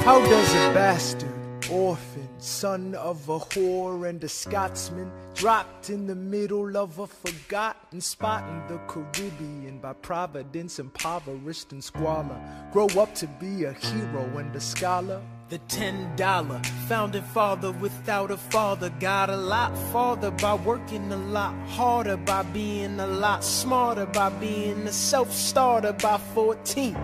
How does a bastard, orphan, son of a whore and a Scotsman, dropped in the middle of a forgotten spot in the Caribbean by providence, impoverished and squalor, grow up to be a hero and a scholar? The $10 founding father without a father got a lot farther by working a lot harder, by being a lot smarter, by being a self-starter. By 14,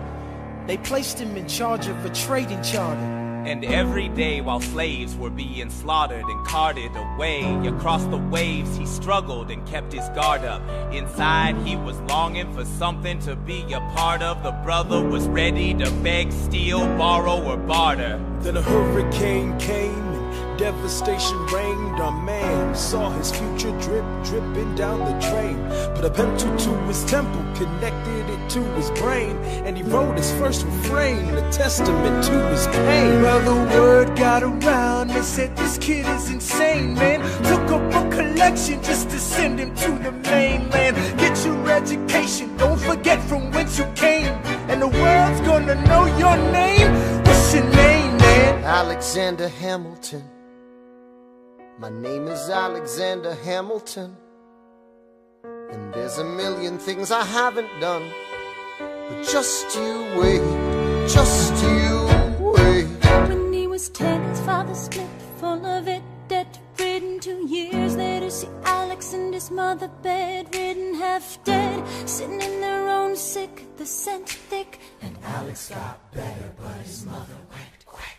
they placed him in charge of a trading charter. And every day while slaves were being slaughtered and carted away across the waves, he struggled and kept his guard up. Inside he was longing for something to be a part of. The brother was ready to beg, steal, borrow, or barter. Then a hurricane came and devastation reigned. Our man saw his future dripping down the drain. Put a pencil to his temple, connected it to his brain, and he wrote his first refrain, a testament to his pain. Well, the word got around, they said this kid is insane, man. Took up a collection just to send him to the mainland. Get your education, don't forget from whence you came, and the world's gonna know your name. What's your name, man? Alexander Hamilton. My name is Alexander Hamilton, and there's a million things I haven't done, but just you wait, just you wait. When he was 10, his father split, full of it, debt-ridden. 2 years later, see Alex and his mother bedridden, half dead, sitting in their own sick, the scent thick. And Alex got better, but his mother went quick.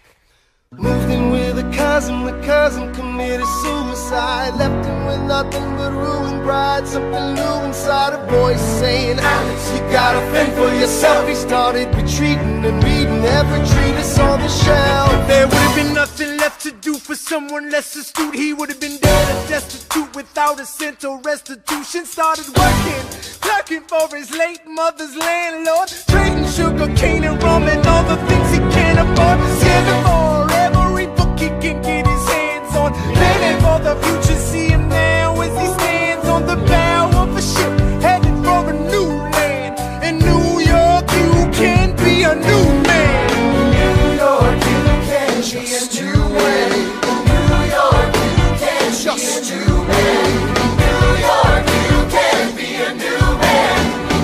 Moved in with a cousin, the cousin committed suicide, left him with nothing but ruined pride. Something new inside a voice saying, Alex, you gotta fend for yourself. He started retreating and reading every treatise on the shelf. There would have been nothing left to do for someone less astute. He would have been dead and destitute without a cent or restitution. Started working, clerking for his late mother's landlord, trading sugar cane and rum and all the things he can't afford. Scamming for every book he can get his hands on, planning for the future. See him now as he stands on the bow of a ship, headed for a new land. In New York you can be a new man. New York, you can just you wait. New York, you can just you wait. New York, you can be a new man.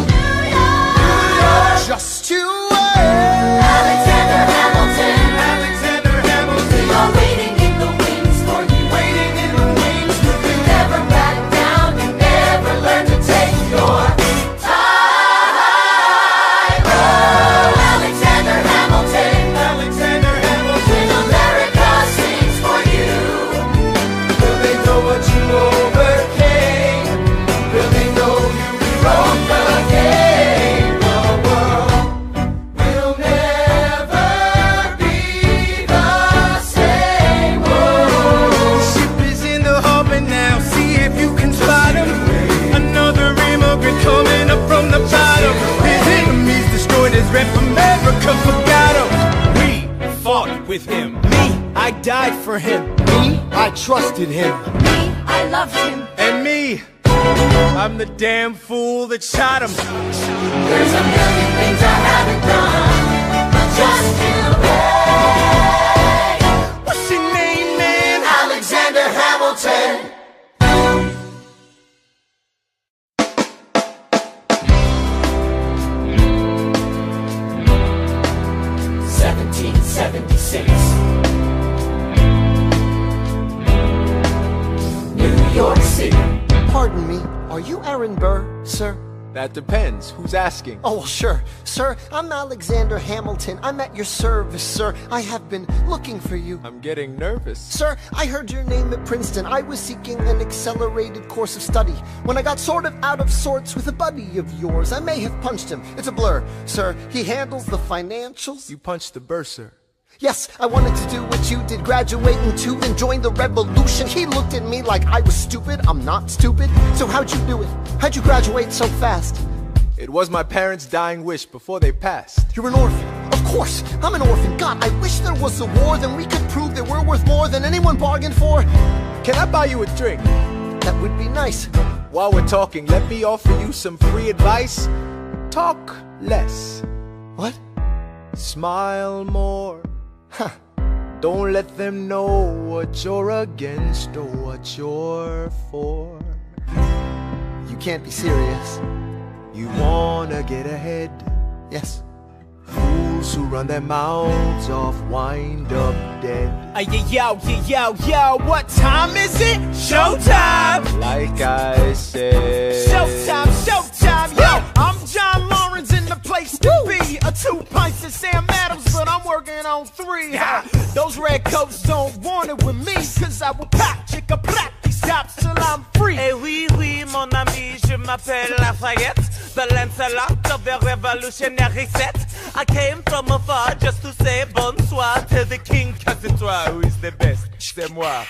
New York, just you wait. Alexander Hamilton, Alexander Hamilton, we are waiting in the wings for you. waiting in the wings. You never back down, you never learn to take your time. Oh, Alexander Hamilton, Alexander Hamilton, when America sings for you. will they know what you overcame? Will they know you broke the game? The world will never be the same. The ship is in the harbor now, see if you can spot him. Another immigrant coming up from the bottom. His enemies destroyed his rep, America forgot him. We fought with him, me, I died for him. Me, I trusted him. Me, I loved him. And me, I'm the damn fool that shot him. There's a million things I haven't done, but just you wait. What's your name, man? Alexander Hamilton. New York City. Pardon me, are you Aaron Burr, sir? That depends. Who's asking? Oh, well, sure. Sir, I'm Alexander Hamilton. I'm at your service, sir. I have been looking for you. I'm getting nervous. Sir, I heard your name at Princeton. I was seeking an accelerated course of study. When I got sort of out of sorts with a buddy of yours, I may have punched him. It's a blur. Sir, he handles the financials. You punched the bursar. Yes, I wanted to do what you did, graduate into and join the revolution. He looked at me like I was stupid. I'm not stupid. So how'd you do it? How'd you graduate so fast? It was my parents' dying wish before they passed. You're an orphan. Of course, I'm an orphan. God, I wish there was a war, then we could prove that we're worth more than anyone bargained for. Can I buy you a drink? That would be nice. While we're talking, let me offer you some free advice. Talk less. What? Smile more. Don't let them know what you're against or what you're for. You can't be serious. You wanna get ahead. Yes. Fools who run their mouths off wind up dead. Yo, what time is it? Showtime! Like I said. Showtime, yo! I'm John Lawrence in the place to be. 2 pints of Sam Adams, but I'm working on 3. Those redcoats don't want it with me, cause I will pack, chicka plack these tops till I'm free. Eh oui, oui, mon ami, je m'appelle Lafayette, the Lancelot of the revolutionary set. I came from afar just to say bonsoir to the king, cause it's who is the best, c'est moi.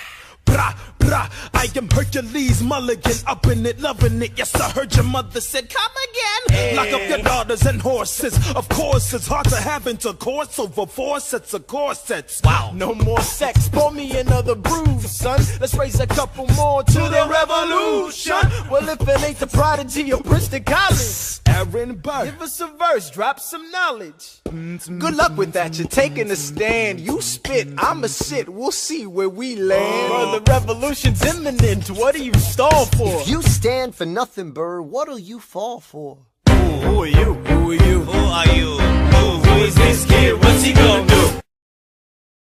Brah, brah, I am Hercules Mulligan, up in it, loving it. Yes, I heard your mother said, come again. Hey. Lock up your daughters and horses. Of course, it's hard to have intercourse over 4 sets of corsets. Wow. No more sex, pour me another brew, son. Let's raise a couple more to the revolution. Well, if it ain't the prodigy of Princeton College, Aaron Burr, give us a verse, drop some knowledge. Good luck with that, you're taking a stand. You spit, I'ma sit, we'll see where we land. Bro, the revolution's imminent, what do you stall for? If you stand for nothing, Burr, what'll you fall for? Who are you? Who are you? Who are you? Who is this kid? What's he gonna do?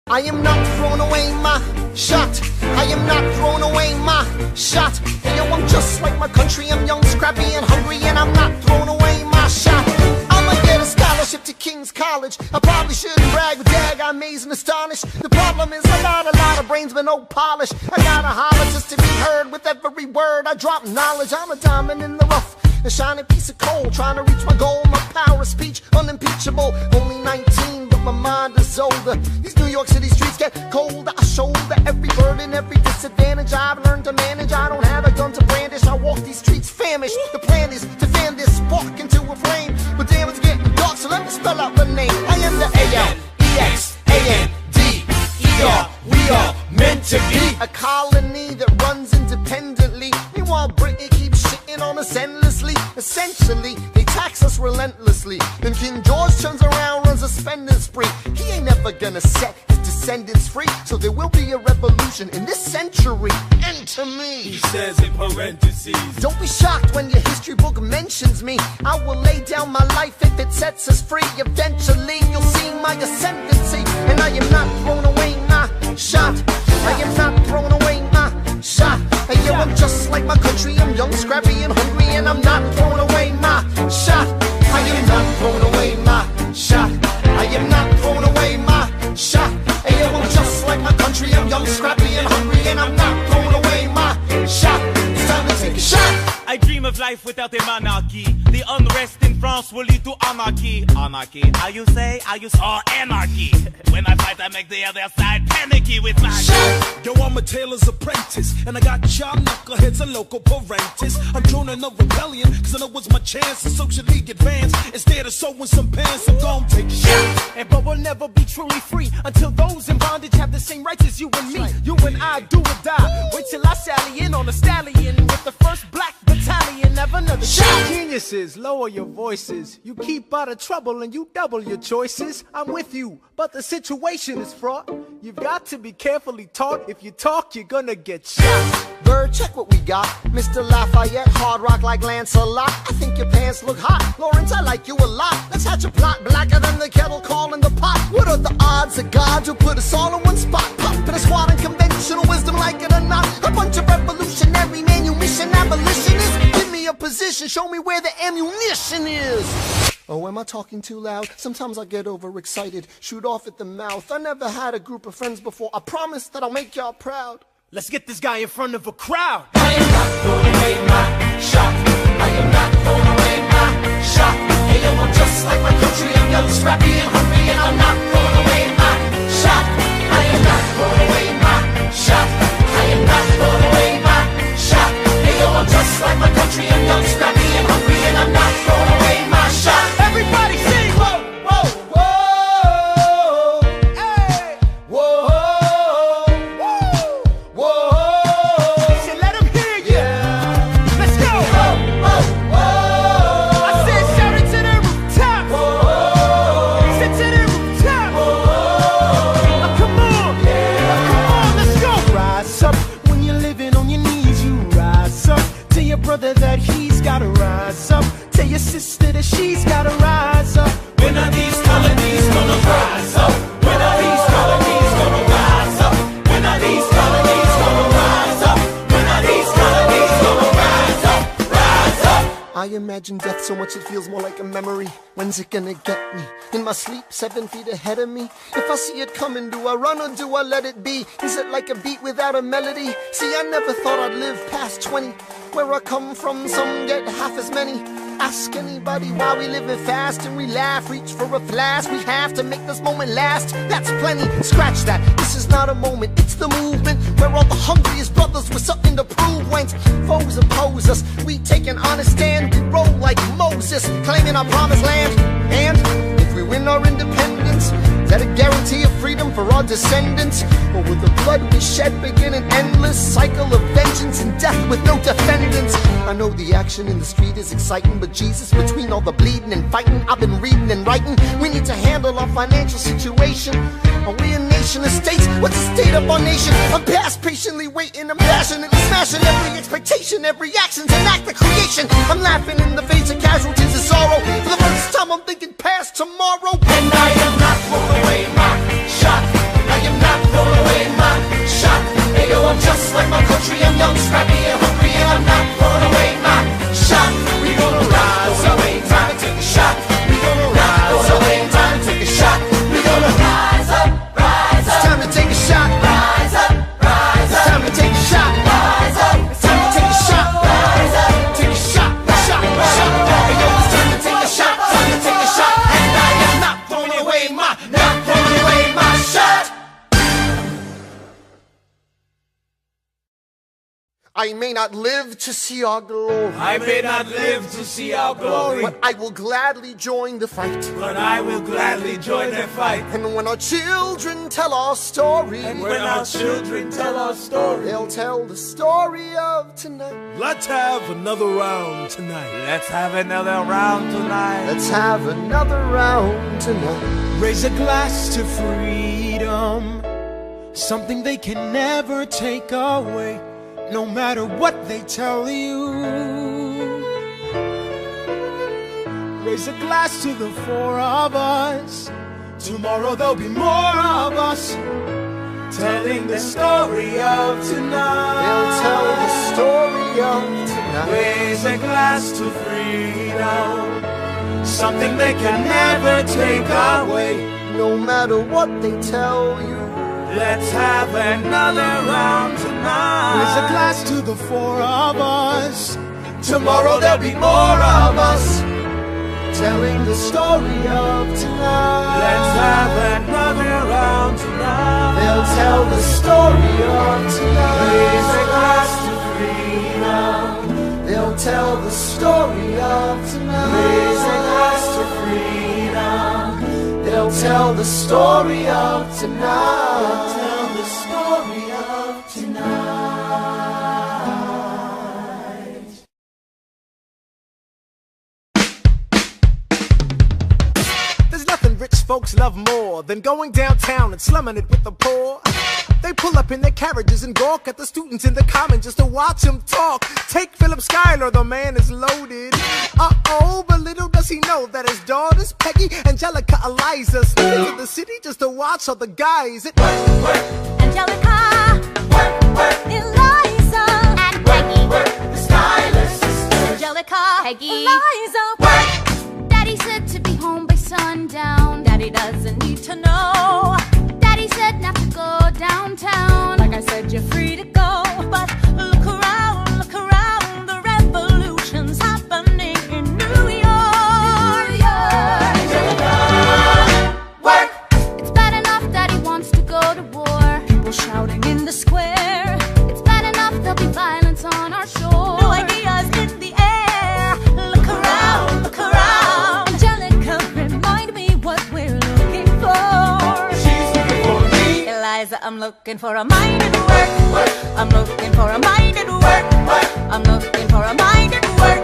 I am not throwing away my shot. I am not throwing away my shot. Hey, yo, I'm just like my country. I'm young, scrappy, and hungry, and I'm not throwing away my shot. I'ma get a scholarship to King's College. I probably shouldn't brag, but dag, I'm amazed and astonished. The problem is I got a lot of brains but no polish. I gotta holler just to be heard. With every word I drop knowledge. I'm a diamond in the rough, a shining piece of coal, trying to reach my goal. My power of speech unimpeachable. Only 19, but my mind is older. These New York City streets get colder. I shoulder every burden, every disadvantage I've learned to manage. I don't have a gun to brandish. I walk these streets famished. The plan is to fan this spark into a flame. But damn, it's getting dark, so let me spell out the name. I am the A-L-E-X-A-N-D-E-R. We are meant to be a colony that runs independently. Meanwhile, Britain keeps shitting on us endlessly. Essentially, they tax us relentlessly. Then King George turns around, runs a spending spree. He ain't never gonna set his descendants free. So there will be a revolution in this century. Enter me. He says in parentheses. Don't be shocked when your history book mentions me. I will lay down my life if it sets us free. Eventually, you'll see my ascendancy. And I am not throwing away my shot. I am not throwing away my shot. Hey, yo, I'm just like my country. I'm young, scrappy, and hungry, and I'm not throwing away my shot. I am not throwing away my shot. I am not throwing away my shot. Hey, yo, I'm just like my country. I'm young, scrappy, and hungry, and I'm not throwing away my shot. It's time to take a shot. I dream of life without a monarchy. The unrest in France will lead to anarchy. Anarchy, how you say? Or anarchy. When I fight, I make the other side panicky with my shot. Yo, I'm a tailor's apprentice, and I got y'all knuckleheads and local parentis. I'm joining a rebellion, cause I know it's my chance to socially advance. Instead of sewing some pants, I'm gon' take a shot. But we'll never be truly free until those in bondage have the same rights as you and me. You and I do or die. Wait till I sally in on a stallion with the first black battalion. Have another shot. Geniuses, lower your voices. You keep out of trouble and you double your choices. I'm with you, but the situation is fraught. You've got to be carefully taught. If you talk, you're gonna get shot. Bird, check what we got. Mr. Lafayette, hard rock like Lancelot. I think your pants look hot. Lawrence, I like you a lot. Let's hatch a plot blacker than the kettle calling the pot. What are the odds of God to put us all in one spot? Pumping a squad in conventional wisdom, like it or not. A bunch of revolutionary manumission abolitionists. Give me a position, show me where the ammunition is. Oh, am I talking too loud? Sometimes I get overexcited, shoot off at the mouth. I never had a group of friends before. I promise that I'll make y'all proud. Let's get this guy in front of a crowd. I am not throwing away my shot. I am not throwing away my shot. Hey, yo, I'm just like my country. I'm young, scrappy, and hungry, and I'm not throwing away my shot. I am not throwing away my shot. I am not throwing away my shot. Hey, yo, I'm just like my country. I'm young, scrappy, and hungry, and I'm not throwing away my shot. Everybody sing. Whoa, whoa, whoa. Hey, whoa. imagine death so much it feels more like a memory. When's it gonna get me? In my sleep, 7 feet ahead of me. If I see it coming, do I run or do I let it be? Is it like a beat without a melody? See, I never thought I'd live past 20. Where I come from, some get half as many. Ask anybody why we living fast and we laugh. Reach for a flask, we have to make this moment last. That's plenty, scratch that. This is not a moment, it's the movement. Where all the hungriest brothers with something to prove. When foes oppose us, we take an honest stand. We roll like Moses, claiming our promised land. And if we win our independence, is that a guarantee of freedom for our descendants? Or will the blood we shed begin an endless cycle of vengeance and death with no defendants? I know the action in the street is exciting, but Jesus, between all the bleeding and fighting I've been reading and writing, we need to handle our financial situation. Are we a nation of states? What's the state of our nation? I'm past patiently waiting, I'm passionately smashing every expectation, every action's an act of creation. I'm laughing in the face of casualties and sorrow. For the first time I'm thinking past tomorrow. And I am not throwing away my shot. I am not throwing away my shot. Hey yo, I'm just like my country. I'm young, scrappy, and hungry, and I'm not throwing away my shot. We gonna rise up, time to take a shot. We gonna rise up, time to take a shot. We gonna rise up, rise up. It's time to take a shot. Rise up, rise up. It's time to take a shot. Rise up. It's time to take a shot. Rise up. Take a shot, shot, shot. Hey yo, it's time to take a shot. Time to take a shot. And I am not throwing away my shot. I may not live to see our glory. I may not live to see our glory, but I will gladly join the fight. but I will gladly join the fight. And when our children tell our story, And when our children tell our story, they'll tell the story of tonight. let's have another round tonight. Let's have another round tonight. Let's have another round tonight. Raise a glass to freedom, something they can never take away, no matter what they tell you. Raise a glass to the four of us. Tomorrow there'll be more of us, telling the story of tonight. They'll tell the story of tonight. Raise a glass to freedom, something they can never take away. No matter what they tell you. Let's have another round tonight. Raise a glass to the four of us. Tomorrow there'll be more of us, telling the story of tonight. let's have another round tonight. They'll tell the story of tonight. Raise a glass to freedom. They'll tell the story of tonight. Raise a glass to freedom. They'll tell the story of tonight. Tell the story of tonight. There's nothing rich folks love more than going downtown and slumming it with the poor. They pull up in their carriages and gawk at the students in the common just to watch them talk. Take Philip Schuyler, the man is loaded. Uh-oh, but little does he know that his daughters, Peggy, Angelica, Eliza, sneak into the city just to watch all the guys at work. Angelica, Eliza, and Peggy, The Schuyler sisters. Angelica, Peggy, Eliza, Daddy said to be home by sundown. Daddy doesn't need to know. Daddy said not to go downtown. Like I said, you're free to go. But look around, the revolution's happening in New York. Angelica, work. It's bad enough Daddy wants to go to war. People shouting in the square. It's bad enough there'll be violence on our shore. No ideas in the air. Look around, Angelica, remind me what we're looking for. She's looking for me. Eliza, I'm looking for a mind at work. I'm looking for a mind at work. I'm looking for a mind at work.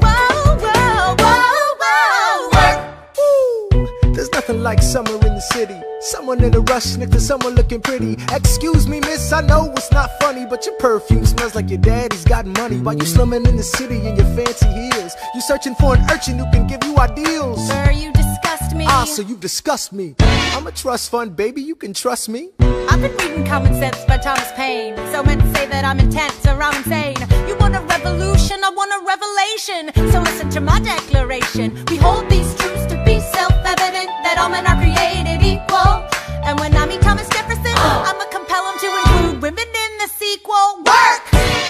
Whoa, whoa, whoa, whoa, work. Ooh, there's nothing like summer in the city. Someone in a rush next to someone looking pretty. Excuse me, miss, I know it's not funny, but your perfume smells like your daddy's got money. While you slumming in the city in your fancy heels, you searching for an urchin who can give you ideals. sir, you disgust me. Ah, so you disgust me. I'm a trust fund, baby, you can trust me. I've been reading Common Sense by Thomas Paine. So meant to say that I'm intense or I'm insane. You want a revolution, I want a revelation. So listen to my declaration. We hold these truths to be self-evident, that all men are created equal. And when I meet Thomas Jefferson, I'ma compel him to include women in the sequel. Work!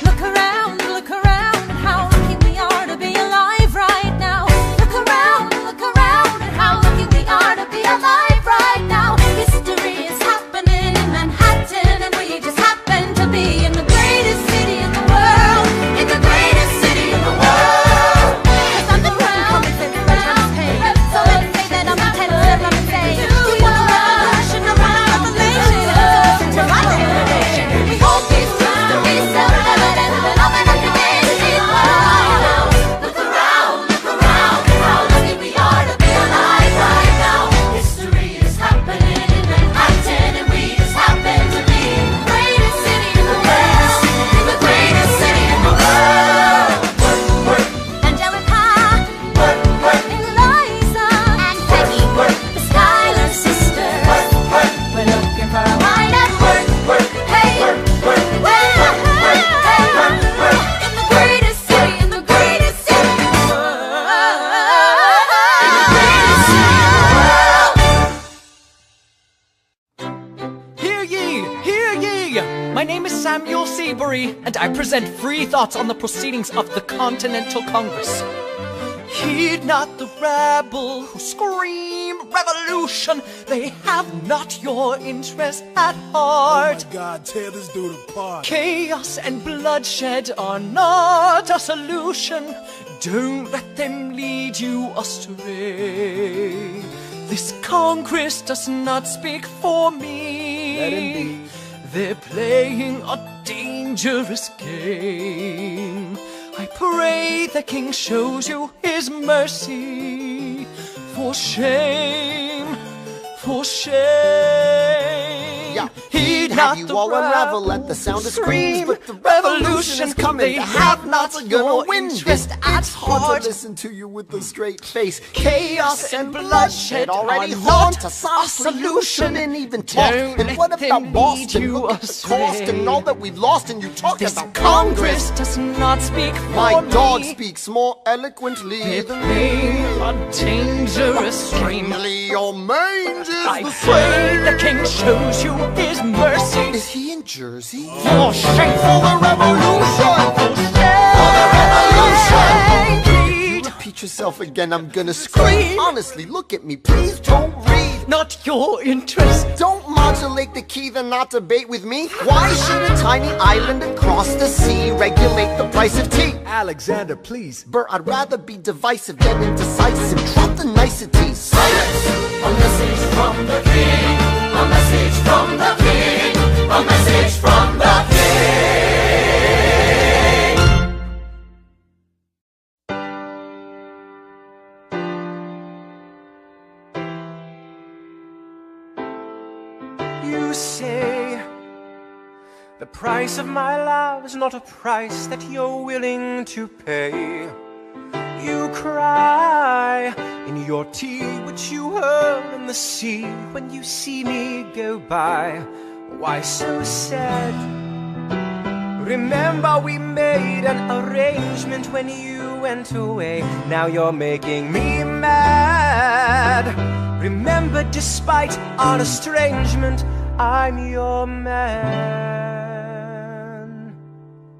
Look around at how lucky we are to be alive right now. Look around at how lucky we are to be alive right now. History is happening in Manhattan, and we just happen to be in the greatest city in the world. In the greatest city in the world. 'Cause I'm the crown, so let's say that I'm intense and I'm insane. You want a revolution, I want a revelation. So listen to my declaration. We hold these truths to be self-evident, that all men are created equal. Look around at how lucky we are to be alive right now. History is happening in Manhattan, and we just happen to be in the greatest city in the world. In the greatest city in the world. Angelica, Eliza, and Peggy, the Schuyler sisters. We're looking for a line at work. Hey, in the greatest city in the greatest city in the world. In the greatest city in the world. Hear ye! Hear ye! My name is Samuel Seabury, and I present free thoughts on the proceedings of the Continental Congress. Heed not the rabble who scream revolution. They have not your interest at heart. Oh my God, tear this dude apart. Chaos and bloodshed are not a solution. Don't let them lead you astray. This Congress does not speak for me. Let him be. They're playing a dangerous game. I pray the King shows you his mercy. For shame, for shame. Yeah, Heed have not you the all unravel rabble at the sound of who screams, scream but the revolution is coming. They The have not have-nots are your gonna win this. interest at It's hard heart. to listen to you with a straight face. Chaos and bloodshed already are haunt not us. a Honestly, you solution. shouldn't even talk. Don't And let what them about lead Boston? you Look at the cost astray. and all that we've lost, and you talk This about Congress does not speak for My dog me. speaks more eloquently They're than playing a dangerous game. Strangely, your mange is I the pray same. the King shows you his mercy. Is he in Jersey? For shame, For the revolution! for shame, For the revolution! Read, Repeat yourself again, I'm gonna scream. Honestly, look at me, please don't read. not your interest. Don't modulate the key, then not debate with me. Why should a tiny island across the sea regulate the price of tea? Alexander, please. Bert, I'd rather be divisive than indecisive. Drop the niceties. Silence! A message from the king. A message from the king. A message from the king. You say the price of my love is not a price that you're willing to pay. You cry in your tea, which you hurl in the sea when you see me go by. Why so sad? Remember we made an arrangement when you went away. Now you're making me mad. Remember, despite our estrangement, I'm your man.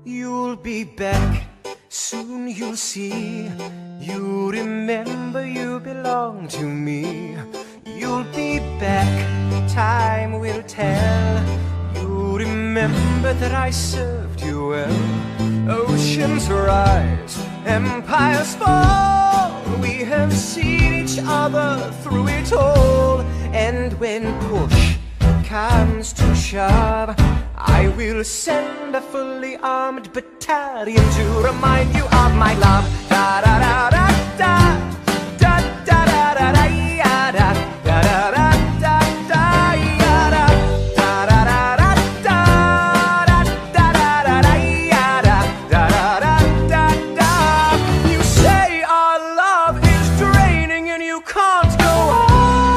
You'll be back, soon you'll see. You remember you belong to me. You'll be back, time will tell. You remember that I served you well. Oceans rise, empires fall. We have seen each other through it all. And when push comes to shove, I will send a fully armed battalion to remind you of my love. Da da da da da da da da da da da da da da da da You say our love is draining and you can't go on.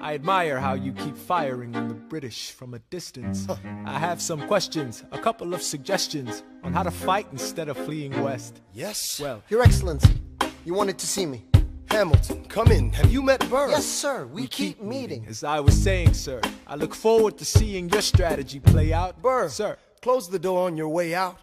I admire how you keep firing on the British from a distance. I have some questions, a couple of suggestions on how to fight instead of fleeing west. Yes? Well, Your Excellency, you wanted to see me. Hamilton, come in. Have you met Burr? Yes, sir. We keep meeting. as I was saying, sir, I look forward to seeing your strategy play out. Burr, Sir. close the door on your way out.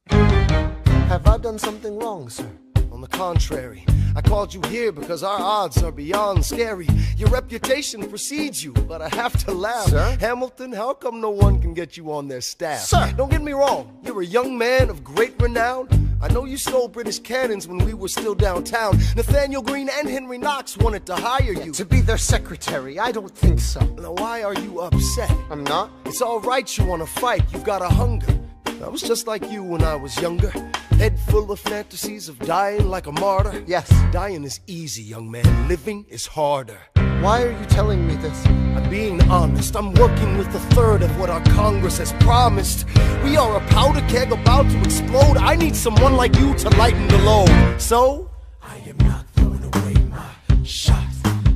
Have I done something wrong, sir? On the contrary, I called you here because our odds are beyond scary. Your reputation precedes you, but I have to laugh. Sir? Hamilton, how come no one can get you on their staff? Sir! Don't get me wrong, you're a young man of great renown. I know you stole British cannons when we were still downtown. Nathaniel Greene and Henry Knox wanted to hire you. To be their secretary, I don't think so. Now why are you upset? I'm not? It's all right you want to fight, you've got a hunger. I was just like you when I was younger. Head full of fantasies of dying like a martyr. Yes. Dying is easy, young man. Living is harder. Why are you telling me this? I'm being honest. I'm working with a third of what our Congress has promised. We are a powder keg about to explode. I need someone like you to lighten the load. So, I am not throwing away my shot.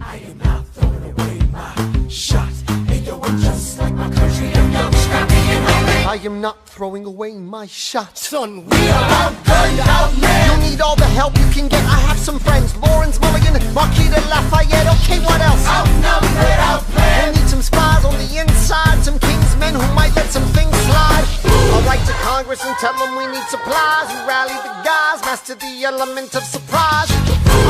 I am not throwing away my shot. Hey, yo, I'm just like my country. I'm young, scrappy, and hungry. I am not throwing away my shot. Son, we are outgunned, outmanned. You need all the help you can get. I have some friends. Lawrence Mulligan, Marquis de Lafayette. Okay, what else? Outnumbered, outplanned. We need some spies on the inside. Some kingsmen who might let some things slide. I'll write to Congress and tell them we need supplies. We rally the guys, master the element of surprise.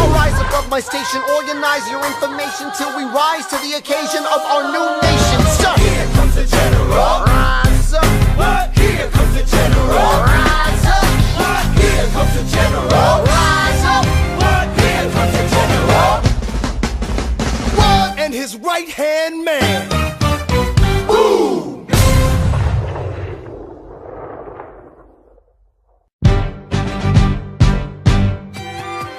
I'll rise above my station, organize your information till we rise to the occasion of our new nation. So, Here comes the general. rise up. What? Here comes the general. Rise up. What? Here comes the general. Rise up. What? Here comes the general. What? and his right-hand man.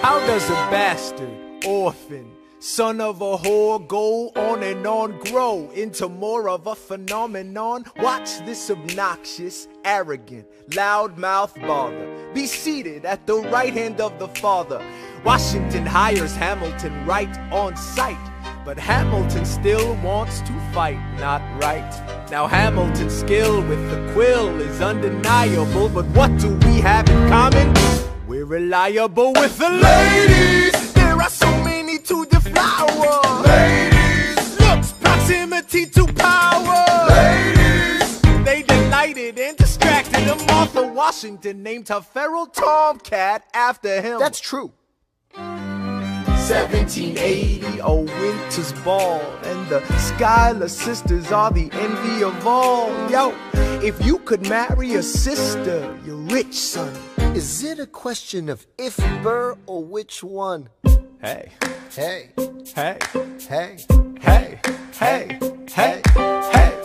How does a bastard, orphan, son of a whore go on and on, grow into more of a phenomenon? Watch this obnoxious, arrogant, loudmouth bother be seated at the right hand of the father. Washington hires Hamilton right on sight, but Hamilton still wants to fight, not right. Now Hamilton's skill with the quill is undeniable, but what do we have in common? We're reliable with the ladies. There are so many to deflower. Ladies. Looks, proximity to power. Ladies. They delighted and distracted him. Martha Washington named her feral tomcat after him. That's true. 1780, a winter's ball, and the Schuyler sisters are the envy of all. Yo, if you could marry a sister, you're rich, son. Is it a question of if Burr or which one? Hey, Hey, hey, hey, hey, hey, hey, hey.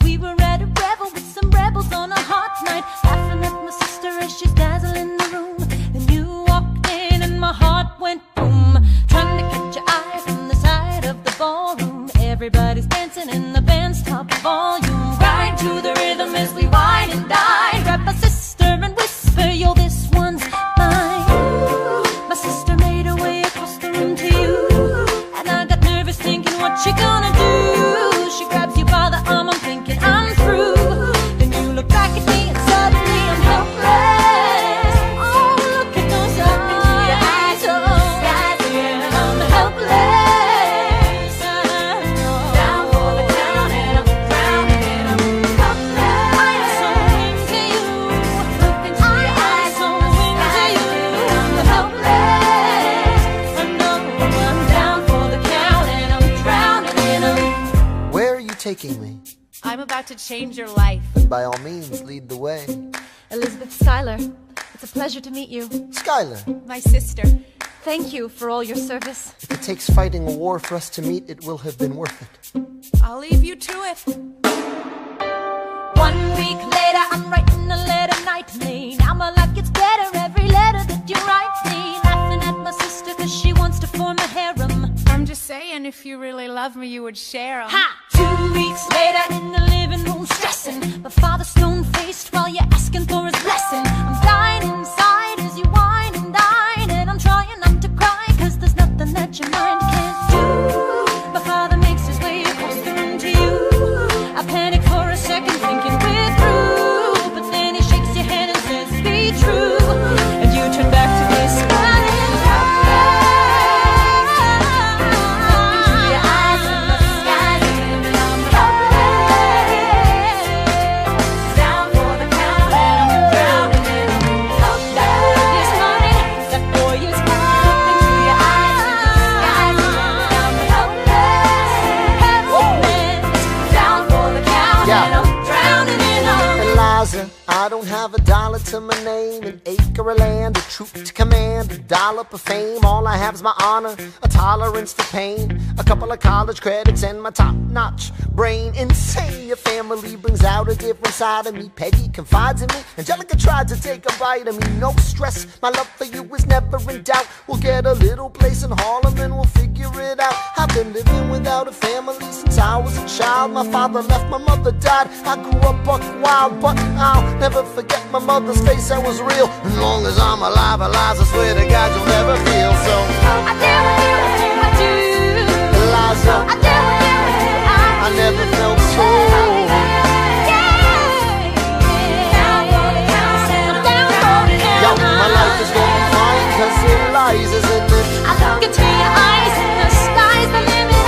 We were at a revel with some rebels on a hot night, laughing at my sister as she's dazzling the room. Then you walked in and my heart went boom, trying to catch your eye from the side of the ballroom. Everybody's dancing and the band's top volume. Ride to the rhythm as we wine and dine. Grab my sister and whisper, yo, this one's mine. My sister made her way across the room to you, and I got nervous thinking, what you gonna do? She grabs you by the arm, I'm thinking I'm through. Then you look back at me and suddenly I'm helpless. Oh, look at those eyes, oh, yeah, I'm helpless. Down for the count and I'm drowning and I'm helpless. I'm so into you. Look into your eyes, so into you. I'm helpless. I know I'm down for the count and I'm drowning and I'm. Where are you taking me? I'm about to change your life. Then by all means, lead the way. Elizabeth Schuyler, it's a pleasure to meet you. Schuyler, My sister. Thank you for all your service. if it takes fighting a war for us to meet, it will have been worth it. I'll leave you to it. week later, I'm writing a letter nightly. Now my life gets better every letter that you write me. Laughing at my sister cause she wants to form a harem. I'm just saying, if you really love me, you would share 'em. Ha! 2 weeks later in the living room stressing. My father's stone-faced while you're asking for his blessing. I'm dying inside as you whine and dine, and I'm trying not to cry cause there's nothing that your mind can't do. My father makes his way across the room to you. I panic for a second thinking we're through, but then he shakes your hand and says be true, and you turn back to me smiling. I don't have a dollar to my name, an acre of land, a troop to command, a dollop of fame. All I have is my honor, a tolerance for pain, a couple of college credits and my top-notch brain. Insane, your family brings out a different side of me. Peggy confides in me, Angelica tried to take a bite of me. No stress, my love for you is never in doubt. We'll get a little place in Harlem and we'll figure it out. I've been living without a family since I was a child. My father left, my mother died. I grew up buck wild, but I'll never forget my mother's face, that was real. As long as I'm alive, I swear to God you'll never feel. So I dare with you, I do. Eliza, I dare with you, I never felt so. Yo, my life is going fine cause Eliza's in it. I look into your eyes and the sky's the limit.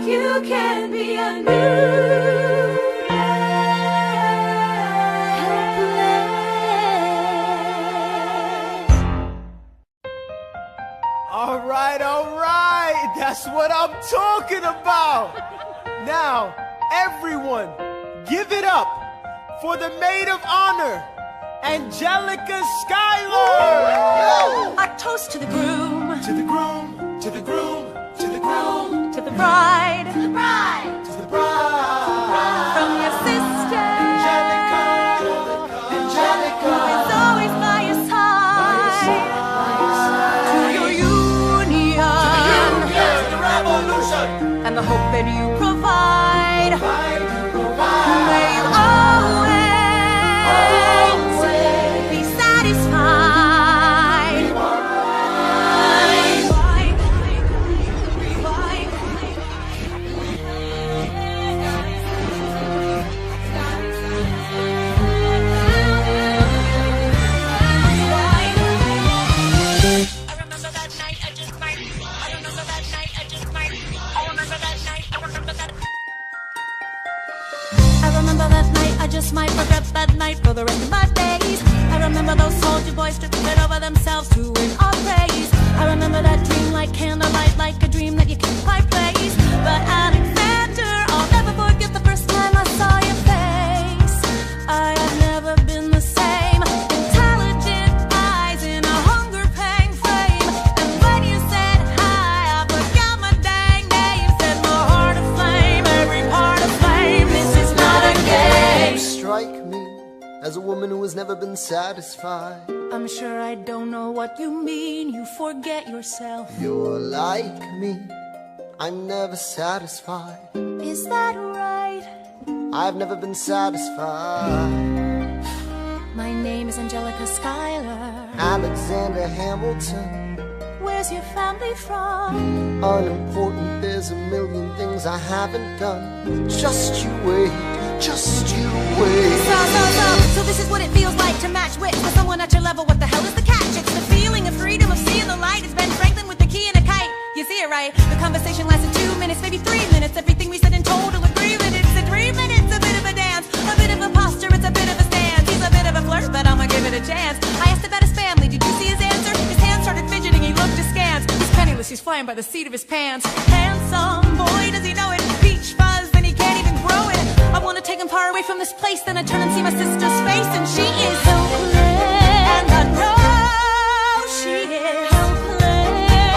You can be a new man. All right, that's what I'm talking about. Now, everyone, give it up for the maid of honor, Angelica Schuyler. A toast to the groom, To the groom, to the groom, to the groom, to the bride, to the bride, to the bride. from your sister, Angelica, Angelica, who's always by your side, to your union, to the revolution. and the hope that you provide. May you always be satisfied. I just might regret that night for the rest of my days. I remember those soldier boys tripping over themselves to win our praise. I remember that dream like candlelight, like a dream that you can't quite place. But Alexander, I'll never forget the first time I saw your face. I have never been the same. Intelligent eyes in a hunger pang frame. And when you said hi, I forgot my dang name. Set my heart aflame, every part aflame. This is not a game. Strike me as a woman who has never been satisfied. I'm sure I don't know what you mean. You forget yourself. You're like me, I'm never satisfied. Is that right? I've never been satisfied. My name is Angelica Schuyler. Alexander Hamilton, Where's your family from? unimportant, there's a million things I haven't done. Just you wait, just you wait. So this is what it feels like to match wits with someone at your level. What the hell is the catch? It's the feeling of freedom, of seeing the light. It's Ben Franklin with the key and a kite. You see it right? The conversation lasted 2 minutes, maybe 3 minutes. Everything we said in total agreement. It's a dream and it's a bit of a dance, a bit of a posture, it's a bit of a stance. He's a bit of a flirt, but I'ma give it a chance. I asked about his family, did you see his answer? His hands started fidgeting, he looked askance. He's penniless, he's flying by the seat of his pants. Handsome boy, does he know it? away from this place, then I turn and see my sister's face, and she is helpless. And I know she is helpless.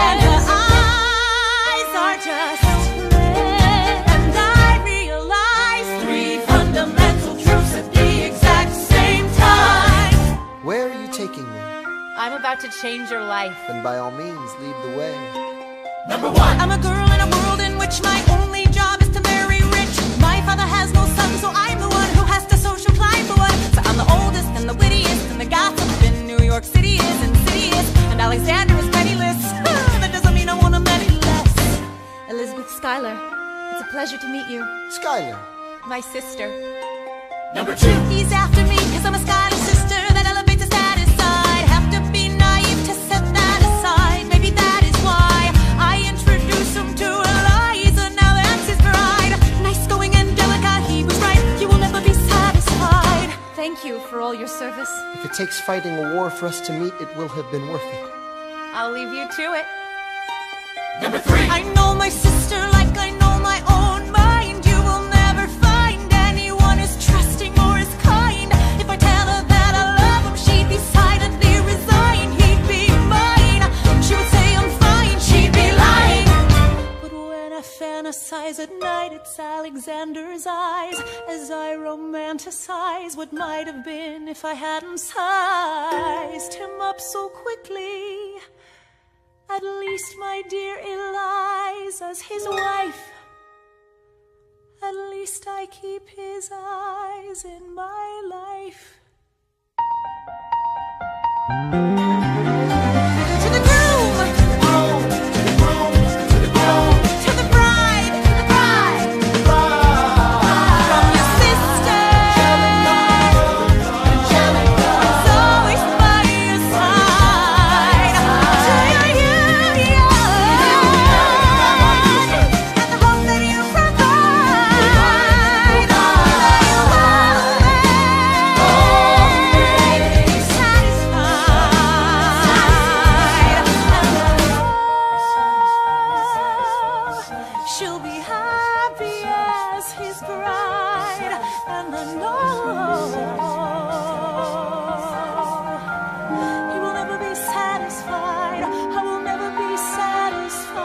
And her eyes are just helpless. And I realize 3 fundamental truths at the exact same time. Where are you taking me? I'm about to change your life. Then by all means, lead the way. Number 1. I'm a girl in a world in which my only job is to marry rich. My father has no son, so I'm the one who has to social climb the one. So I'm the oldest and the wittiest, and the gossip in New York City is insidious. And Alexander is penniless. That doesn't mean I want him any less. Elizabeth Schuyler, it's a pleasure to meet you. Schuyler. My sister. Number 2. He's after me, cause I'm a Schuyler sister that elevates a status side. Have to be naive to set that aside. Maybe that is why I introduce him to Eliza. Now that's his bride. Nice going and delicate, he was right. You will never be satisfied. Thank you for all your service. If it takes fighting a war for us to meet, it will have been worth it. I'll leave you to it. Number 3. I know my sister like I know my own mind. You will never find anyone as trusting or as kind. If I tell her that I love him, she'd be silently resigned. He'd be mine. She would say I'm fine. She'd be lying. But when I fantasize at night, it's Alexander's eyes as I romanticize what might have been if I hadn't sized him up so quickly. At least, my dear Eliza's his wife. At least I keep his eyes in my life. To the groom, To the groom, to the groom, to the bride, to the bride. From your sister, it's always by your side. To your union, and the home that you provide. She'll be happy as his bride, and I know he will never be satisfied. I will never be satisfied.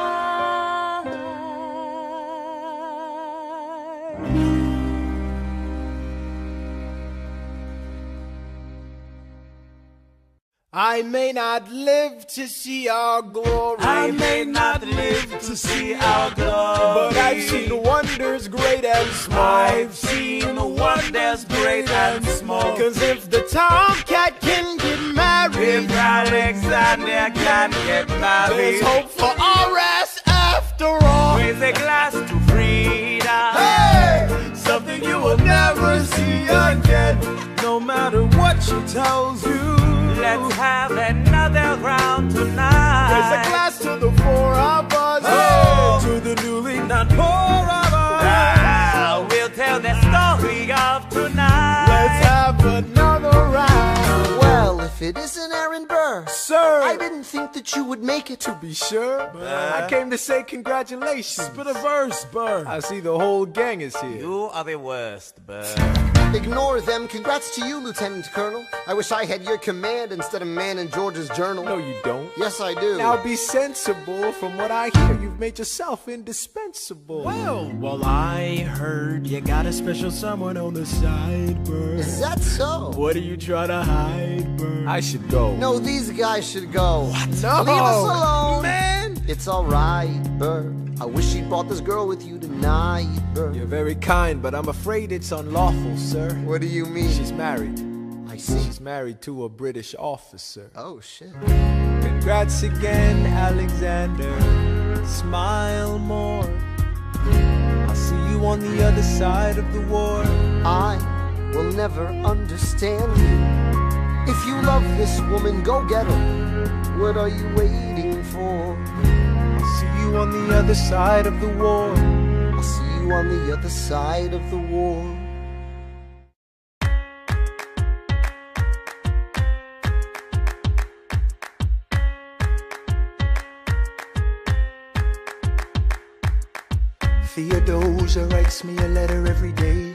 I may not live to see our glory. I may not live to see our glory, but I've seen wonders great and small. I've seen wonders great and small. Cause if the tomcat can get married, If Alexander can get there's married, hope for our ass after all. raise a glass to freedom. Hey! Something you will never see again. No matter what she tells you, Let's have another round tonight. raise a glass to the 4 of us. Oh. To the newly not poor of us. We'll tell the story of tonight. Let's have another round. Well, if it isn't Aaron Burr, Sir, I didn't think that you would make it. to be sure, I came to say congratulations. Spit a verse, Burr. I see the whole gang is here. You are the worst, Burr. Ignore them. Congrats to you, Lieutenant Colonel. I wish I had your command instead of man in George's journal. No, you don't. Yes, I do. Now be sensible. From what I hear, you've made yourself indispensable. Well, I heard you got a special someone on the side, Burr. Is that so? What are you trying to hide, Burr? I should go. No, these guys should go. What? No. Leave us alone. Man! It's alright, Burr. I wish you'd brought this girl with you tonight, Burr. You're very kind, but I'm afraid it's unlawful, sir. What do you mean? She's married. I see. She's married to a British officer. Oh, shit. Congrats again, Alexander. Smile more. I'll see you on the other side of the war. I will never understand you. If you love this woman, go get her. What are you waiting for? I'll see you on the other side of the war. I'll see you on the other side of the war. Theodosia writes me a letter every day.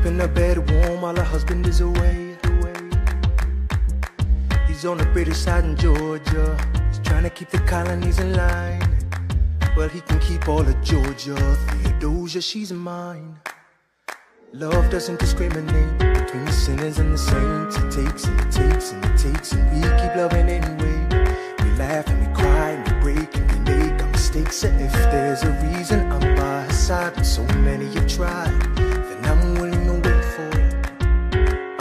keeping her bed warm while her husband is away. He's on the British side in Georgia. He's trying to keep the colonies in line. Well, he can keep all of Georgia. Theodosia, she's mine. Love doesn't discriminate between the sinners and the saints. It takes and it takes and it takes, and we keep loving anyway. We laugh and we cry and we break and we make our mistakes. And if there's a reason I'm by her side, and so many have tried, then I'm willing to wait for it.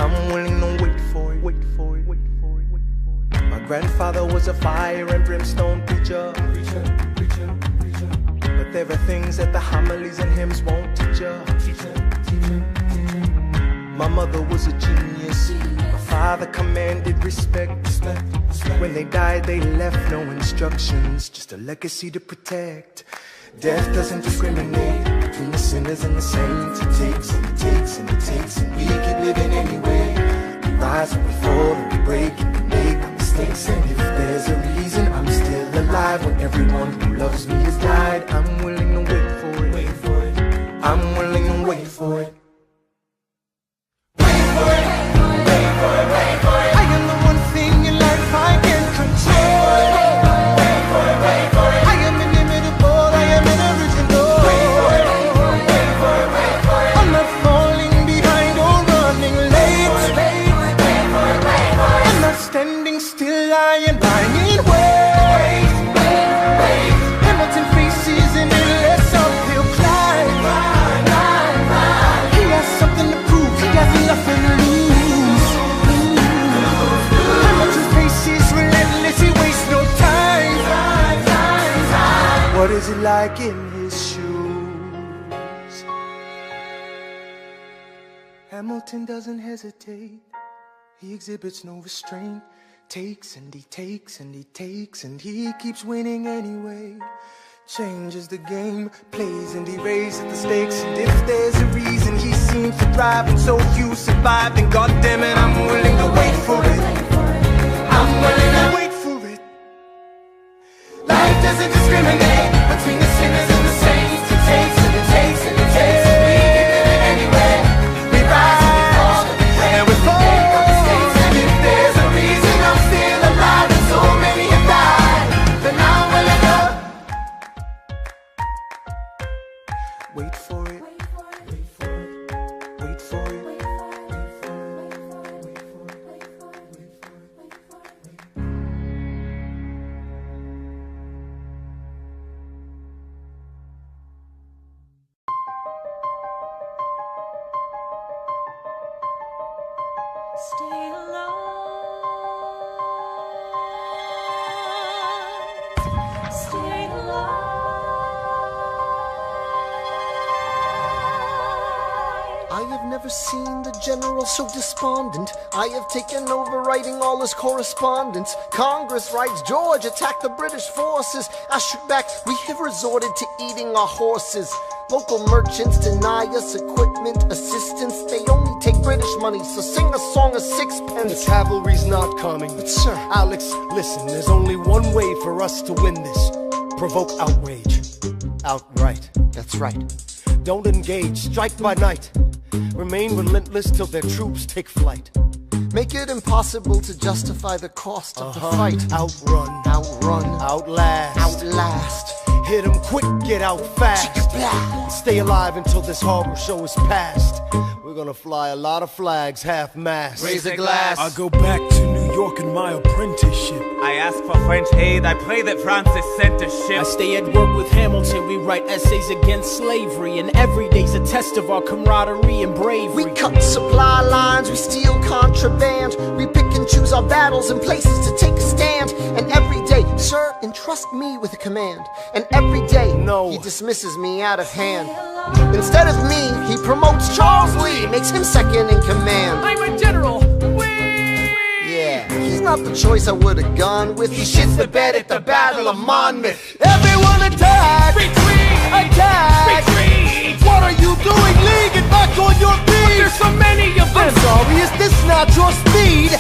I'm willing to wait for it, wait for it, wait for it, wait for it. My grandfather was a fire and brimstone preacher. But there are things that the homilies and hymns won't teach ya. My mother was a genius. My father commanded respect. When they died, they left no instructions, just a legacy to protect. Death doesn't discriminate between the sinners and the saints. It takes and it takes and it takes, and we keep living anyway. We rise and we fall and we break and we make our mistakes. And if there's a reason I'm still alive when everyone who loves me has died, I'm willing to wait for it. Wait for it. I'm willing to wait for it. I am the one thing in life I can control. I am inimitable, I am inoriginal. I'm not falling behind or running late. I'm not standing still, I am lying in wait. Hamilton faces an endless uphill climb. He has something to prove, he has nothing to lose. What is it like in his shoes? Hamilton doesn't hesitate. He exhibits no restraint. Takes and he takes and he takes, and he keeps winning anyway. Changes the game, plays and he raises the stakes. And if there's a reason he seems to thrive and so few survive, then goddammit, I'm willing to wait for it. I'm willing to wait for it. Life doesn't discriminate between the sinners and the saints. It takes and it takes and it takes, and we keep living anyway. We rise and we fall and we make our mistakes. And if there's a reason I'm still alive and so many have died, then I'm willing to wait for it. Wait for it. Wait for it. Stay alive. Stay alive. I have never seen the general so despondent. I have taken over writing all his correspondence. Congress writes, George attacked the British forces. I shoot back, we have resorted to eating our horses. Local merchants deny us equipment, assistance. They only take British money, so sing a song of sixpence. The cavalry's not coming. But sir, Alex, listen, there's only one way for us to win this. Provoke outrage. Outright. that's right. Don't engage, strike by night. Remain relentless till their troops take flight. Make it impossible to justify the cost of the fight. Outrun, outlast, hit 'em quick, get out fast. Stay alive until this harbor show is past. We're gonna fly a lot of flags, half-mast. Raise a glass. I go back to New York in my apprenticeship. I ask for French aid, I pray that Francis sent a ship. I stay at work with Hamilton, we write essays against slavery, and every day's a test of our camaraderie and bravery. We cut supply lines, we steal contraband, we pick and choose our battles and places to take a stand. And every day, sir, entrust me with a command. And every day, no, he dismisses me out of hand. Instead of me, he promotes Charles Lee, makes him second in command. I'm a general. Yeah, he's not the choice I would've gone with. He shits the bed at the Battle of Monmouth. Everyone attack! Retreat! Attack! Retreat! What are you doing, Lee? Get back on your feet! There's so many of them! I'm sorry, is this not your speed?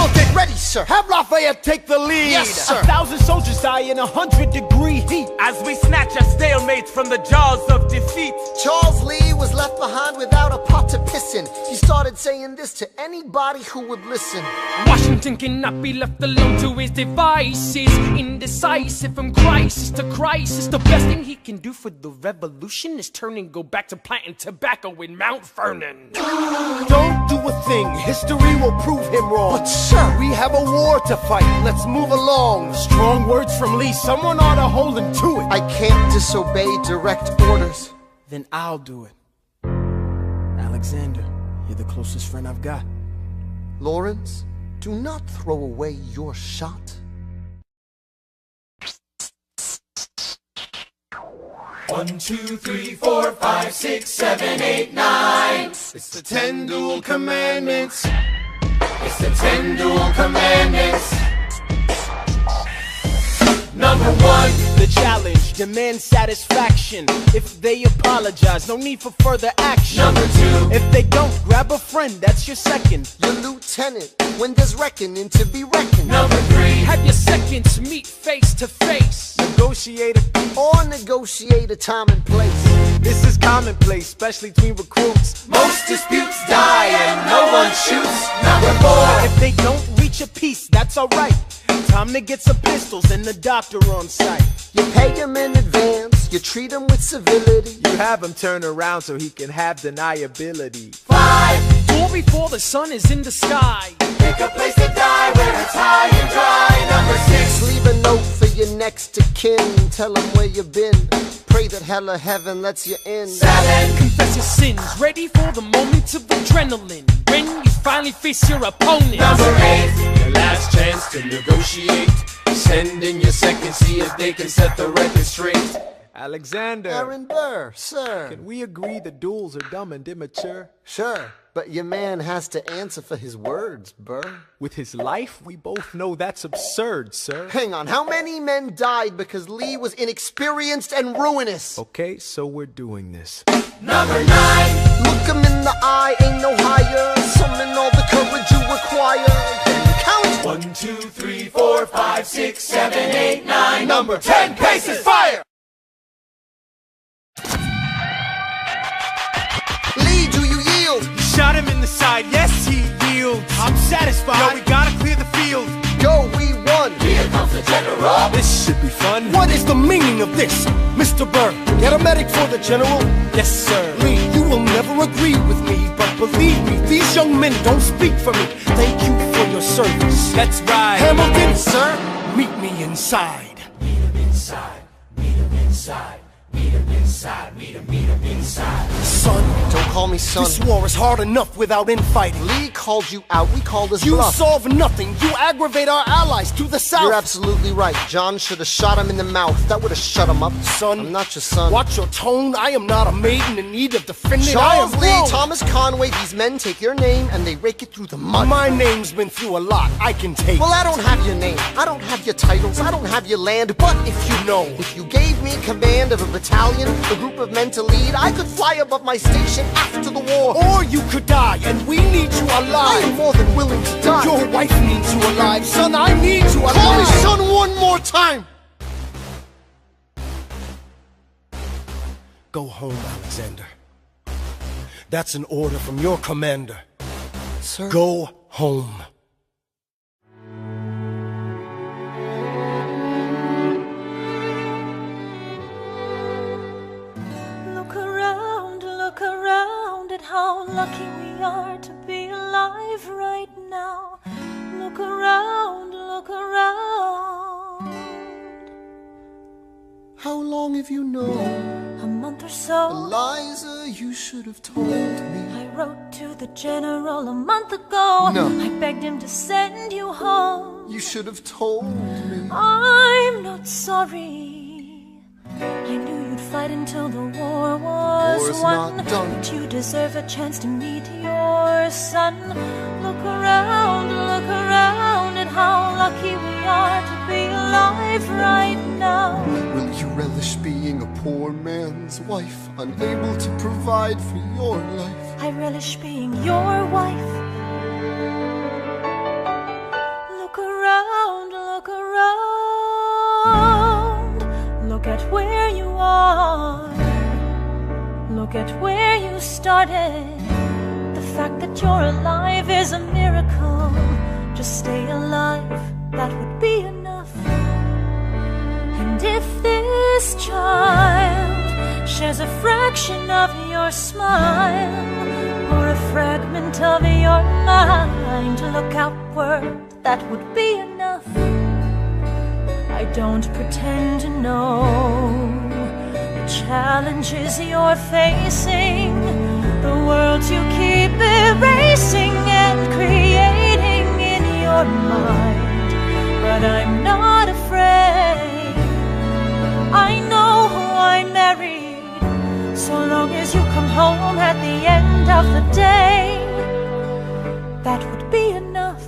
Hamilton! Ready, sir! Have Lafayette take the lead. Yes, sir! 1,000 soldiers die in 100-degree heat. As we snatch a stalemate from the jaws of defeat. Charles Lee was left behind without a pot to piss in. He started saying this to anybody who would listen. Washington cannot be left alone to his devices. Indecisive from crisis to crisis. The best thing he can do for the revolution is turn and go back to planting tobacco in Mount Vernon. Don't do a thing, history will prove him wrong. But sir, we have a war to fight, let's move along. Strong words from Lee, someone ought to hold him to it. I can't disobey direct orders. Then I'll do it. Alexander, you're the closest friend I've got. Lawrence, do not throw away your shot. One, two, three, four, five, 6, 7, 8, 9. It's the 10 dual commandments. It's the 10 dual commandments. Number 1, the challenge, demand satisfaction. If they apologize, no need for further action. Number 2, if they don't, grab a friend, that's your second. Your lieutenant, when there's reckoning to be reckoned. Number 3, have your seconds meet face to face. Negotiate or negotiate a time and place. This is commonplace, especially between recruits. Most disputes die and no one shoots. Number 4, if they don't reach a peace, that's alright. Time to get some pistols and the doctor on site. You pay him in advance, you treat him with civility. You have him turn around so he can have deniability. 5, duel before the sun is in the sky. Pick a place to die where it's high and dry. Number 6, leave a note for your next of kin. Tell him where you've been. Pray that hell or heaven lets you in. 7, confess your sins. Ready for the moment of adrenaline. When you finally face your opponent. Number 8, your last chance to negotiate. Send in your second, see if they can set the record straight. Alexander. Aaron Burr, sir. Can we agree the duels are dumb and immature? Sure, but your man has to answer for his words, Burr. With his life, we both know that's absurd, sir. Hang on, how many men died because Lee was inexperienced and ruinous? Okay, so we're doing this. Number 9, look him in the eye, ain't no higher. Summon all the courage you require. Then count. 1, 2, 3, 4, 5, 6, 7, 8, 9. Number 10, paces, fire! Lee, do you yield? Shot him in the side, yes he yields. I'm satisfied. Yo, we gotta clear the field. Go, we won. Here comes the general. This should be fun. What is the meaning of this, Mr. Burr? Get a medic for the general. Yes, sir. Lee, you will never agree with me, but believe me, these young men don't speak for me. Thank you for your service. That's right. Hamilton, sir, meet me inside. Meet him inside. Meet him inside. Meet him inside. Meet him inside. Son, don't call me son. This war is hard enough without infighting. Lee called you out, we called his You bluff. solve nothing, you aggravate our allies to the south. You're absolutely right. John should have shot him in the mouth. That would have shut him up. Son, I'm not your son. Watch your tone, I am not a maiden in need of defending. Charles I am Lee, wrong. Thomas Conway, these men take your name and they rake it through the mud. My name's been through a lot, I can take. Well, I don't have your name, I don't have your titles, I don't have your land, but if you know, if you gave me command of a battalion, a group of men to lead, I could fly above my station after the war. Or you could die, and we need you alive. I'm more than willing to die. Your wife needs you alive, son, I need you alive. Call me son one more time. Go home, Alexander. That's an order from your commander. Sir? Go home. Look around at how lucky we are to be alive right now. Look around, look around. How long have you known? A month or so. Eliza, you should have told me. I wrote to the general a month ago. No. I begged him to send you home. You should have told me. I'm not sorry. I knew you'd fight until the war was War's won. not done. But you deserve a chance to meet your son. Look around at how lucky we are to be alive right now. Will you relish being a poor man's wife, unable to provide for your life? I relish being your wife. forget where you started. The fact that you're alive is a miracle. Just stay alive, that would be enough. And if this child shares a fraction of your smile, or a fragment of your mind, look outward, that would be enough. I don't pretend to know the challenges you're facing, the worlds you keep erasing and creating in your mind. But I'm not afraid, I know who I married. So long as you come home at the end of the day, that would be enough.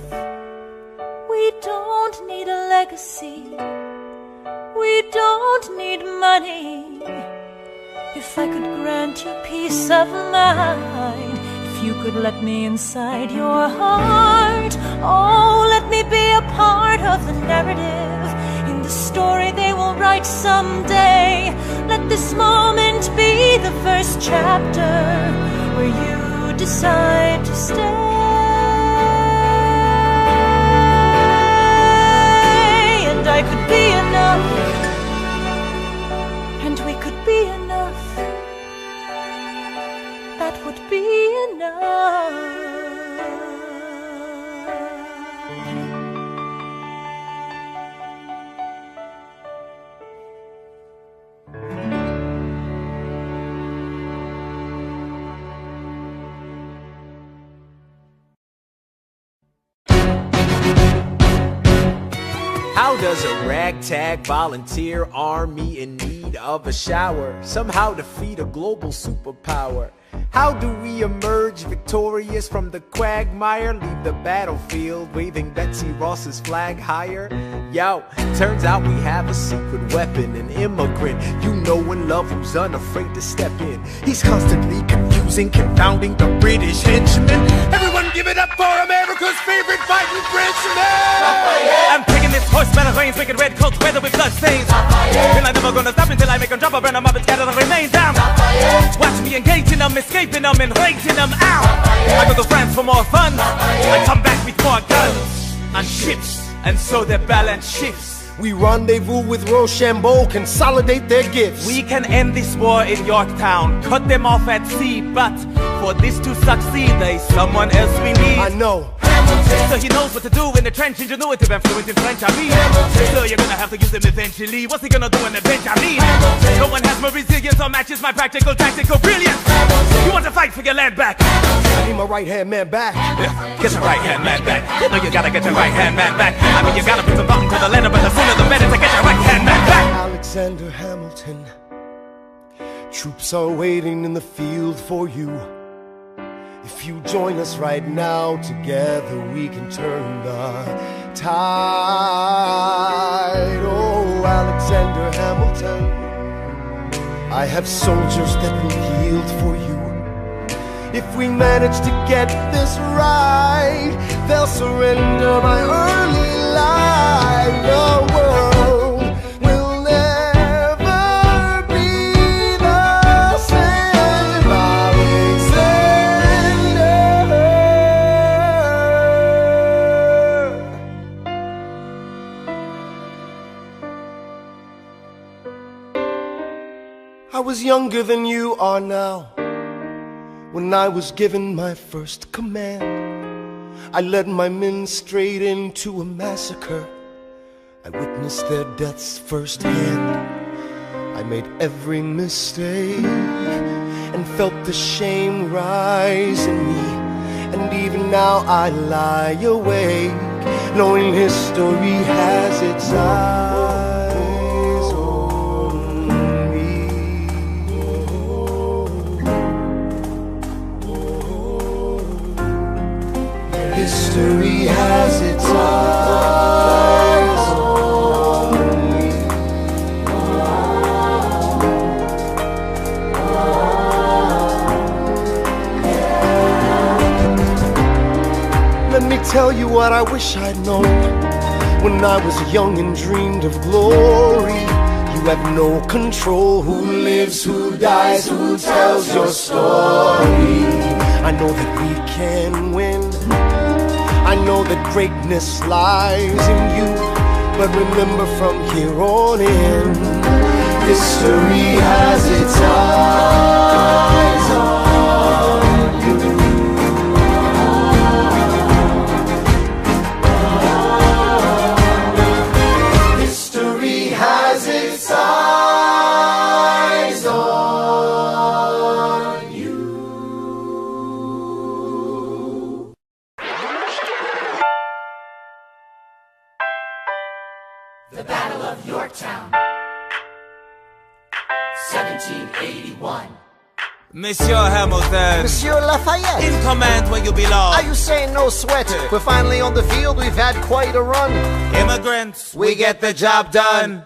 We don't need a legacy, we don't need money. If I could grant you peace of mind, if you could let me inside your heart, oh, let me be a part of the narrative, in the story they will write someday. Let this moment be the first chapter where you decide to stay. And I could be enough, and we could be enough. That would be enough. How does a ragtag volunteer army in need of a shower somehow defeat a global superpower? How do we emerge victorious from the quagmire, leave the battlefield waving Betsy Ross's flag higher? Yo, turns out we have a secret weapon, an immigrant you know and love who's unafraid to step in. He's constantly confusing, confounding the British henchmen. Everyone give it up for America's favorite fighting Frenchman! I'm taking this horseman of reins, making red coats weather with blood stains. And I'm never gonna stop until I make them drop, or burn them up and scatter the remains down. Watch me engaging them, escaping them, and raising them out. I go to France for more fun, I come back with more guns and ships, and so their balance shifts. We rendezvous with Rochambeau, consolidate their gifts. We can end this war in Yorktown, cut them off at sea, but for this to succeed, there's someone else we need. I know. So he knows what to do in the trench, ingenuitive and fluent in French, I mean. So you're gonna have to use him eventually. What's he gonna do in the bench, I mean? No one has more resilience or matches my practical, tactical brilliance. You want to fight for your land back? I need my right-hand man back. Yeah, get your right-hand man back. No, you gotta get your right-hand man back. I mean, you gotta put some thought into the letter, but the sooner the better to get your right-hand man back. Alexander Hamilton, troops are waiting in the field for you. If you join us right now, together we can turn the tide. Oh, Alexander Hamilton, I have soldiers that will yield for you. If we manage to get this right, they'll surrender my early life. The world will never be the same. I was younger than you are now when I was given my first command. I led my men straight into a massacre. I witnessed their deaths firsthand. I made every mistake and felt the shame rise in me. And even now I lie awake, knowing history has its eyes on me. History has its eyes on me. Let me tell you what I wish I'd known when I was young and dreamed of glory. You have no control. Who lives, who dies, who tells your story? I know that we can win. I know that greatness lies in you. But remember, from here on in, history has its eyes on you. History has its eyes on you. The Battle of Yorktown, 1781. Monsieur Hamilton, Monsieur Lafayette, in command where you belong. are you saying no sweat? We're finally on the field, we've had quite a run. Immigrants, we get the job done.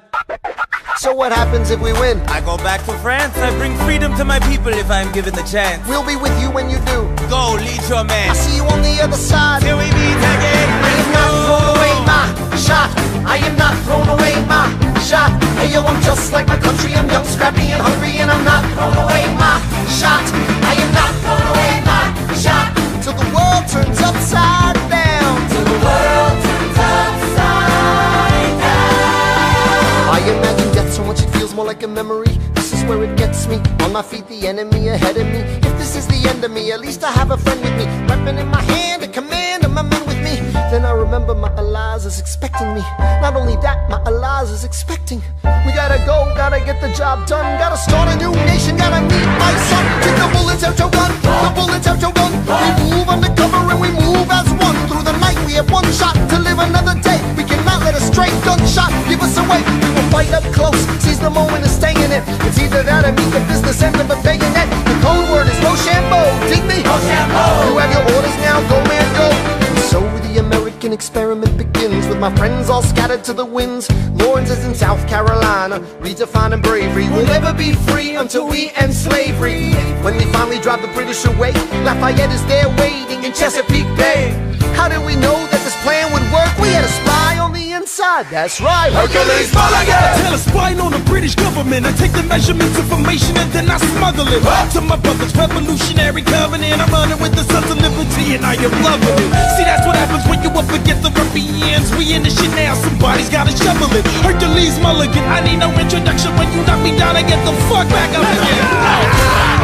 So what happens if we win? I go back to France, I bring freedom to my people if I'm given the chance. We'll be with you when you do. Go, lead your man. I'll see you on the other side. Till we meet again. I am not throwing away my shot. I am not throwing away my shot. Hey yo, I'm just like my country. I'm young, scrappy, and hungry, and I'm not throwing away my shot. I am not throwing away my shot. Till the world turns upside down. Till the world turns upside down. I imagine death so much it feels more like a memory. This is where it gets me. On my feet, the enemy ahead of me. If this is the end of me, at least I have a friend with me. Weapon in my hand, a command of my men with me. Then I remember my Elias is expecting me. Not only that, my Elias is expecting. We gotta go, gotta get the job done. Gotta start a new nation, gotta meet my son. Take the bullets out your gun, the bullets out your gun. We move undercover and we move as one. Through the night we have one shot to live another day. We cannot let a stray gunshot give us away. We will fight up close, seize the moment and stay in it. It's either that or meet the business end of a bayonet. The code word is Rochambeau, dig me? Rochambeau. You have your orders now, go man go. And so the American experiment begins, with my friends all scattered to the winds. Lawrence is in South Carolina, redefining bravery. We'll never be free until we end slavery. When we finally drive the British away, Lafayette is there waiting in Chesapeake Bay. How did we know that this plan would work? We had a spy on the inside, that's right. Hercules Mulligan! I tell a spying on the British government. I take the measurements, information, and then I smuggle it to my brother's revolutionary covenant. I'm running with the Sons of Liberty, and I am loving it. See, that's what happens when you up against the ruffians. We in the shit now, somebody's gotta shovel it. Hercules Mulligan, I need no introduction. When you knock me down, I get the fuck back up again.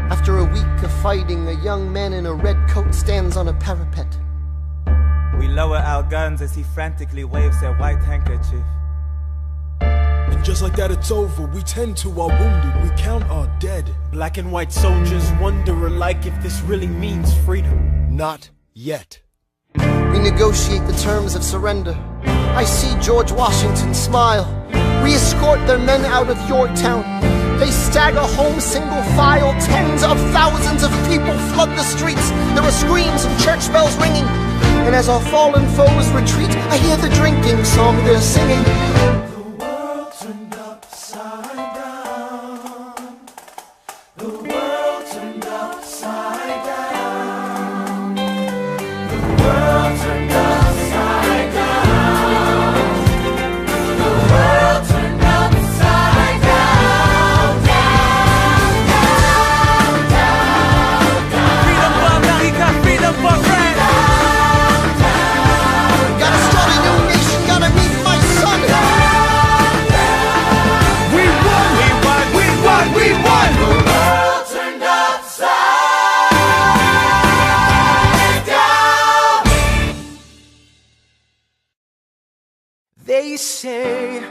After a week of fighting, a young man in a red coat stands on a parapet. We lower our guns as he frantically waves their white handkerchief. And just like that it's over. We tend to our wounded, we count our dead. Black and white soldiers wonder alike if this really means freedom. Not yet. We negotiate the terms of surrender. I see George Washington smile. We escort their men out of Yorktown. They stagger home single file. Tens of thousands of people flood the streets. There are screams and church bells ringing. And as our fallen foes retreat, I hear the drinking song they're singing. The world turned upside down. The world turned upside down. The world turned upside down. The world turned upside down. Down, down, down, down. Freedom for America, freedom for France. Gotta start a new nation, gotta meet my son. We won, we won, we won, we won. The world turned upside down. They say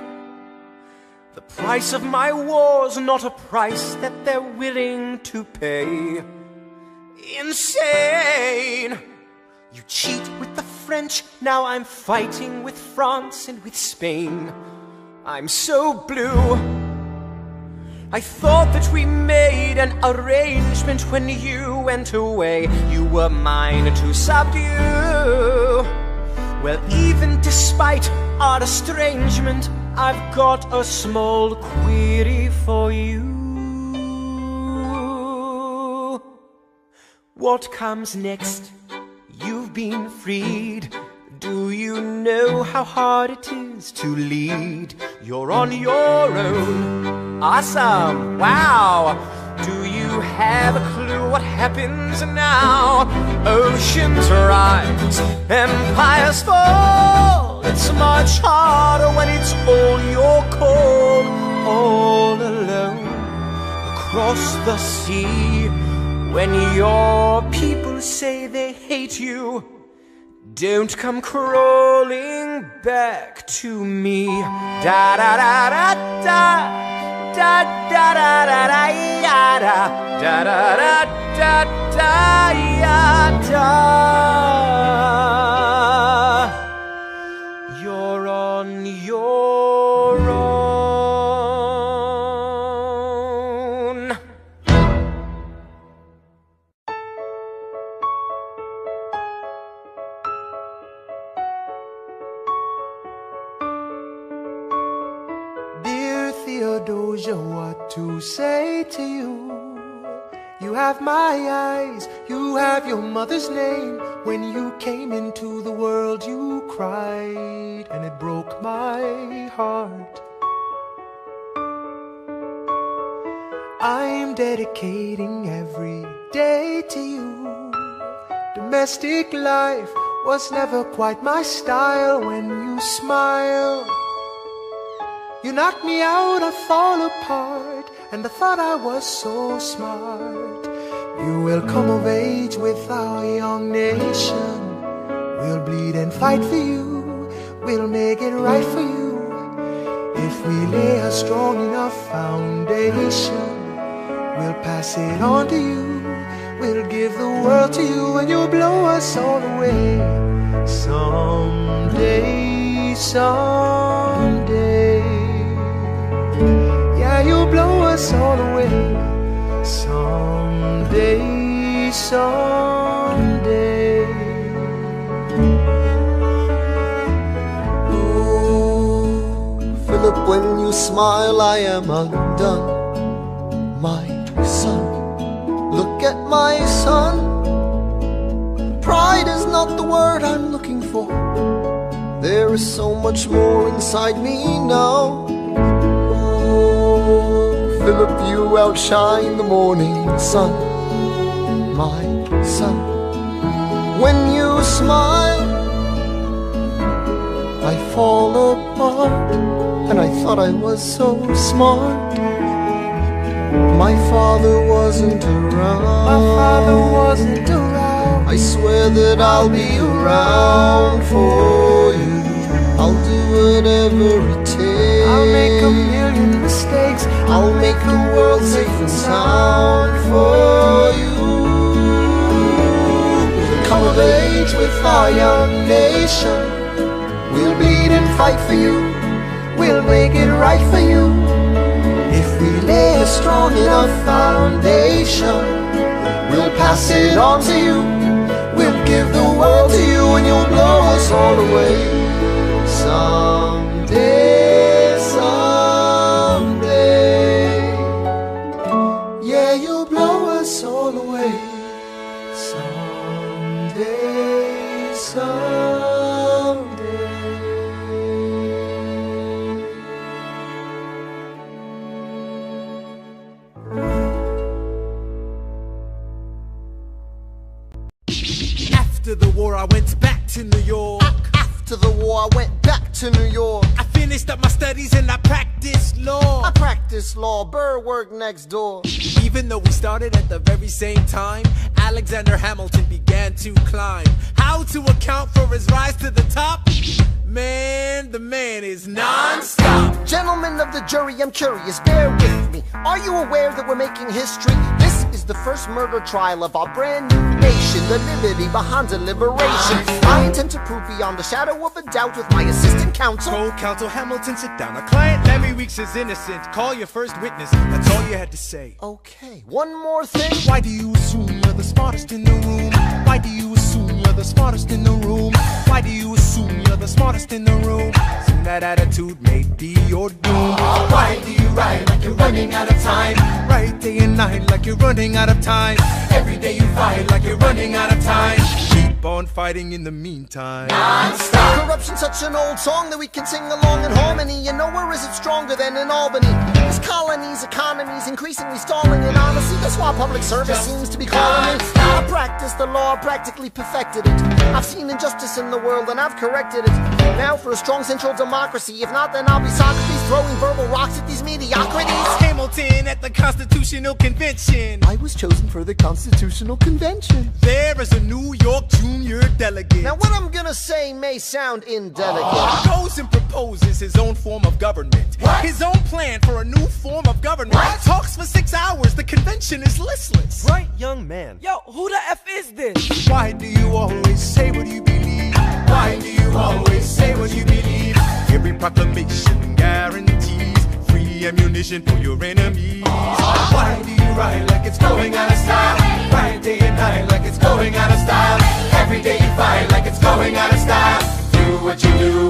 the price of my war's not a price that they're willing to pay. Insane! You cheat with the French, now I'm fighting with France and with Spain. I'm so blue. I thought that we made an arrangement when you went away. You were mine to subdue. Well, even despite our estrangement, I've got a small query for you. What comes next? You've been freed. Do you know how hard it is to lead? You're on your own. Awesome! Wow! Do you have a clue what happens now? Oceans rise, empires fall. It's much harder when it's all your call. All alone across the sea. When your people say they hate you, don't come crawling back to me. Da da da da da da da da da da da da da da da da. You're on your own. Theodosia, what to say to you? You have my eyes, you have your mother's name. When you came into the world you cried, and it broke my heart. I'm dedicating every day to you. Domestic life was never quite my style. When you smile, you knock me out, I fall apart, and I thought I was so smart. You will come of age with our young nation. We'll bleed and fight for you. We'll make it right for you. If we lay a strong enough foundation, we'll pass it on to you. We'll give the world to you, and you'll blow us all away. Someday, someday. Yeah, you'll blow us all away. Someday, someday. Oh, Philip, when you smile I am undone. My son, look at my son. Pride is not the word I'm looking for. There is so much more inside me now. Philip, you outshine the morning sun, my son. When you smile, I fall apart, and I thought I was so smart. My father wasn't around. My father wasn't around. I swear that I'll be around for you. I'll do whatever it takes. I'll make a million mistakes. I'll make the world safe and sound for you. We'll come of age with our young nation. We'll bleed and fight for you. We'll make it right for you. If we lay a strong enough foundation, we'll pass it on to you. We'll give the world to you, and you'll blow us all away. Someday, someday. Yeah, you'll blow us all away. Someday, someday. After the war, I went back to New York. After the war, I went back to New York. I finished up my studies and I practiced law. I practiced law, Burr worked next door. Even though we started at the very same time, Alexander Hamilton began to climb. How to account for his rise to the top? Man, the man is non-stop. Gentlemen of the jury, I'm curious, bear with me. Are you aware that we're making history? This is the first murder trial of our brand new nation, the liberty behind the liberation. I intend to prove beyond the shadow of a doubt with my assistant counsel. Co-counsel Hamilton, sit down. Our client Larry Weeks is innocent. Call your first witness. That's all you had to say. Okay, one more thing. Why do you assume you're the smartest in the room? Why do you assume you're the smartest in the room? Why do you assume you're the smartest in the room? Soon that attitude may be your doom. Why do you write like you're running out of time? Write day and night like you're running out of time. Every day you fight like you're running out of time. Keep on fighting in the meantime. Non-stop. Corruption's such an old song that we can sing along in harmony. And nowhere is it stronger than in Albany. This colony's economy's increasingly stalling, and honestly, that's why public service seems to be calling me. I practice the law, I practically perfected it. I've seen injustice in the world and I've corrected it. Now for a strong central democracy. If not, then I'll be Socrates throwing verbal rocks at these mediocrities. Hamilton at the Constitutional Convention. I was chosen for the Constitutional Convention. There is a New York junior delegate. Now what I'm gonna say may sound indelicate. Goes and proposes his own form of government. His own plan for a new form of government. Talks for 6 hours, the convention is listless. Bright young man. Yo, who the F is this? Why do you always say what you believe? Why do you always say what you believe? Every proclamation guarantees free ammunition for your enemies. Why do you write like it's going out of style? Write day and night like it's going out of style. Every day you fight like it's going out of style. Do what you do.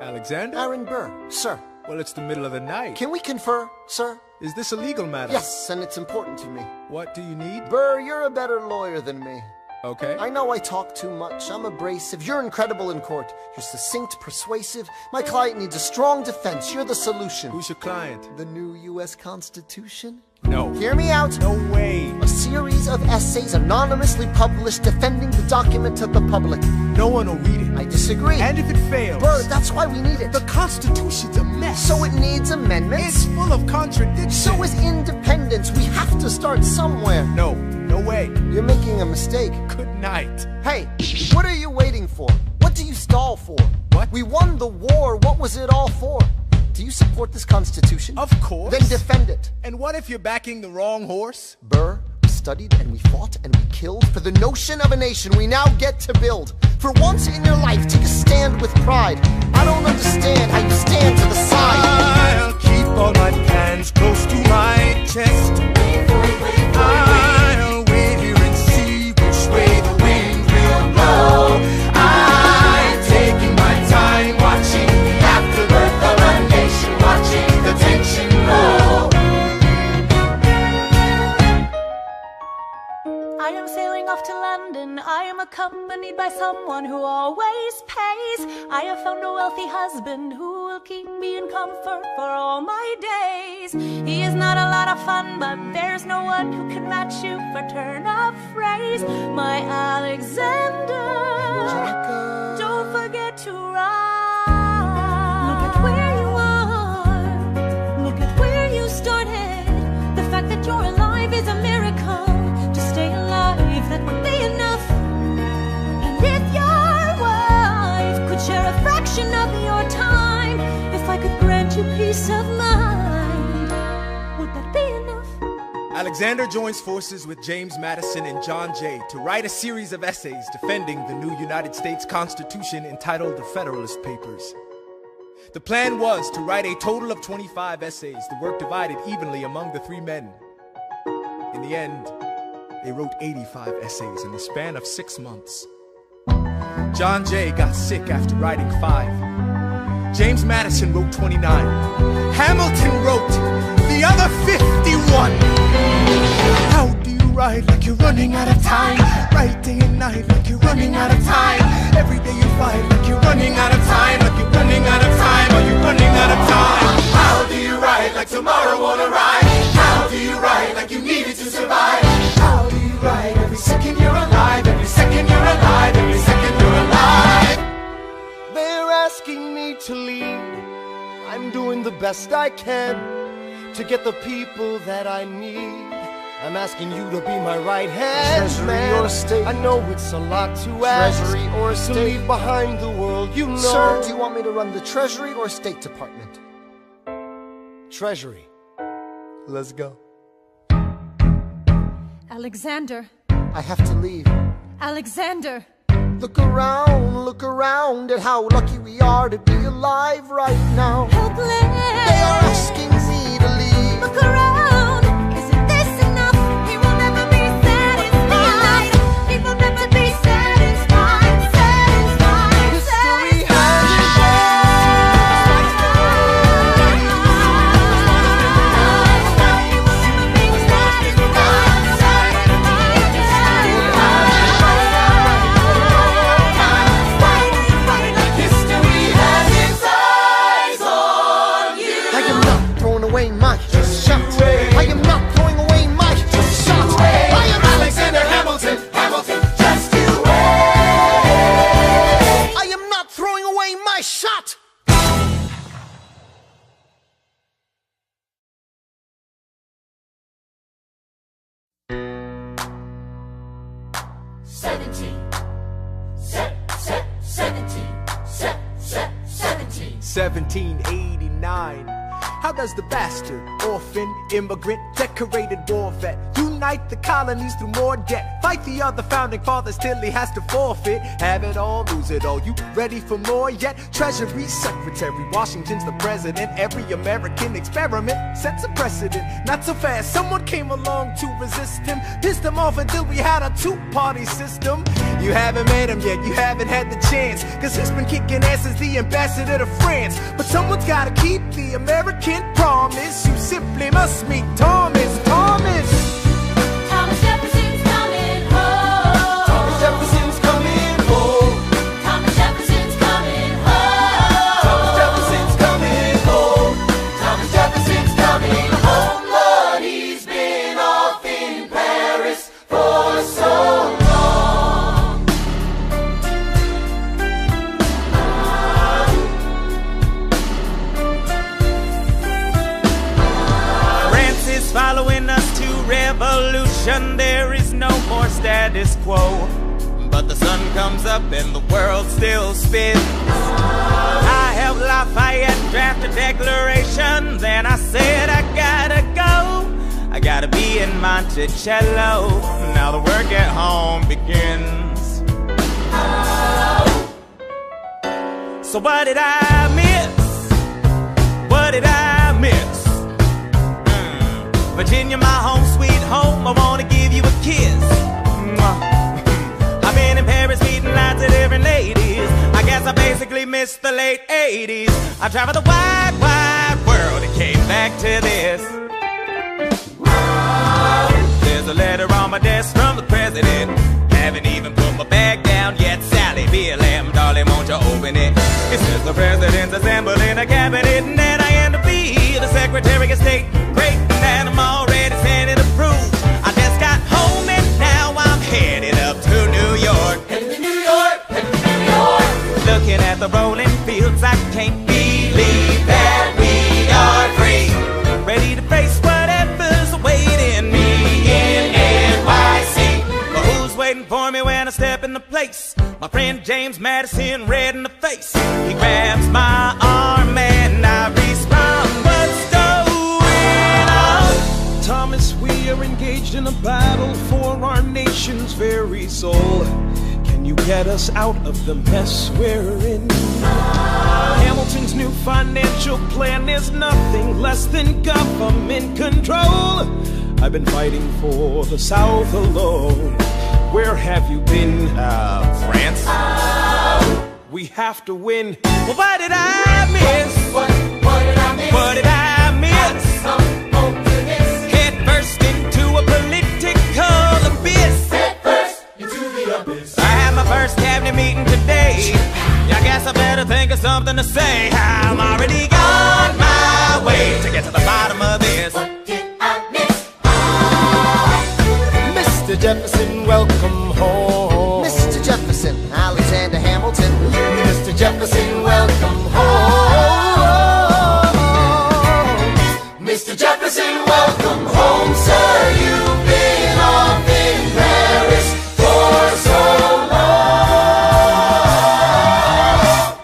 Alexander? Aaron Burr, sir. Well, it's the middle of the night. Can we confer, sir? Is this a legal matter? Yes, and it's important to me. What do you need? Burr, you're a better lawyer than me. Okay. I know I talk too much. I'm abrasive. You're incredible in court. You're succinct, persuasive. My client needs a strong defense. You're the solution. Who's your client? The new U.S. Constitution? No. Hear me out. No way. A series of essays anonymously published defending the document to the public. No one will read it. I disagree. And if it fails? Burr, that's why we need it. The Constitution's a mess. So it needs amendments? It's full of contradictions. So is independence. We have to start somewhere. No. No way. You're making a mistake. Good night. Hey, what are you waiting for? What do you stall for? What? We won the war. What was it all for? Do you support this Constitution? Of course. Then defend it. And what if you're backing the wrong horse? Burr, we studied and we fought and we killed for the notion of a nation we now get to build. For once in your life, take a stand with pride. I don't understand how you stand to the side. I'll keep all my plans close to my chest. I'll wait here and see which way the wind will blow. I'm taking my time watching the afterbirth of a nation, watching the tension grow. I am sailing off to London. I am accompanied by someone who always pays. I have found a wealthy husband who will keep me in comfort for all my days. He is not a lot of fun, but there's no one who can match you for turn of phrase. My Alexander, don't forget to ride. Look at where you are. Look at where you started. The fact that you're alive is a miracle. To stay alive, that would be enough. And if your wife could share a fraction of your time, if I could grant you peace of mind, would that be enough? Alexander joins forces with James Madison and John Jay to write a series of essays defending the new United States Constitution entitled The Federalist Papers. The plan was to write a total of 25 essays, the work divided evenly among the three men. In the end, they wrote 85 essays in the span of 6 months. John Jay got sick after writing 5. James Madison wrote 29. Hamilton wrote the other 51. How do you write like you're running out of time? Write day and night like you're running out of time. Every day you fight like you're running out of time. Like you're running out of time. Are you running out of time? How do you write like tomorrow won't arrive? How do you write like you needed to survive? How do you write every second you're alive? Every second you're alive. Every second you're alive. They're asking me to lead. I'm doing the best I can to get the people that I need. I'm asking you to be my right hand, Treasury man. or state? I know it's a lot to ask. Treasury or to state? leave behind the world you know. Sir, do you want me to run the Treasury or State Department? Treasury. Let's go. Alexander. I have to leave. Alexander. Look around at how lucky we are to be alive right now. Helpless. They are asking Z to leave. Look around. Isn't this enough? He will never be satisfied. He will never be satisfied. Satisfied. History has $17. 1789. How does the bastard, orphan, immigrant, decorated war vet unite the colonies through more debt? Fight the other founding fathers till he has to forfeit. Have it all, lose it all. You ready for more yet? Treasury Secretary, Washington's the president. Every American experiment sets a precedent. Not so fast, someone came along to resist him. Pissed him off until we had a two-party system. You haven't met him yet, you haven't had the chance, cause he's been kicking ass as the ambassador to France. But someone's gotta keep the American promise. You simply must meet Thomas. Thomas Jefferson's coming home. Thomas Jefferson's coming home. Thomas Jefferson's coming home. Thomas Jefferson's coming home. Thomas Jefferson's coming home. Lord, he's been off in Paris for so long. Following us to revolution, there is no more status quo. But the sun comes up and the world still spins. I helped Lafayette draft a declaration, then I said I gotta go. I gotta be in Monticello. Now the work at home begins. So what did I miss? What did I miss? Virginia, my home, sweet home, I wanna give you a kiss. I've been in Paris meeting lots of different ladies. I guess I basically missed the late 80s. I traveled the wide, wide world and came back to this. There's a letter on my desk from the president. Haven't even put my bag down yet. Sally, BLM, darling, won't you open it? It says the president's assembling a cabinet, and then I end up being the Secretary of State. Great, and I'm already sending approved. I just got home and now I'm headed up to New York. Headed to New York, headed to New York. Looking at the rolling fields, I can't believe that we are free. Ready to face whatever's awaiting me in NYC. But who's waiting for me when I step in the place? My friend James Madison, red in the face. He grabs my arm and I respond, what's going on? Thomas, we are engaged in a battle for our nation's very soul. Can you get us out of the mess we're in? Hamilton's new financial plan is nothing less than government control. I've been fighting for the South alone. Where have you been? France? We have to win. Well, what did I miss? What did I miss? What did I miss? Head first into a political abyss. Head first into the abyss. I had my first cabinet meeting today. I guess I better think of something to say. I'm already on my way to get to the bottom of this. What did I miss? Mr. Jefferson, welcome home. Mr. Jefferson, Alexander Hamilton. Mr. Jefferson, welcome home. Mr. Jefferson, welcome home, sir. You've been off in Paris for so long.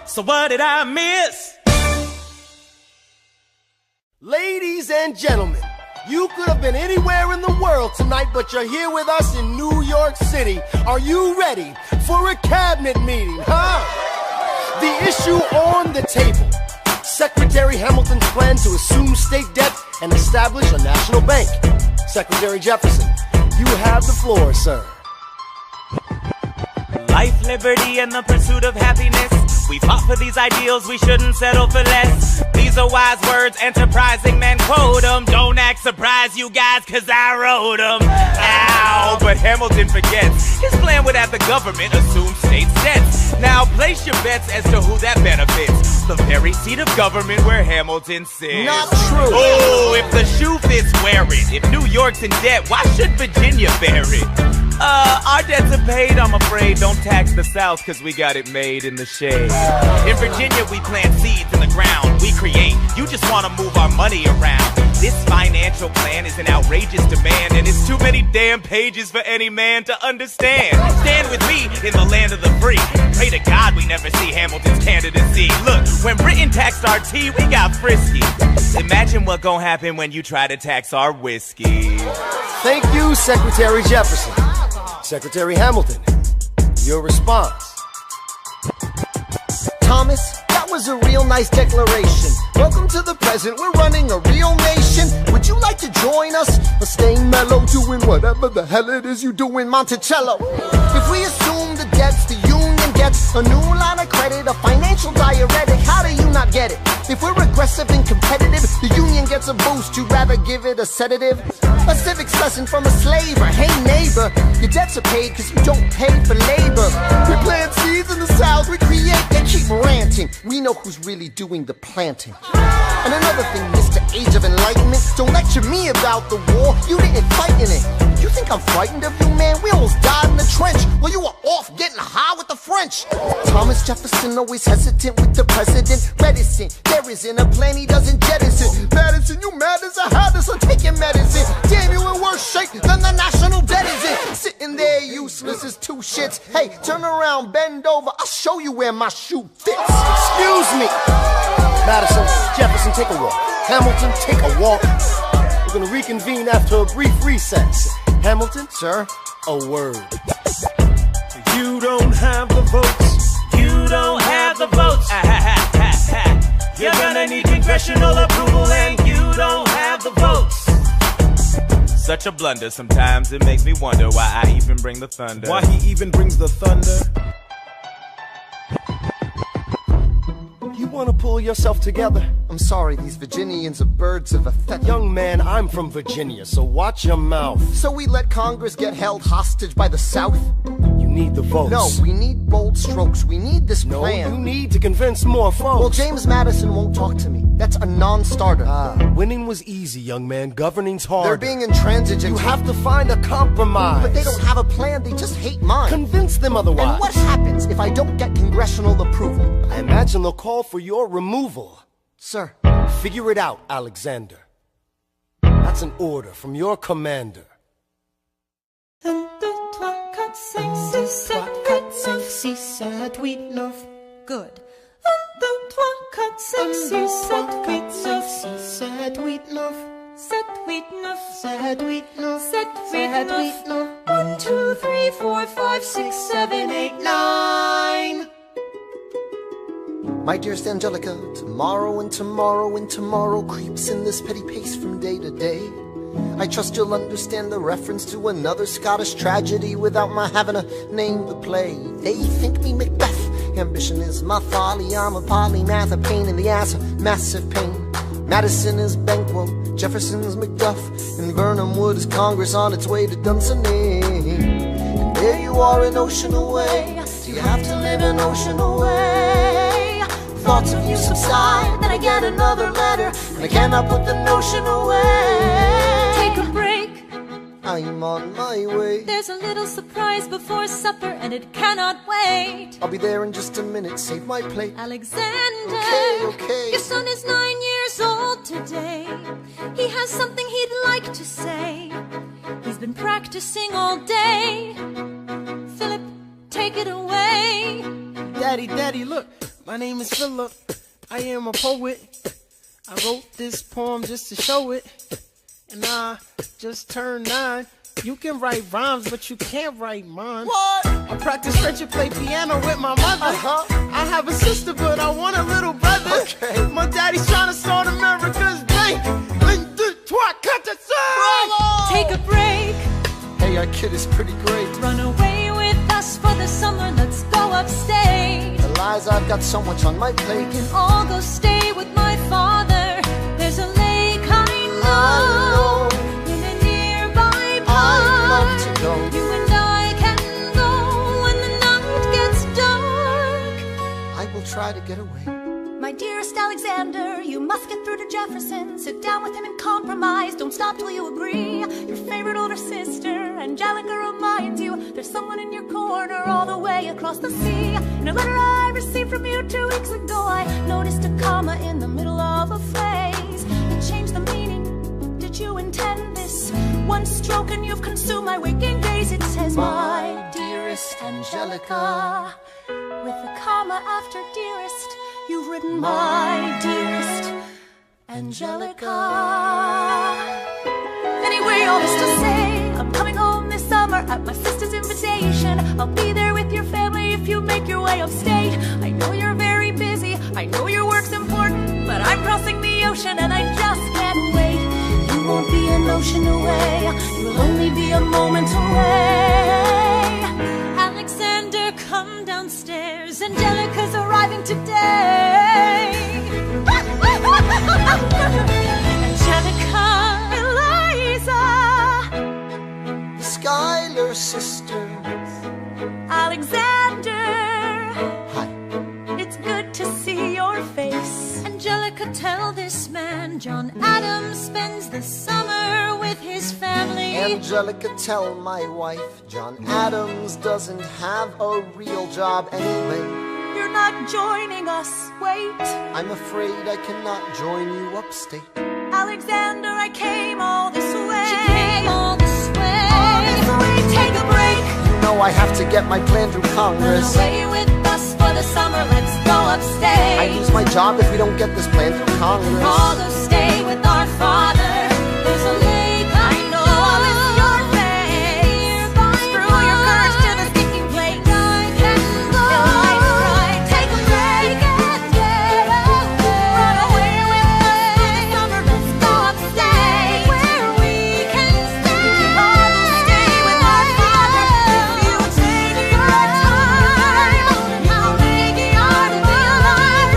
So what did I miss? Ladies and gentlemen, You could have been anywhere in the world tonight, but you're here with us in New York City. Are you ready for a cabinet meeting, huh? The issue on the table. Secretary Hamilton's plan to assume state debt and establish a national bank. Secretary Jefferson, you have the floor, sir. Life, liberty, and the pursuit of happiness. We fought for these ideals, we shouldn't settle for less. These are wise words, enterprising men quote them. Don't act surprised, you guys, cause I wrote them. Ow, but Hamilton forgets. His plan would have the government assume state debts. Now place your bets as to who that benefits. The very seat of government where Hamilton sits. Not true. Oh, if the shoe fits, wear it. If New York's in debt, why should Virginia bear it? Our debts are paid, I'm afraid. Don't tax the South, cause we got it made in the shade. In Virginia, we plant seeds in the ground. We create, you just wanna move our money around. This financial plan is an outrageous demand, and it's too many damn pages for any man to understand. Stand with me in the land of the free. Pray to God we never see Hamilton's candidacy. Look, when Britain taxed our tea, we got frisky. Imagine what gon' happen when you try to tax our whiskey. Thank you, Secretary Jefferson. Secretary Hamilton, your response. Thomas, that was a real nice declaration. Welcome to the present, we're running a real nation. Would you like to join us? Or stay mellow, doing whatever the hell it is you do in Monticello? If we assume the debts the union gets, a new line of credit, a financial diuretic, how do you not get it? If we're aggressive and competitive, the union gets a boost, you'd rather give it a sedative? A civics lesson from a slaver. Hey neighbor, your debts are paid cause you don't pay for labor. We plant seeds in the South, we create, they keep ranting. We know who's really doing the planting. And another thing, Mr. Age of Enlightenment, don't lecture me about the war, you didn't fight in it. You think I'm frightened of you, man? We almost died in the trench while you were off getting high with the French. Thomas Jefferson always hesitant with the president, reticent. There isn't a plan he doesn't jettison. Madison, you mad as a hat, so take your medicine. Damn, you in worse shape than the national debt is in. Sitting there useless as two shits. Hey, turn around, bend over, I'll show you where my shoe fits. Excuse me. Madison, Jefferson, take a walk. Hamilton, take a walk. We're gonna reconvene after a brief recess. Hamilton, Sir? a word. You don't have the votes. You don't have the votes. You're gonna need congressional approval, and you don't have the votes. Such a blunder, sometimes it makes me wonder why I even bring the thunder. Why he even brings the thunder? You wanna pull yourself together? I'm sorry, these Virginians are birds of a feather. Young man, I'm from Virginia, so watch your mouth. So we let Congress get held hostage by the South? You need the votes. No, we need bold strokes. We need this No, plan. you need to convince more folks. Well, James Madison won't talk to me. That's a non-starter. Winning was easy, young man. Governing's hard. They're being intransigent. You have to find a compromise. But they don't have a plan. They just hate mine. Convince them otherwise. And what happens if I don't get congressional approval? I imagine they'll call for your removal. Sir, Figure it out, Alexander. That's an order from your commander. 1, 2, 3, 4, 5, 6, 7, 8, 9. Good. 1, 2, 3, 4, 5, 6, 7, 8, 9. 7, 8, 9. 7, 8, 9. 7, 8, 9. 1, 2, 3, 4, 5, 6, 7, 8, 9. my dearest Angelica, tomorrow and tomorrow and tomorrow creeps in this petty pace from day to day. I trust you'll understand the reference to another Scottish tragedy without my having to name the play. They think me Macbeth, ambition is my folly, I'm a polymath, a pain in the ass, a massive pain. Madison is Banquo, Jefferson's Macduff, and Burnham Wood is Congress on its way to Dunsinane. And there you are an ocean away, do you have to live an ocean away? Thoughts of you subside, then I get another letter, and I cannot put the notion away. Take a break. I'm on my way. There's a little surprise before supper, and it cannot wait. I'll be there in just a minute, save my plate. Alexander, Okay. your son is 9 years old today. He has something he'd like to say. He's been practicing all day. Philip, take it away. Daddy, look, my name is Philip. I am a poet. I wrote this poem just to show it. Nah, just turned 9. You can write rhymes, but you can't write mine. What? I practice French and play piano with my mother. I have a sister, but I want a little brother. Okay. My daddy's trying to start America's bank. 1, 2, 3, 4, 5. Take a break, Hey, our kid is pretty great. run away with us for the summer, let's go upstate. The lies, I've got so much on my plate. We can all go stay with my father. There's a lake I know in a nearby park. I'd love to go. You and I can go when the night gets dark. I will try to get away. My dearest Alexander, you must get through to Jefferson. Sit down with him and compromise. Don't stop till you agree. Your favorite older sister, Angelica, reminds you there's someone in your corner all the way across the sea. In a letter I received from you 2 weeks ago, I noticed a comma in the middle of a phrase. It changed the meaning. Did you intend this? One stroke and you've consumed my waking days. It says, my dearest Angelica, with a comma after dearest. You've written my dearest Angelica. Anyway, all this to say, I'm coming home this summer at my sister's invitation. I'll be there with your family if you make your way upstate. I know you're very busy, I know your work's important, but I'm crossing the ocean and I just can't wait. You won't be an ocean away, you'll only be a moment away. Alexander, come downstairs. Angelica's arriving today. Angelica, Eliza, The Schuyler sisters. Alexander, Hi. it's good to see your face. Angelica, tell this man John Adams spends the summer with his family. Angelica, tell my wife John Adams doesn't have a real job anyway. You're not joining us, wait. I'm afraid I cannot join you upstate. Alexander, I came all this way. She came all this way. All this way, take a break. You know I have to get my plan through Run Congress. away with us for the summer, let's go upstate. I lose my job if we don't get this plan through Congress. All go stay with our father. There's a lake I know. It's your face. Screw your courage to the sticking plate. I can go. Right. Take a break and get away. Run away with us for the summer. Let's go upstate where we can stay. We can all go stay with our father. If you take your time, how big you are to be alive.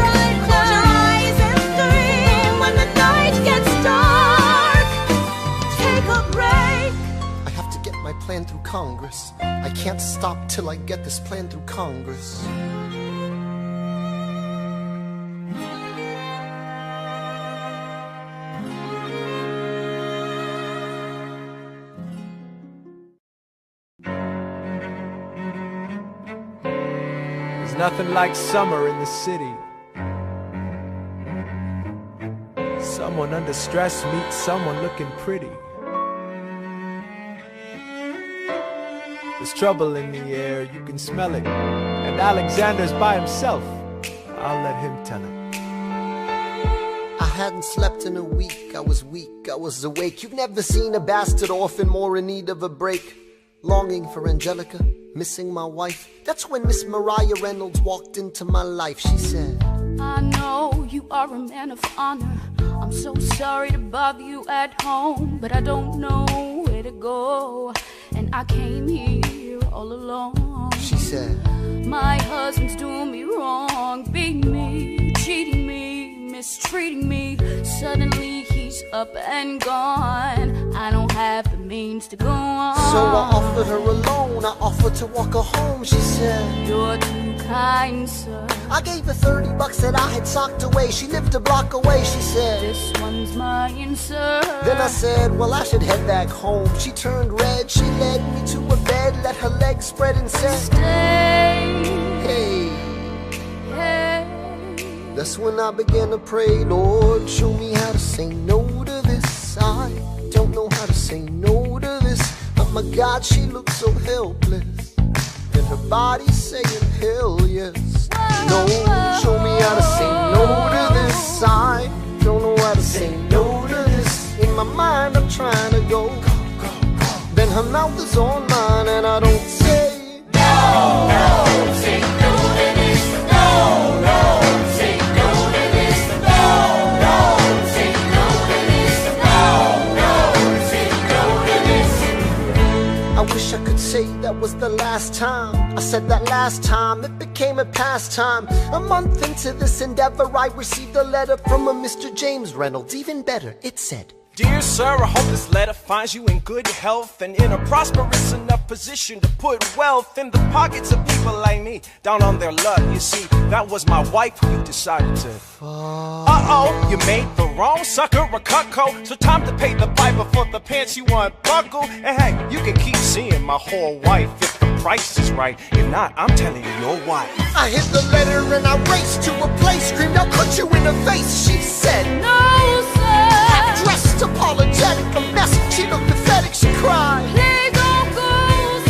Close your eyes and dream when the night gets dark. Take a break. I have to get my plan through Congress. I can't stop till I get this plan through Congress. There's nothing like summer in the city. Someone under stress meets someone looking pretty. There's trouble in the air, you can smell it. And Alexander's by himself. I'll let him tell it. I hadn't slept in a week, I was weak, I was awake. You've never seen a bastard orphan more in need of a break. Longing for Angelica, missing my wife. That's when Miss Mariah Reynolds walked into my life. She said, I know you are a man of honor. I'm so sorry to bother you at home, but I don't know where to go, and I came here all alone. She said, my husband's doing me wrong, beating me, cheating me, mistreating me. Suddenly he's up and gone. I don't have the means to go on. So I offered her a loan, I offered to walk her home. She said, you're too kind, sir. I gave her $30 that I had socked away. She lived a block away. She said, this one's mine, sir. Then I said, well, I should head back home. She turned red, she led me to a bed, let her legs spread and said, stay. Hey. Hey. That's when I began to pray, Lord, show me how to say no to this. I don't know how to say no to this. Oh my God, she looks so helpless, and her body saying hell yes. No, show me how to say no to this. I don't know how to say no to this. In my mind I'm trying mouth is on mine and I don't say say no to this. No, say no to this. No, say no to this. No, say no to this. I wish I could say that was the last time I said that last time. It became a pastime. A month into this endeavor, I received a letter from a Mr. James Reynolds. Even better, it said, Dear sir, I hope this letter finds you in good health and in a prosperous enough position to put wealth in the pockets of people like me, down on their luck. You see, that was my wife who you decided to. Uh-oh, you made the wrong sucker a cuckold. So time to pay the piper for the pants you unbuckle. And hey, you can keep seeing my whole wife if the price is right. If not, I'm telling you, your wife. I hit the letter and I raced to a place, screamed, I'll cut you in the face. She said, No, sir. Dressed apologetic, a mess. She looked pathetic, she cried. Please don't go,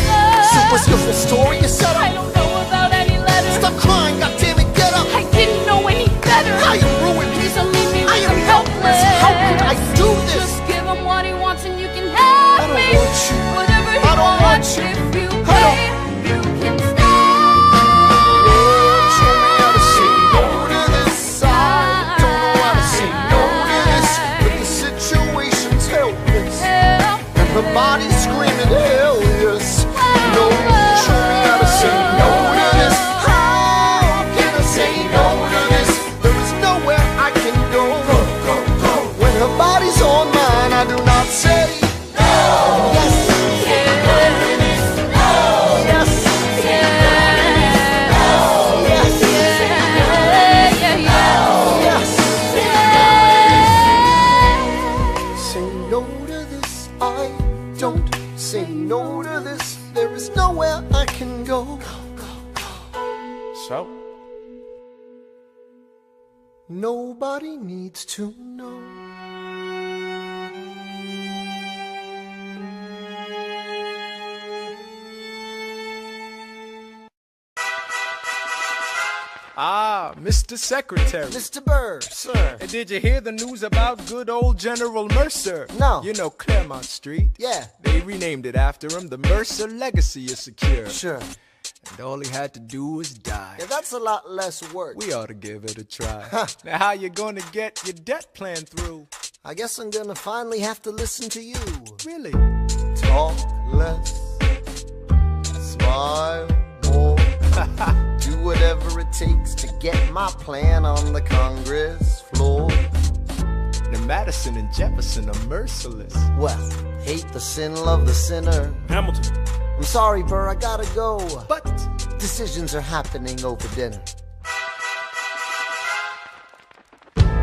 sir. So what's your full story, you said? I don't know about any letter. Stop crying, goddammit, get up. I didn't know any better. I am ruined. Please don't leave me I with am him helpless. How could I do this? Just give him what he wants and you can have I don't me. want you. Whatever he I don't want wants, you. if you I pay, don't- you can stay. Lord, show me how to say no to this. I don't know how to say no to this, but the situation's helpless. Help. And her body's screaming, hell yes. No, show me how to say no to this. How can I say no to this? There is nowhere I can go. When her body's on mine, I do not say no. Yes. Yes. Say no to this, I don't say no to this. There is nowhere I can go. So? Nobody needs to know. Ah, Mr. Secretary. Mr. Burr, sir. Hey, did you hear the news about good old General Mercer? No. You know Claremont Street? Yeah. They renamed it after him. The Mercer legacy is secure. Sure. And all he had to do was die. Yeah, that's a lot less work. We ought to give it a try. Now how you gonna get your debt plan through? I guess I'm gonna finally have to listen to you. Really? Talk less, smile more. Do whatever it takes to get my plan on the Congress floor. Now Madison and Jefferson are merciless. Well, hate the sin, love the sinner. Hamilton. I'm sorry, Burr, I gotta go. But decisions are happening over dinner.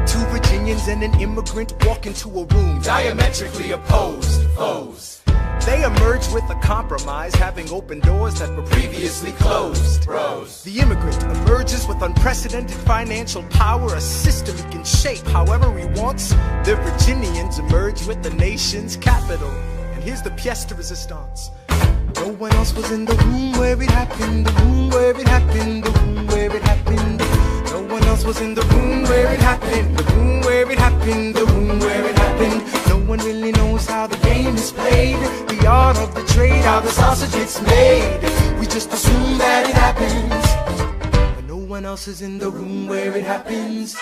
two Virginians and an immigrant walk into a room Diametrically opposed foes. They emerged with a compromise, having opened doors that were previously closed. Bros. The immigrant emerges with unprecedented financial power, a system he can shape however he wants. The Virginians emerge with the nation's capital. And here's the pièce de résistance. No one else was in the room where it happened, the room where it happened, the room where it happened. No one else was in the room where it happened, the room where it happened, the room where it happened. No one really knows how the game is played, the art of the trade, how the sausage gets made. We just assume that it happens, but no one else is in the room where it happens.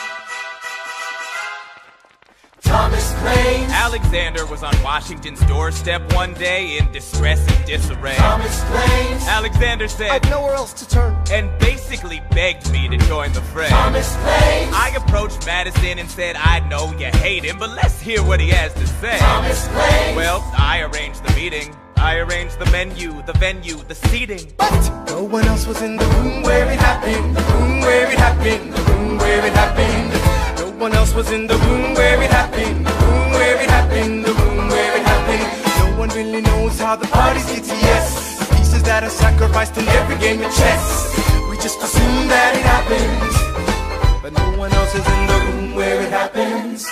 Thomas Crane. Alexander was on Washington's doorstep one day in distress and disarray. Thomas Crane. Alexander said, I've nowhere else to turn. and basically begged me to join the fray. Thomas Crane. I approached Madison and said, I know you hate him, but let's hear what he has to say. Thomas Crane. Well, I arranged the meeting. I arranged the menu, the venue, the seating. But no one else was in the room where it happened, the room where it happened, the room where it happened. No one else was in the room where it happened, the room where it happened, the room where it happened. No one really knows how the parties get to yes. The pieces that are sacrificed in every game of chess. We just assume that it happens, but no one else is in the room where it happens.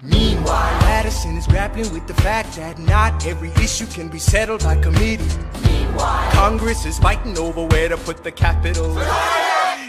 Meanwhile, Madison is grappling with the fact that not every issue can be settled by committee. Meanwhile, Congress is fighting over where to put the capital.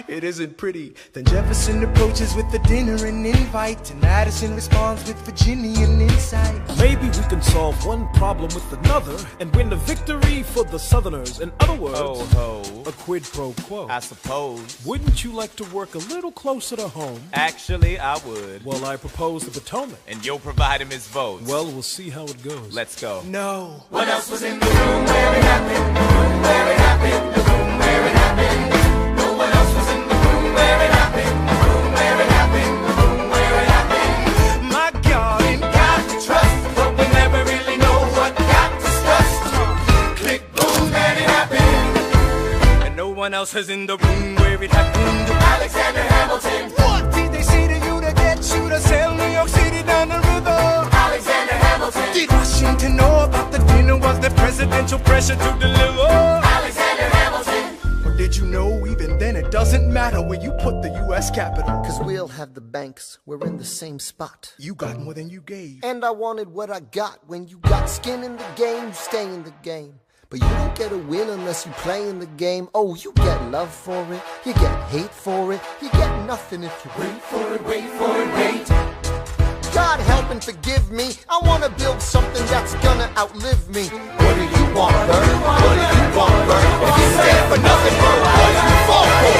It isn't pretty. Then Jefferson approaches with the dinner and invite, and Madison responds with Virginian insight. Maybe we can solve one problem with another and win a victory for the Southerners. In other words, a quid pro quo. I suppose. Wouldn't you like to work a little closer to home? Actually, I would. Well, I propose the Potomac. And you'll provide him his votes. Well, we'll see how it goes. Let's go. No. What else was in the room where it happened? The room where it happened. The room where it happened. No one else was in the room where it happened. The room where it happened. The room where it happened. My God, and got to trust, but we never really know what got discussed. Click, boom, and it happened. And no one else was in the room where it happened. Alexander Hamilton. What did they say to you to get you to sail New York City down the river? Alexander Hamilton. Did Washington know about the dinner? Was there presidential pressure to deliver? Alexander Hamilton. Or did you know even then it doesn't matter where you put the U.S. Capitol? Cause we'll have the banks, we're in the same spot. You got more than you gave. And I wanted what I got. When you got skin in the game, you stay in the game. But you don't get a win unless you play in the game. Oh, you get love for it, you get hate for it, you get nothing if you wait for it, wait for it, wait. God help and forgive me, I wanna build something that's gonna outlive me. What do you want, Bert? What do you want, Bert? If you stand for nothing, Bert, what do you fall for?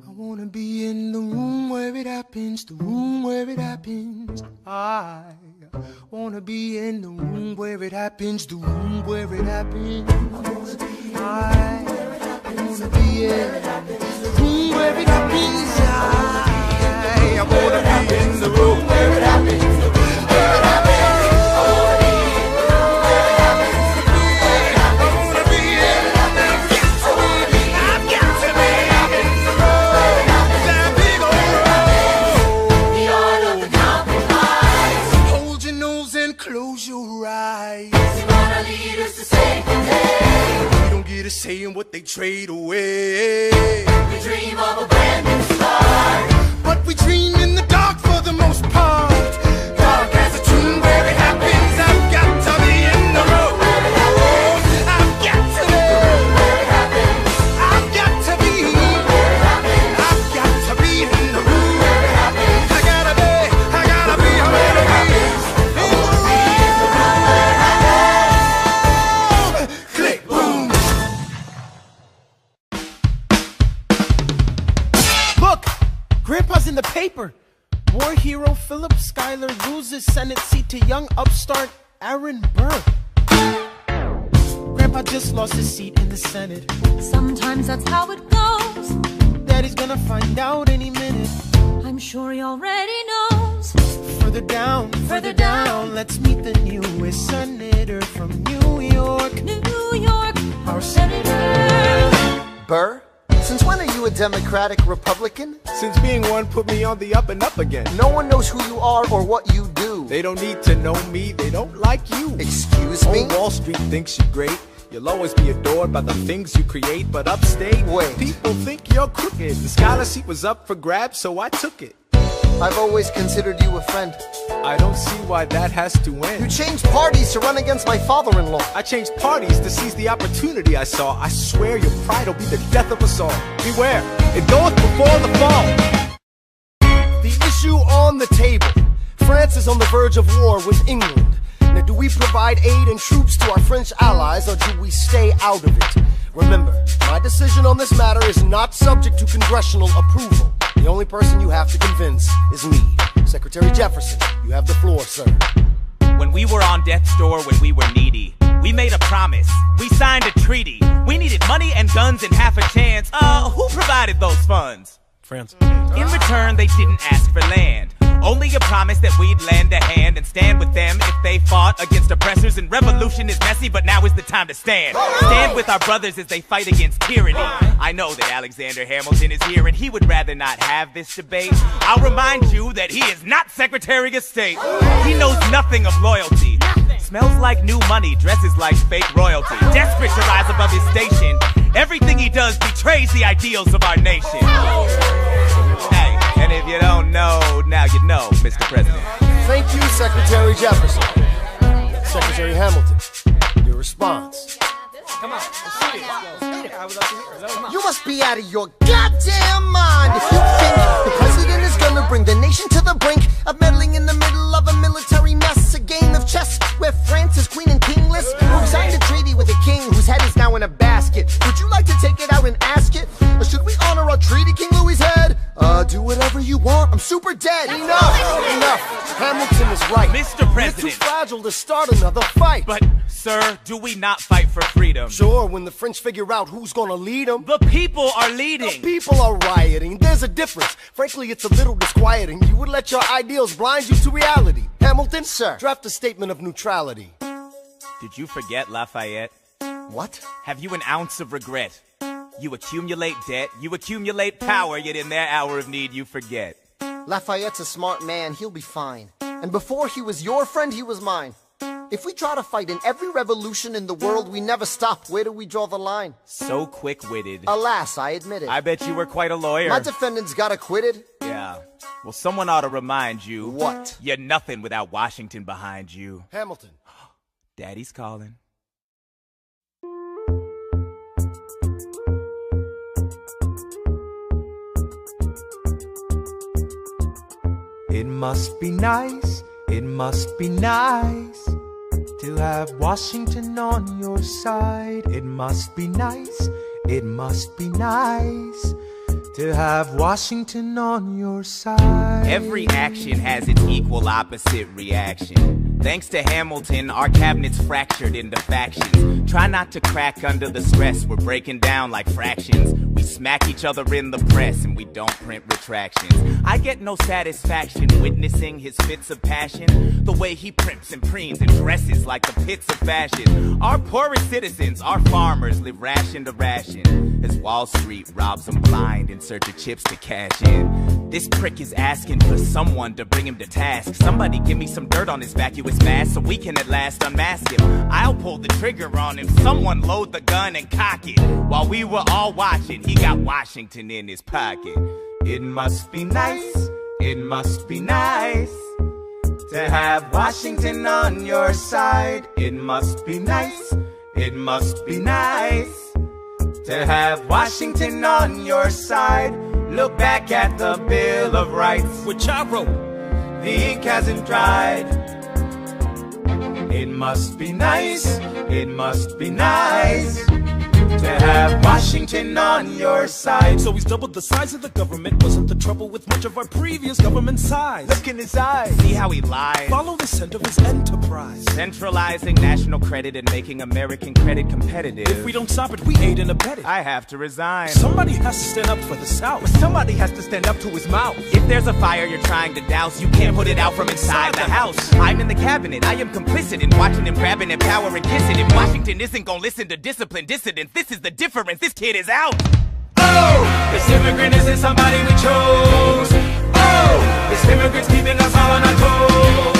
I wanna be in the room where it happens, the room where it happens. I wanna be in the room where it happens, the room where it happens. I wanna be in the room where it happens. I wanna be in the room where it happens, the room where it happens. I wanna be in the room where it happens, the room where it happens. I wanna be in the room where it happens. I've got to be in the room where it happens. That big old room. The art of the compromise. Hold your nose and close your eyes. We want our leaders to say, hey. We don't get a say in what they trade away. We dream of a brand new start. But we dream in the dark for the most part. Dark as a tomb where it happens. I've got to be in the room where it happens. I've got to be where it happens. I've got to be where it happens. I've got to be in the room where it happens. I gotta be where it happens. in the room where it happens. Click, boom. Look, Grandpa's in the paper. War hero Philip Schuyler loses Senate seat to young upstart Aaron Burr. Grandpa just lost his seat in the Senate. Sometimes that's how it goes. Daddy's gonna find out any minute. I'm sure he already knows. Further down, let's meet the newest senator from New York. New York, Our senator. Burr, since when are you a Democratic Republican? Since being one put me on the up and up again. No one knows who you are or what you do. They don't need to know me, they don't like you. Excuse me? Old Wall Street thinks you're great. You'll always be adored by the things you create. But upstate, wait, people think you're crooked. The scholar seat was up for grabs, so I took it. I've always considered you a friend. I don't see why that has to end. You changed parties to run against my father-in-law. I changed parties to seize the opportunity I saw. I swear your pride will be the death of us all. Beware, it goeth before the fall. The issue on the table. France is on the verge of war with England. Now, do we provide aid and troops to our French allies, or do we stay out of it? Remember, my decision on this matter is not subject to congressional approval. The only person you have to convince is me. Secretary Jefferson, you have the floor, sir. When we were on death's door, when we were needy, we made a promise, we signed a treaty. We needed money and guns and half a chance. Who provided those funds? France. In return, they didn't ask for land. Only a promise that we'd lend a hand and stand with them if they fought against oppressors. And revolution is messy, but now is the time to stand. Stand with our brothers as they fight against tyranny. I know that Alexander Hamilton is here and he would rather not have this debate. I'll remind you that he is not Secretary of State. He knows nothing of loyalty. Smells like new money, dresses like fake royalty. Desperate to rise above his station, everything he does betrays the ideals of our nation. Hey, and if you don't know, now you know, Mr. President. Thank you, Secretary Jefferson. Secretary Hamilton, your response. Come on, let's see it. I would love to hear it. That was mine. You must be out of your goddamn mind if you think the president is gonna bring the nation to the brink of meddling in the middle of a military mess, a game of chess where France is queen and kingless. Who signed a treaty with a king whose head is now in a basket? Would you like to take it out and ask it? Or should we honor our treaty, King Louis's head? Do whatever you want, I'm super dead. Enough. Hamilton is right. Mr. We're President. too fragile to start another fight. But, sir, do we not fight for freedom? Sure, when the French figure out who's gonna lead them. The people are leading. The people are rioting. There's a difference. Frankly, it's a little disquieting. You would let your ideals blind you to reality. Hamilton, sir, draft a statement of neutrality. Did you forget Lafayette? What? Have you an ounce of regret? You accumulate debt, you accumulate power, yet in their hour of need you forget. Lafayette's a smart man, he'll be fine. And before he was your friend, he was mine. If we try to fight in every revolution in the world, we never stop. Where do we draw the line? So quick-witted. Alas, I admit it. I bet you were quite a lawyer. My defendants got acquitted. Yeah. Well, someone ought to remind you. What? You're nothing without Washington behind you. Hamilton. Daddy's calling. It must be nice, it must be nice to have Washington on your side. It must be nice, it must be nice to have Washington on your side. Every action has its equal opposite reaction. Thanks to Hamilton, our cabinet's fractured into factions. Try not to crack under the stress, we're breaking down like fractions. We smack each other in the press and we don't print retractions. I get no satisfaction witnessing his fits of passion. The way he primps and preens and dresses like the pits of fashion. Our poorest citizens, our farmers, live ration to ration as Wall Street robs them blind in search of chips to cash in. This prick is asking for someone to bring him to task. Somebody give me some dirt on his vacuous mask so we can at last unmask him. I'll pull the trigger on him, someone load the gun and cock it. While we were all watching, he got Washington in his pocket. It must be nice, it must be nice to have Washington on your side. It must be nice, it must be nice to have Washington on your side. Look back at the Bill of Rights, which I wrote. The ink hasn't dried. It must be nice, it must be nice to have Washington on your side. So he's doubled the size of the government. Wasn't the trouble with much of our previous government size? Look in his eyes, see how he lies. Follow the scent of his enterprise. Centralizing national credit and making American credit competitive. If we don't stop it, we aid and abet it. I have to resign. Somebody has to stand up for the South. Somebody has to stand up to his mouth. If there's a fire you're trying to douse, you can't put it out from inside the house. I'm in the cabinet, I am complicit in watching him grabbing at power and kissing it. Washington isn't gonna listen to disciplined dissidents. This is the difference, this kid is out. Oh, this immigrant isn't somebody we chose. Oh, this immigrant's keeping us all on our toes.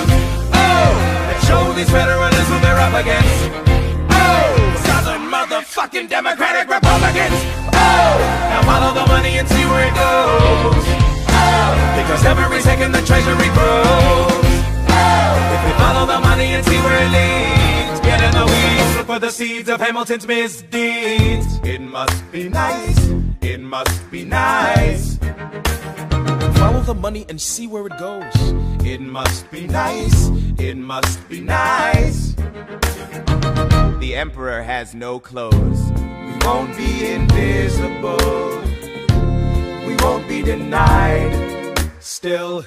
Oh, let's show these veterans who they're up against. Oh, Southern motherfucking Democratic Republicans. Oh, now follow the money and see where it goes. Oh, because every second the treasury grows. Oh, if we follow the money and see where it leads, get in the weeds, look for the seeds of Hamilton's misdeeds. It must be nice, it must be nice. Follow the money and see where it goes. It must be nice, it must be nice. The emperor has no clothes. We won't be invisible. We won't be denied. Still,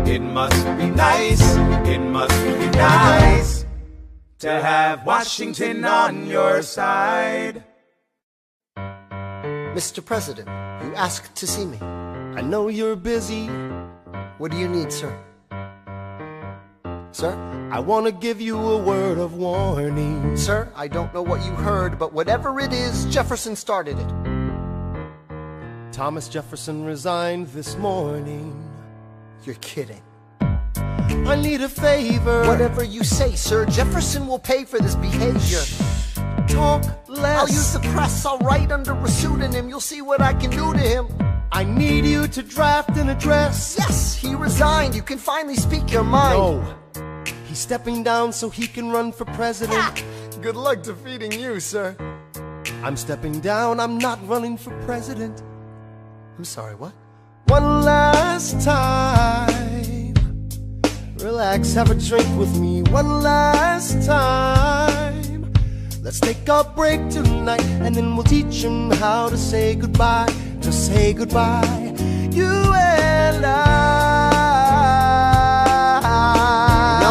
it must be nice, it must be nice to have Washington on your side. Mr. President, you asked to see me. I know you're busy. What do you need, sir? Sir? I want to give you a word of warning. Sir, I don't know what you heard, but whatever it is, Jefferson started it. Thomas Jefferson resigned this morning. You're kidding. I need a favor. Whatever you say, sir, Jefferson will pay for this behavior. Talk less. I'll use the press, I'll write under a pseudonym. You'll see what I can do to him. I need you to draft an address. Yes, he resigned. You can finally speak your mind. No. He's stepping down so he can run for president. Good luck defeating you, sir. I'm stepping down, I'm not running for president. I'm sorry, what? One last time. Relax, have a drink with me one last time. Let's take a break tonight, and then we'll teach them how to say goodbye. To say goodbye, you and I. No,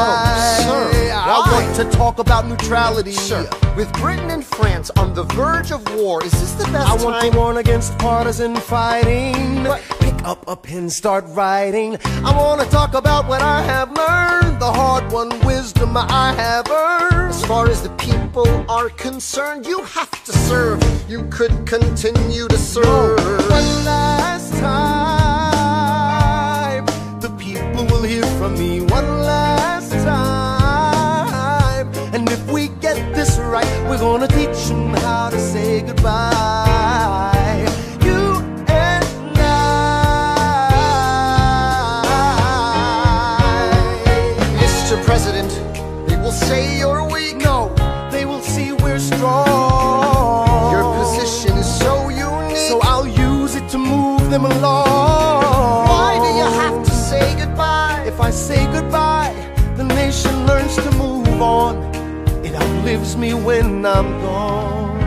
sir, I want to talk about neutrality. Sir, with Britain and France on the verge of war, is this the best time? I want to warn against partisan fighting. Pick up a pen, start writing. I want to talk about what I have learned, the hard-won wisdom I have earned. As far as the people are concerned, you have to serve. You could continue to serve. One last time, the people will hear from me one last time. And if we get this right, we're gonna teach them how to say goodbye. You and I. Mr. President, they will say you're weak. No, they will see we're strong. Your position is so unique, so I'll use it to move them along. Why do you have to say goodbye? If I say goodbye, the nation learns to move on. It outlives me when I'm gone.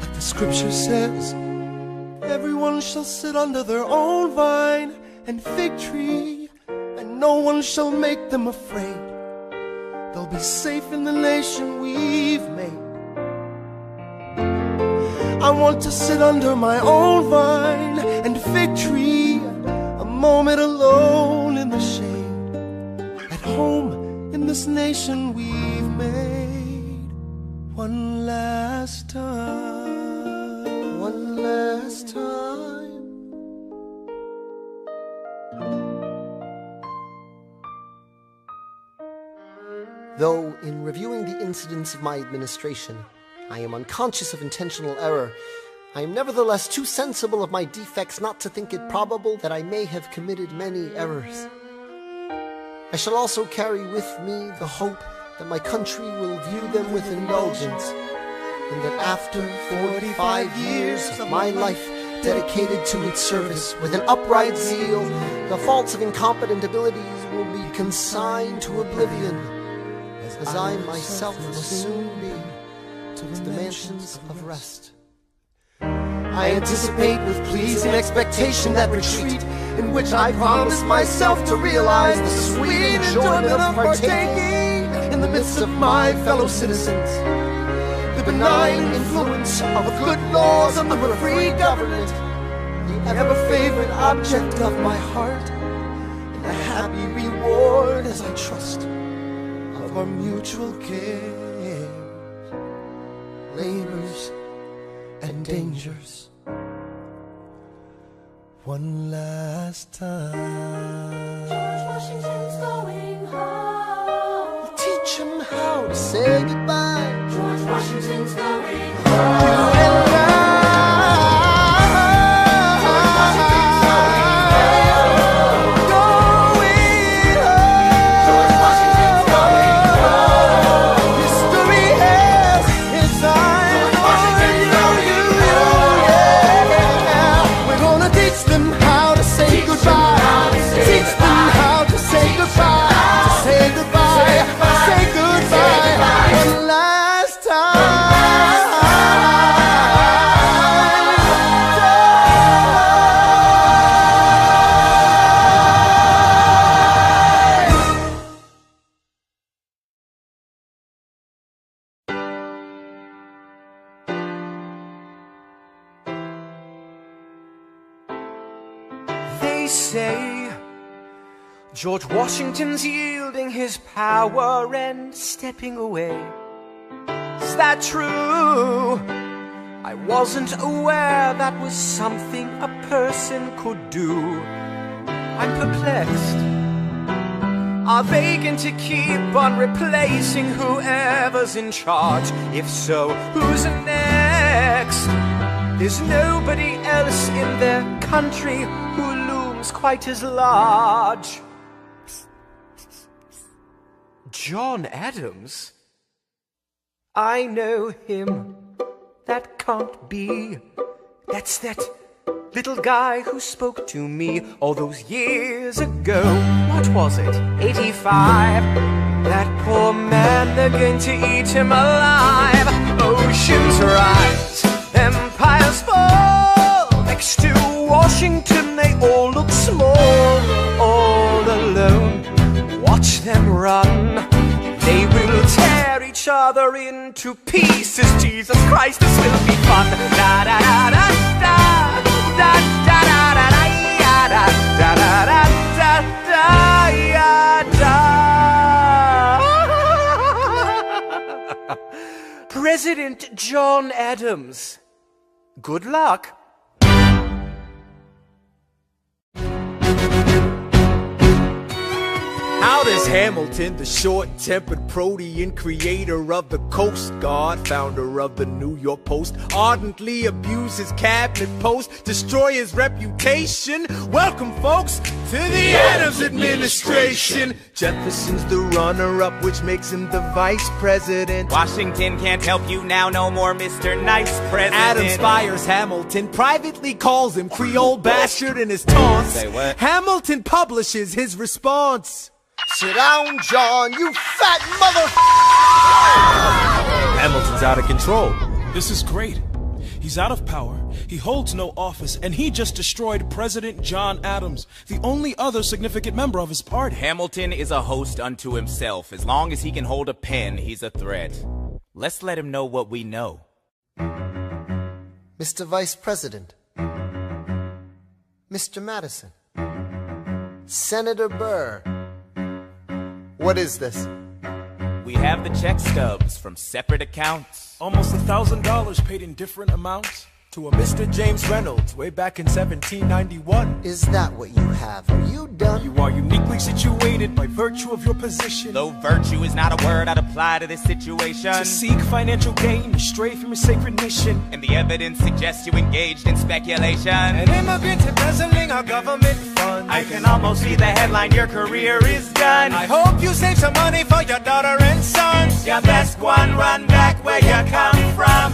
Like the scripture says, everyone shall sit under their own vine and fig tree, and no one shall make them afraid. They'll be safe in the nation we've made. I want to sit under my own vine and fig tree, a moment alone in the shade, at home in this nation we've made. One last time, one last time. Though, in reviewing the incidents of my administration, I am unconscious of intentional error, I am nevertheless too sensible of my defects not to think it probable that I may have committed many errors. I shall also carry with me the hope that my country will view them with indulgence, and that after 45 years of my life dedicated to its service with an upright zeal, the faults of incompetent abilities will be consigned to oblivion, as I myself will soon be to the mansions of rest. I anticipate with pleasing expectation that retreat in which I promise myself to realize the sweet enjoyment of partaking in the midst of my fellow citizens, the benign influence of good laws of a free government, the ever-favorite object of my heart, and the happy reward, as I trust, of our mutual cares, labors, and dangers. One last time. George Washington's going home. Teach him how to say goodbye. George Washington's going You home. and I. They say George Washington's yielding his power and stepping away. Is that true? I wasn't aware that was something a person could do. I'm perplexed. Are they going to keep on replacing whoever's in charge? If so, who's next? There's nobody else in their country who looms quite as large. John Adams? I know him. that can't be. That's that little guy who spoke to me all those years ago. What was it? 85. That poor man, they're going to eat him alive. Oceans rise, empires fall. Next to Washington, they all look small. All alone, watch them run. They will tear each other into pieces. Jesus Christ, this will be fun. Da da da da da da da da da da da da da da. President John Adams. Good luck. How does Hamilton, the short-tempered protean creator of the Coast Guard, founder of the New York Post, ardently abuse his cabinet post, destroy his reputation? Welcome, folks, to the Adams administration. Jefferson's the runner-up, which makes him the vice president. Washington can't help you now, no more Mr. Nice President. Adams fires Hamilton, privately calls him Creole bastard in his taunts. Say what? Hamilton publishes his response. Sit down, John, you fat mother... Hamilton's out of control. This is great. He's out of power, he holds no office, and he just destroyed President John Adams, the only other significant member of his party. Hamilton is a host unto himself. As long as he can hold a pen, he's a threat. Let's let him know what we know. Mr. Vice President, Mr. Madison, Senator Burr, what is this? We have the check stubs from separate accounts. Almost $1,000 paid in different amounts To a Mr. James Reynolds way back in 1791. Is that what you have? Are you done? You are uniquely situated by virtue of your position. Though virtue is not a word I'd apply to this situation. To seek financial gain, to stray from your sacred mission. And the evidence suggests you engaged in speculation. An immigrant embezzling our government funds. I can almost see the headline, your career is done. I hope you save some money for your daughter and sons. Your best one, run back where you come from.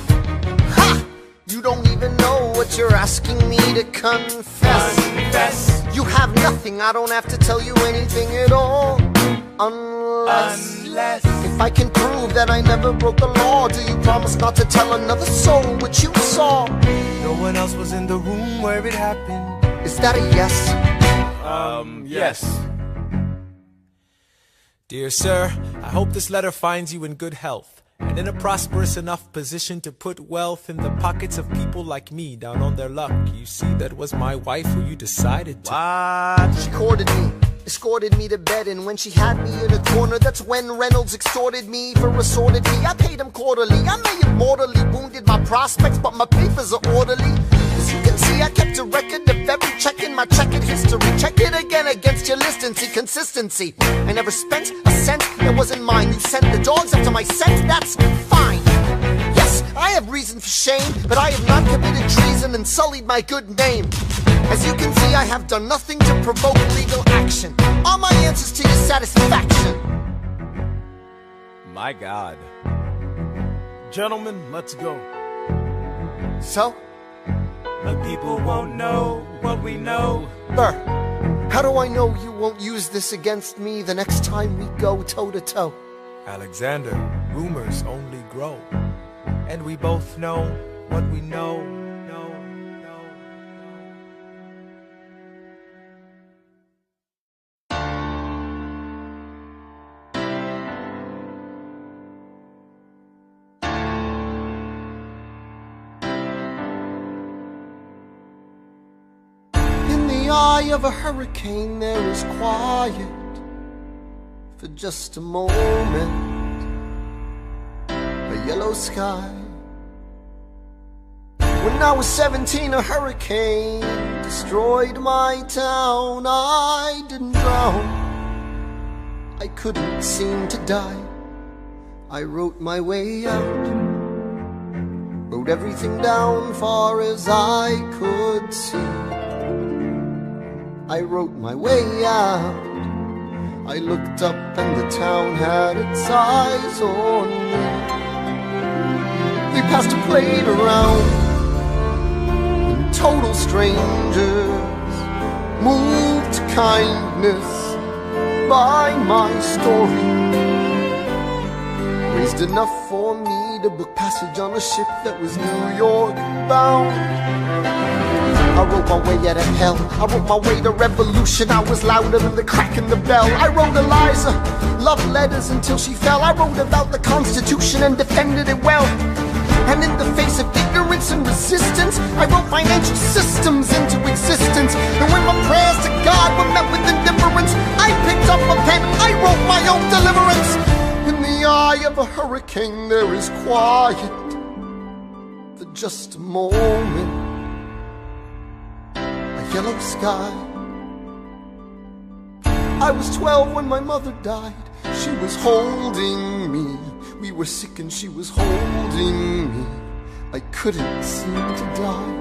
Ha! You don't even know what you're asking me to confess. Confess. You have nothing, I don't have to tell you anything at all. Unless if I can prove that I never broke the law, do you promise not to tell another soul what you saw? No one else was in the room where it happened. Is that a yes? Yes. Dear sir, I hope this letter finds you in good health and in a prosperous enough position to put wealth in the pockets of people like me down on their luck. You see, that was my wife who you decided to. What? She courted me, escorted me to bed, and when she had me in a corner, that's when Reynolds extorted me for assorted me. I paid him quarterly. I may have mortally wounded my prospects, but my papers are orderly. As you can see, I kept a record of every check in my checkered history. Check it again against your list and see consistency. I never spent a cent that wasn't mine. You sent the dogs after my scent, that's fine. Yes, I have reason for shame, but I have not committed treason and sullied my good name. As you can see, I have done nothing to provoke legal action. Are my answers to your satisfaction? My God. Gentlemen, let's go. So? The people won't know what we know. Burr, how do I know you won't use this against me the next time we go toe-to-toe? Alexander, rumors only grow. And we both know what we know. Eye of a hurricane, there is quiet for just a moment. A yellow sky. When I was 17, a hurricane destroyed my town. I didn't drown, I couldn't seem to die. I wrote my way out, wrote everything down far as I could see. I wrote my way out. I looked up and the town had its eyes on me. They passed a plate around, and total strangers moved to kindness by my story, raised enough for me to book passage on a ship that was New York bound. I wrote my way out of hell, I wrote my way to revolution. I was louder than the crack in the bell. I wrote Eliza love letters until she fell. I wrote about the Constitution and defended it well. And in the face of ignorance and resistance, I wrote financial systems into existence. And when my prayers to God were met with indifference, I picked up a pen, I wrote my own deliverance. In the eye of a hurricane there is quiet for just a moment. A yellow sky. I was 12 when my mother died. She was holding me. We were sick and she was holding me. I couldn't seem to die.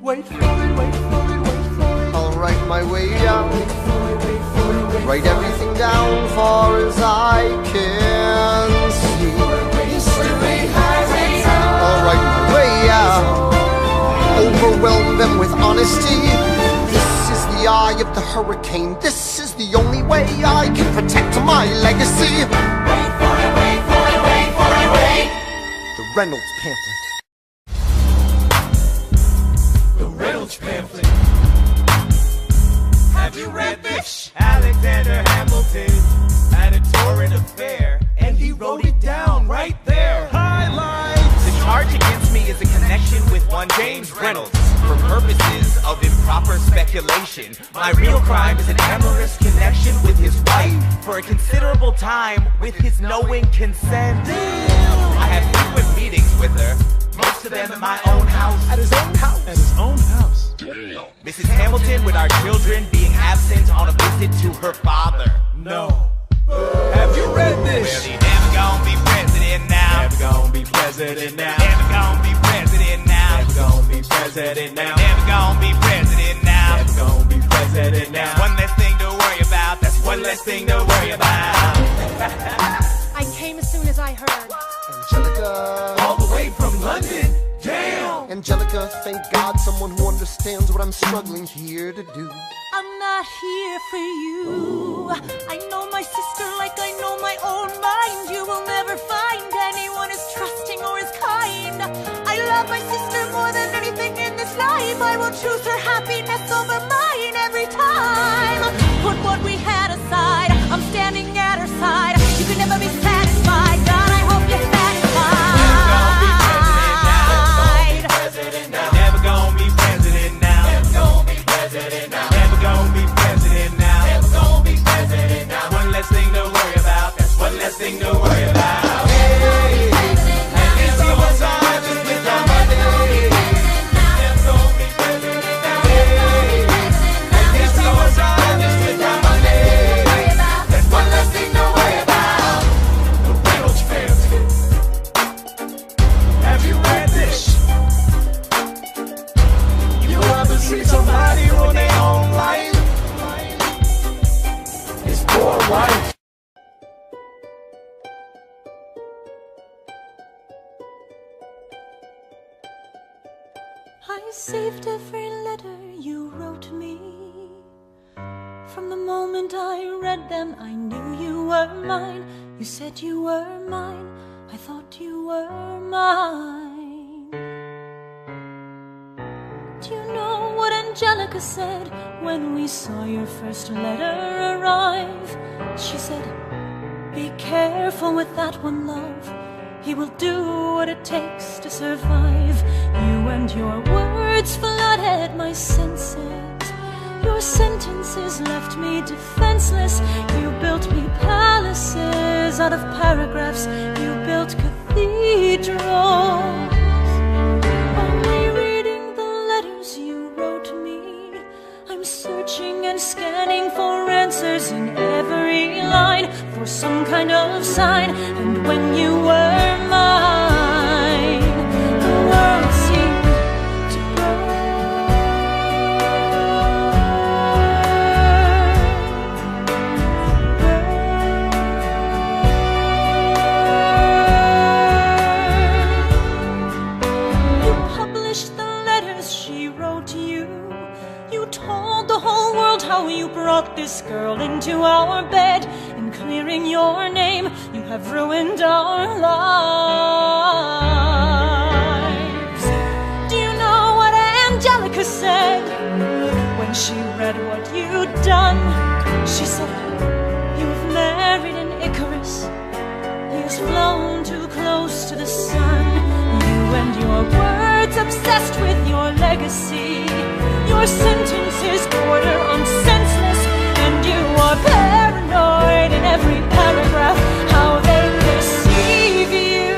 Wait for it, wait for it, wait for it. I'll write my way out. Wait for it, wait for it, wait. Write everything down far as I can see. I'll write my way out. Overwhelm them with honesty. This is the eye of the hurricane. This is the only way I can protect my legacy. Wait for it, wait for it, wait for it, wait. The Reynolds pamphlet. The Reynolds pamphlet. Have you read this? Alexander Hamilton had a torrent affair, and he wrote it down right there. Highlights! The charge against me is a connection with one James Reynolds. For purposes of improper speculation, my real crime is an amorous connection with his wife for a considerable time with his knowing consent. I had frequent meetings with her, most of them at my own house. At his own house? At his own house. Mrs. Hamilton, with our children being absent on a visit to her father. No. Have you read this? Well, he never gonna be president now. Never gonna be president now. Never gonna be president now. Never gonna be president now. Never gonna be president now. Never gonna be president now. That's one less thing to worry about. That's one less thing to worry about. I came as soon as I heard. Angelica. All the way from London. Damn. Angelica, thank God someone who understands what I'm struggling here to do. I'm not here for you. I know my sister like I know my own mind. You will never find anyone as trusting or as kind. I love my sister more than anything in this life. I will choose her happiness over mine every time. Put what we had aside. I'm standing at her side. You can never be satisfied. God, I hope you're satisfied. Never gonna be president now. Never gonna be president now. Never gonna be president now. Never gonna be president now. One less thing to worry about. That's one less thing to worry about. Hey, and this is what's on just with the money. Never gonna be president now. Hey, and this is what's on just with the money. That's one less thing to worry about. The Reynolds family. Have you read this? You ever see somebody ruin their own life? His poor wife. I saved every letter you wrote me. From the moment I read them, I knew you were mine. You said you were mine. I thought you were mine. Do you know what Angelica said when we saw your first letter arrive? She said, be careful with that one, love. He will do what it takes to survive. You and your words flooded my senses. Your sentences left me defenseless. You built me palaces out of paragraphs. You built cathedrals. Only reading the letters you wrote me, I'm searching and scanning for answers in every line, for some kind of sign. And when you were mine, the world seemed to burn. You told the whole world how you brought this girl into our bed. In clearing your name, you have ruined our lives. Do you know what Angelica said when she read what you'd done? She said, you've married an Icarus. He has flown too close to the sun. You and your words obsessed with your legacy. Your sentences border on senseless, and you are paranoid in every paragraph. How they perceive you.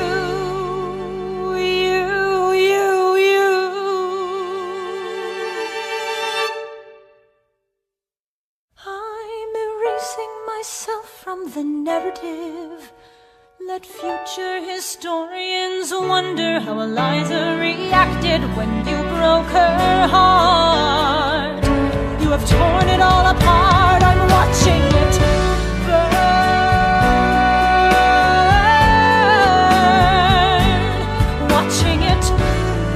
I'm erasing myself from the narrative. Let future historians wonder how Eliza reacted when you broke her heart. You have torn it all apart. I'm watching it burn. Watching it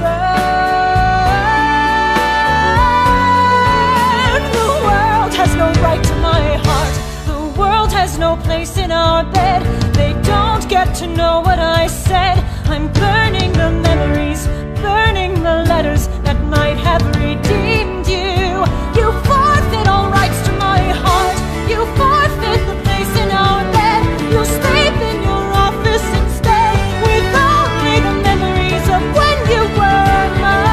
burn. The world has no right to my heart. The world has no place in our bed. They don't get to know what I said. I'm burning the memories, burning the letters that might have redeemed you. You forfeit all rights to my heart. You forfeit the place in our bed. You'll sleep in your office instead, with only the memories of when you were mine.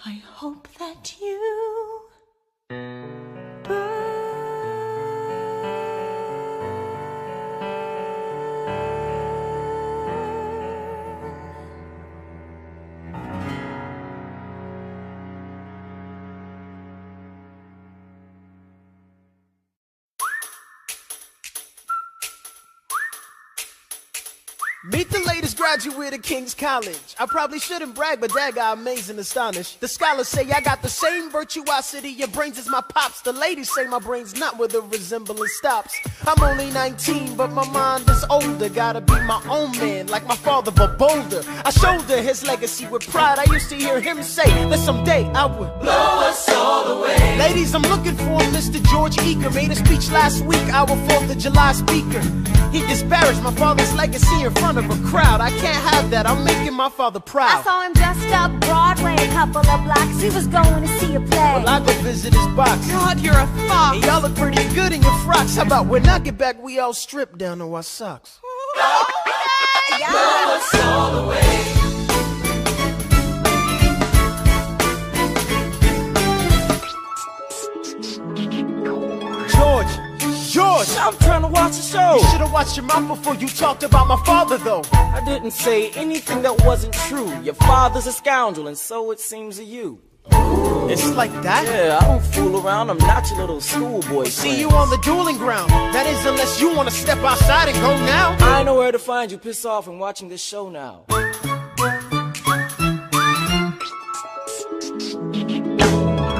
I hope that you Meet the latest graduate of King's College. I probably shouldn't brag, but dad got amazed and astonished. The scholars say I got the same virtuosity, your brains as my pops. The ladies say my brain's not where the resemblance stops. I'm only 19, but my mind is older. Gotta be my own man, like my father, but bolder. I shoulder his legacy with pride. I used to hear him say that someday I would blow us all away. Ladies, I'm looking for Mr. George Eaker. Made a speech last week, our 4th of July speaker. He disparaged my father's legacy in front of a crowd. I can't have that, I'm making my father proud. I saw him just up Broadway a couple of blocks. He was going to see a play. Well, I go visit his box. God, you're a fox. And y'all look pretty good in your frocks. How about when I get back, we all strip down to our socks? Yeah. Blow us all away. George! I'm trying to watch the show. You should have watched your mouth before you talked about my father, though. I didn't say anything that wasn't true. Your father's a scoundrel, and so it seems to you. It's like that? Yeah, I don't fool around. I'm not your little schoolboy. See you on the dueling ground. That is, unless you want to step outside and go now. I know where to find you. Piss off and watching this show now.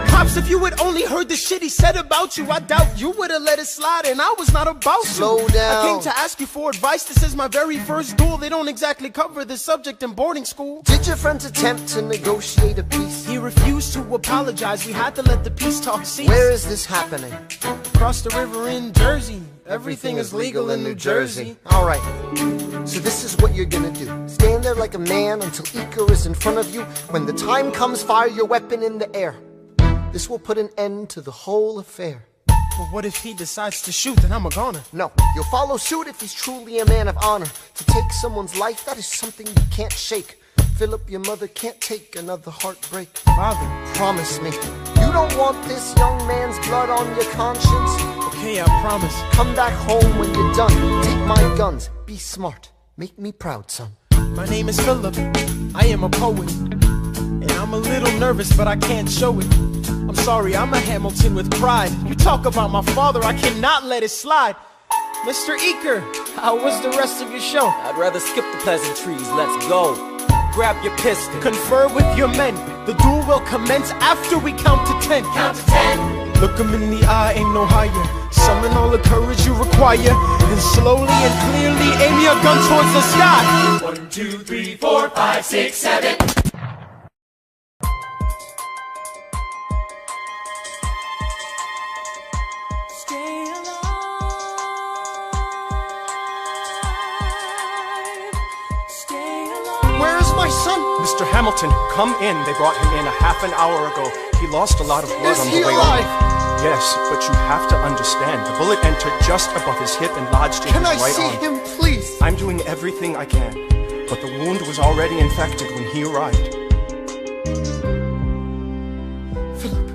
Pops, if you had only heard the shit he said about you, I doubt you would have let it slide, and I was not about to. Slow down. I came to ask you for advice. This is my very first duel. They don't exactly cover this subject in boarding school. Did your friends attempt to negotiate a peace? He refused to apologize. We had to let the peace talk cease. Where is this happening? Across the river in Jersey. Everything is legal in New Jersey. Alright, so this is what you're gonna do. Stand there like a man until Iker is in front of you. When the time comes, fire your weapon in the air. This will put an end to the whole affair. But what if he decides to shoot, then I'm a goner? No, you'll follow suit if he's truly a man of honor. To take someone's life, that is something you can't shake. Philip, your mother can't take another heartbreak. Father, promise me, you don't want this young man's blood on your conscience. Okay, I promise. Come back home when you're done. Take my guns, be smart, make me proud, son. My name is Philip, I am a poet. And I'm a little nervous, but I can't show it. I'm sorry, I'm a Hamilton with pride. You talk about my father, I cannot let it slide. Mr. Eaker, how was the rest of your show? I'd rather skip the pleasantries. Let's go. Grab your pistol. Confer with your men. The duel will commence after we count to 10. Count to 10. Look him in the eye, ain't no higher. Summon all the courage you require, and Then slowly and clearly aim your gun towards the sky. 1, 2, 3, 4, 5, 6, 7. Where is my son? Mr. Hamilton, come in. They brought him in a half an hour ago. He lost a lot of blood on the way alive? on. Yes, but you have to understand, the bullet entered just above his hip and lodged in his right arm. Can I see him, please? I'm doing everything I can, but the wound was already infected when he arrived. Philip.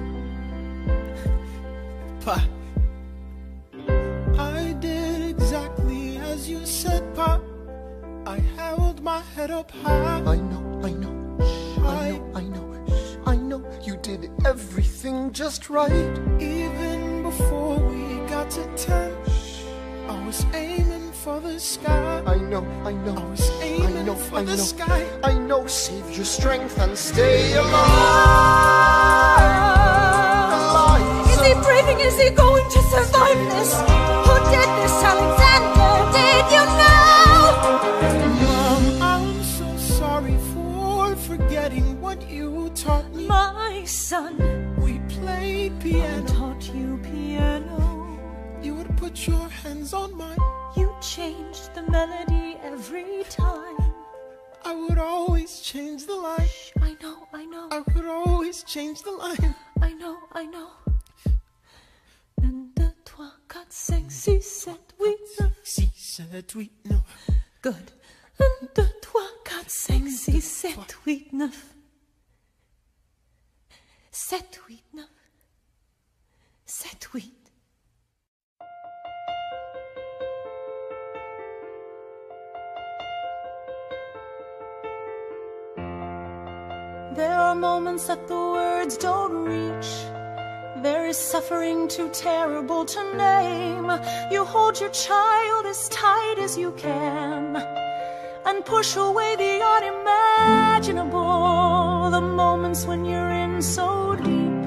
Pa. I did exactly as you said, Pa. I held my head up high. I know. I know you did everything just right. Even before we got to 10, I was aiming for the sky. I know. I was aiming for the sky. I know, save your strength and stay alive. Is he breathing? Is he going to survive this? Who did this, Alexander? Did you know? Mom, I'm so sorry for forgetting what you taught me. My son, we played piano. I taught you piano. You would put your hands on mine. You changed the melody every time. I would always change the line. Shh, I know. I would always change the line. I know. 1, 2, 3, 4, 5, 6, 7, 8, 9. 6, 7, 8, 9. Good. 1, 2, 3, 4, 5, 6, 7, 8, 9. 7, 8, 9. 7, 8. There are moments that the words don't reach. There is suffering too terrible to name. You hold your child as tight as you can and push away the unimaginable. The moments when you're in so deep,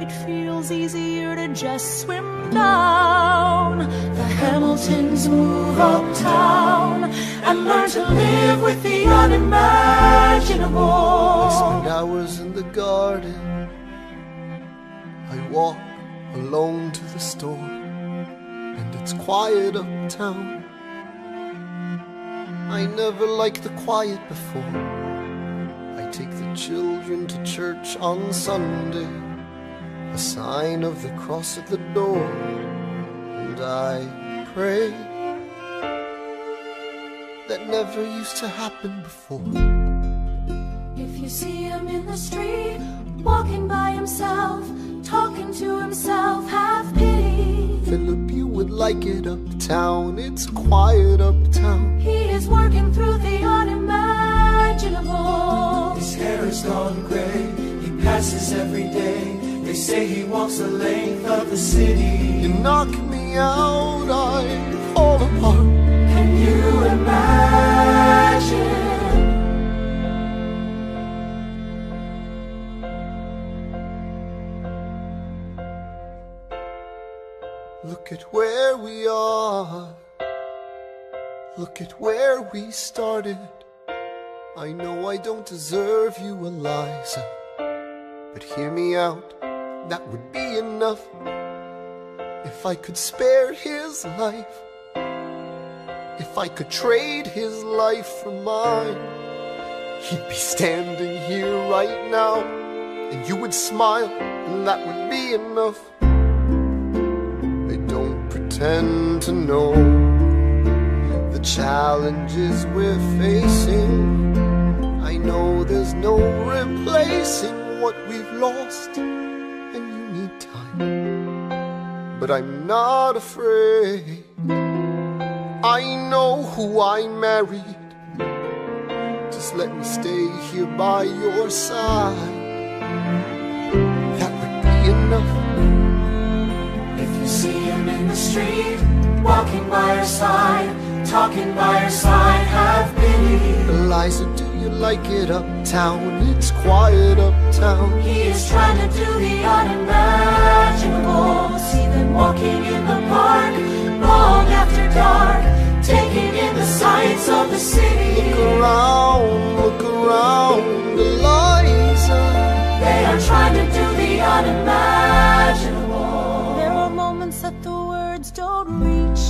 it feels easier to just swim down. The Hamiltons move uptown and learn to live with the unimaginable. I spend hours in the garden. I walk alone to the store, and it's quiet uptown. I never liked the quiet before. I take the children to church on Sunday, a sign of the cross at the door, and I pray. That never used to happen before. If you see him in the street, walking by himself, talking to himself, have pity. Philip, you would like it uptown. It's quiet uptown. He is working through the unimaginable. His hair is gone gray. He passes every day. They say he walks the length of the city. You knock me out, I fall apart. Can you imagine? Look at where we are. Look at where we started. I know I don't deserve you, Eliza, but hear me out, that would be enough. If I could spare his life, if I could trade his life for mine, he'd be standing here right now, and you would smile, and that would be enough. I don't pretend to know the challenges we're facing. I know there's no replacing what we've lost, and you need time. But I'm not afraid. I know who I married. Just let me stay here by your side. That would be enough. If you see him in the street, walking by her side, talking by her side, have pity. Eliza, do you like it uptown? It's quiet uptown. He is trying to do the unimaginable. See them walking in the park long after dark. the city. Look around, Eliza. They are trying to do the unimaginable. There are moments that the words don't reach.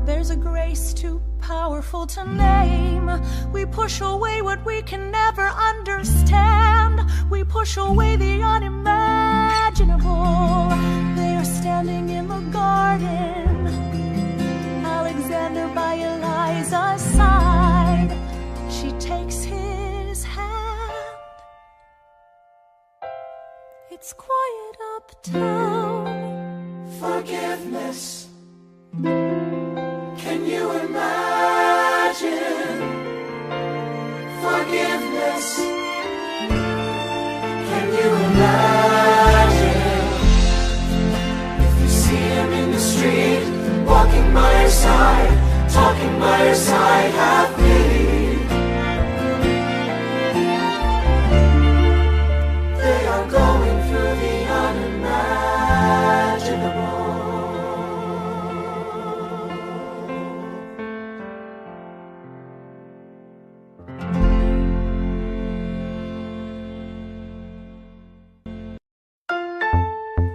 There's a grace too powerful to name. We push away what we can never understand. We push away the unimaginable. They are standing in the garden, Alexander by Eliza's side. She takes his hand. It's quiet uptown. Forgiveness. Can you imagine? Forgiveness. Can you imagine? If you see him in the street, walking by your side, talking by your side, have pity. They are going through the unimaginable.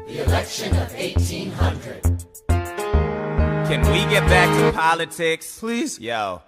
Election of 1800. Can we get back to politics? Please? Yo,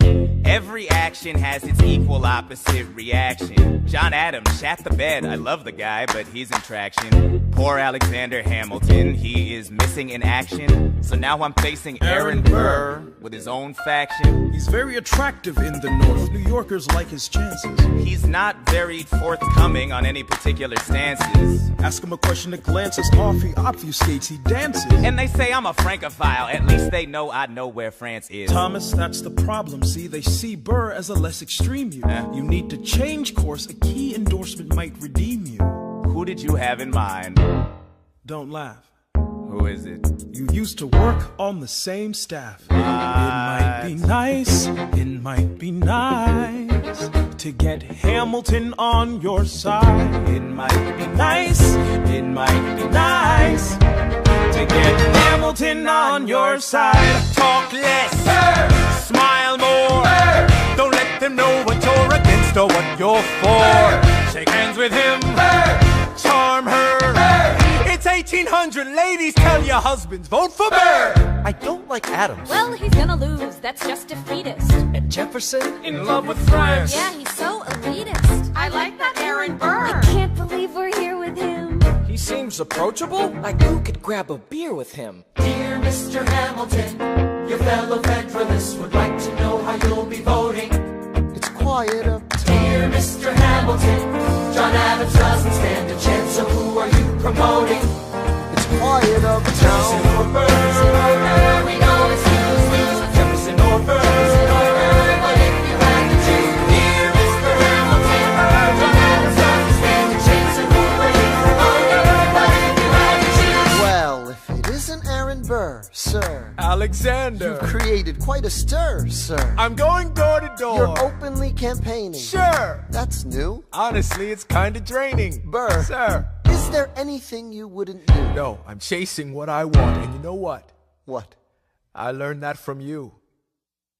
every action has its equal opposite reaction. John Adams shat the bed. I love the guy, but he's in traction. Poor Alexander Hamilton, he is missing in action. So now I'm facing Aaron Burr with his own faction. He's very attractive in the North. New Yorkers like his chances. He's not very forthcoming on any particular stances. Ask him a question that glances off, he obfuscates, he dances. And they say I'm a Francophile, at least they know I know where France is. Thomas, that's the problem, see, they see Burr as a less extreme you. You need to change course, a key endorsement might redeem you. Who did you have in mind? Don't laugh. Who is it? You used to work on the same staff. It might be nice, it might be nice to get Hamilton on your side. It might be nice, it might be nice to get Hamilton on your side. Talk less, smile more. Don't let them know what you're against or what you're for. Shake hands with him, charm her. It's 1800, ladies, tell your husbands, vote for Burr. I don't like Adams. Well, he's gonna lose, that's just defeatist. And Jefferson? In love with France. Yeah, he's so elitist. I like that Aaron Burr. I can't believe we're here with him. He seems approachable. Like who could grab a beer with him? Dear Mr. Hamilton, your fellow Federalists would like to know how you'll be voting. It's quiet uptown. Dear Mr. Hamilton, John Adams doesn't stand a chance, so who are you promoting? It's quiet uptown. Jefferson or Burr, we know it's lose-lose. Jefferson or Burr, but if you had to choose, dear Mr. Hamilton, John Adams doesn't stand a chance, so who are you promoting? But if you had to choose, Well, if it isn't Aaron Burr, sir, Alexander. you've created quite a stir, sir. I'm going door to door. You're openly campaigning. Sure. That's new. Honestly, it's kind of draining. Burr, Sir. is there anything you wouldn't do? No, I'm chasing what I want, and you know what? What? I learned that from you.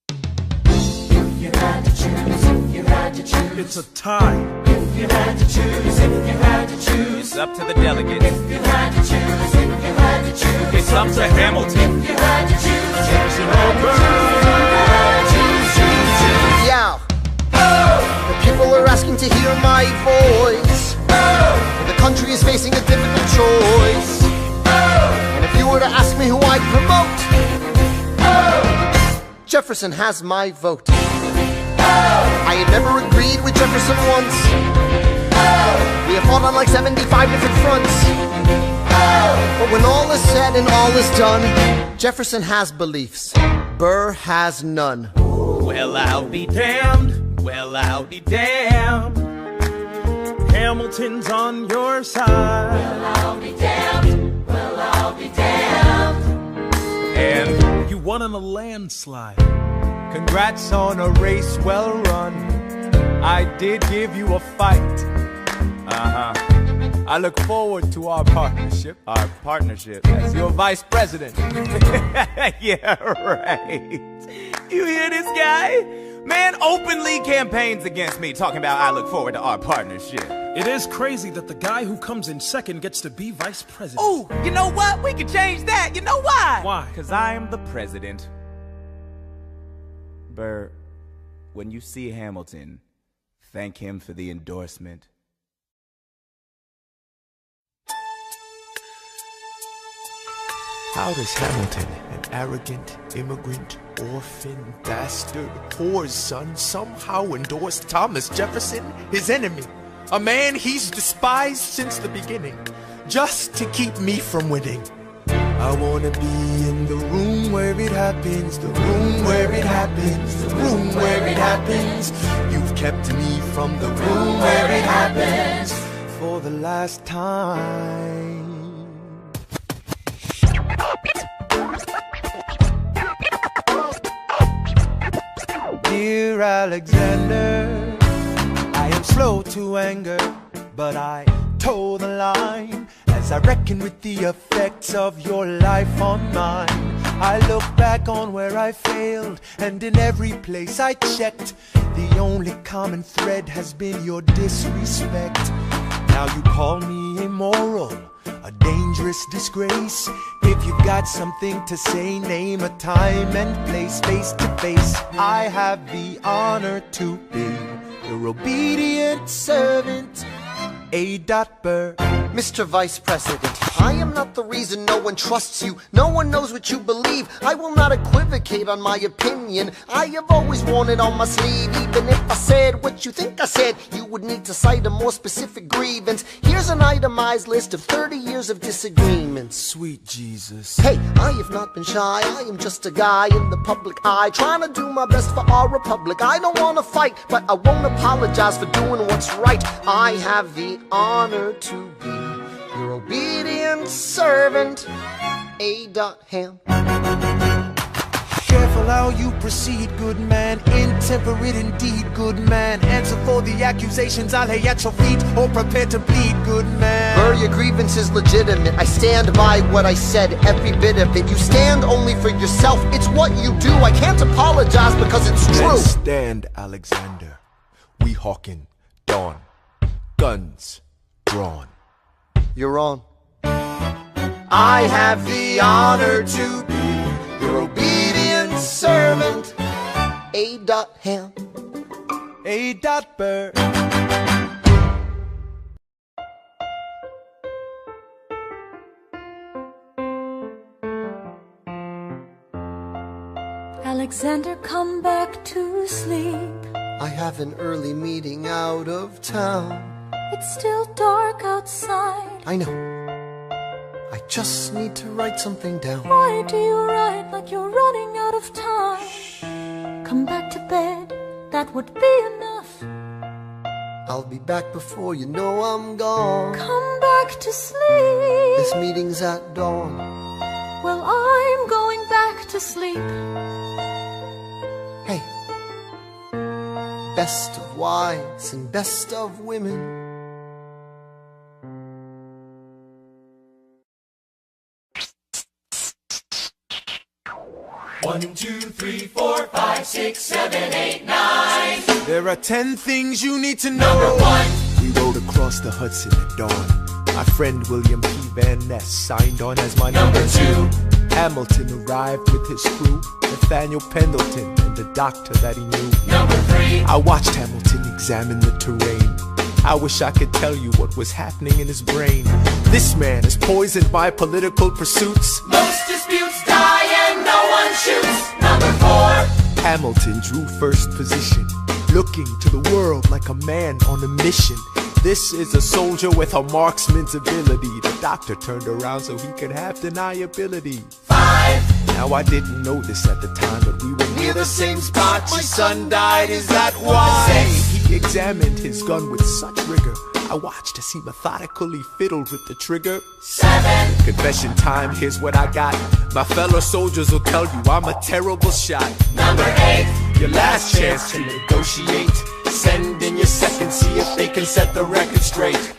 if you had to choose, if you had to choose, It's a tie. if you had to choose, if you had to choose, It's up to the delegates. if you had to choose, if you had to choose, It's up to Hamilton. if you had to choose, Jefferson or Yeah. The people are asking to hear my voice. The country is facing a difficult choice. And if you were to ask me who I'd promote, Jefferson has my vote. I had never agreed with Jefferson once. We have fought on like 75 different fronts. But when all is said and all is done, Jefferson has beliefs. Burr has none. Well, I'll be damned. Well, I'll be damned. Hamilton's on your side. Well, I'll be damned. Well, I'll be damned. And You won on a landslide. Congrats on a race well run. I did give you a fight. I look forward to our partnership. our partnership. As your vice president. Yeah, right. You hear this guy? Man openly campaigns against me, talking about I look forward to our partnership. It is crazy that the guy who comes in second gets to be vice president. Ooh, you know what? We can change that. You know why? Why? Because I am the president. Burr, when you see Hamilton, thank him for the endorsement. How does Hamilton, an arrogant, immigrant, orphan, bastard, whore's son, somehow endorse Thomas Jefferson, his enemy? A man he's despised since the beginning, just to keep me from winning. I wanna be in the room where it happens, the room where it happens, the room where it happens. You've kept me from the room where it happens for the last time. Dear Alexander, I am slow to anger, but I toe the line as I reckon with the effects of your life on mine. I look back on where I failed, and in every place I checked, the only common thread has been your disrespect. Now you call me immoral, a dangerous disgrace. If you've got something to say, name a time and place. Face to face, I have the honor to be your obedient servant, A. Burr. Mr. Vice President, I am not the reason no one trusts you. No one knows what you believe. I will not equivocate on my opinion. I have always worn it on my sleeve. Even if I said what you think I said, you would need to cite a more specific grievance. Here's an itemized list of 30 years of disagreements. Sweet Jesus. Hey, I have not been shy. I am just a guy in the public eye, trying to do my best for our republic. I don't want to fight, but I won't apologize for doing what's right. I have the honor to be your obedient servant, A. Ham. Careful how you proceed, good man. Intemperate indeed, good man. Answer for the accusations I'll lay at your feet, or prepare to bleed, good man. Burr, your grievance is legitimate. I stand by what I said, every bit of it. You stand only for yourself. It's what you do. I can't apologize because it's true. Then stand, Alexander. We hawking dawn. Guns drawn. You're on. I have the honor to be your obedient servant, A. Ham. A. Burr. Alexander, come back to sleep. I have an early meeting out of town. It's still dark outside. I know. I just need to write something down. Why do you write like you're running out of time? Shh. Come back to bed, that would be enough. I'll be back before you know I'm gone. Come back to sleep. This meeting's at dawn. Well, I'm going back to sleep. Hey, best of wives and best of women. 1, 2, 3, 4, 5, 6, 7, 8, 9. There are 10 things you need to know. Number 1. We rode across the Hudson at dawn. My friend William P. Van Ness signed on as my Number 2. Hamilton arrived with his crew, Nathaniel Pendleton and the doctor that he knew. Number 3. I watched Hamilton examine the terrain. I wish I could tell you what was happening in his brain. This man is poisoned by political pursuits. Most disputes die and no one shoots. Number 4. Hamilton drew first position, looking to the world like a man on a mission. This is a soldier with a marksman's ability. The doctor turned around so he could have deniability. 5. Now I didn't know this at the time, but we were near the same spot. My son died, is that why? 6. He examined his gun with such rigor. I watched as he methodically fiddled with the trigger. 7. Confession time, here's what I got. My fellow soldiers will tell you I'm a terrible shot. Number 8. Your last chance to negotiate. Send in your second, see if they can set the record straight.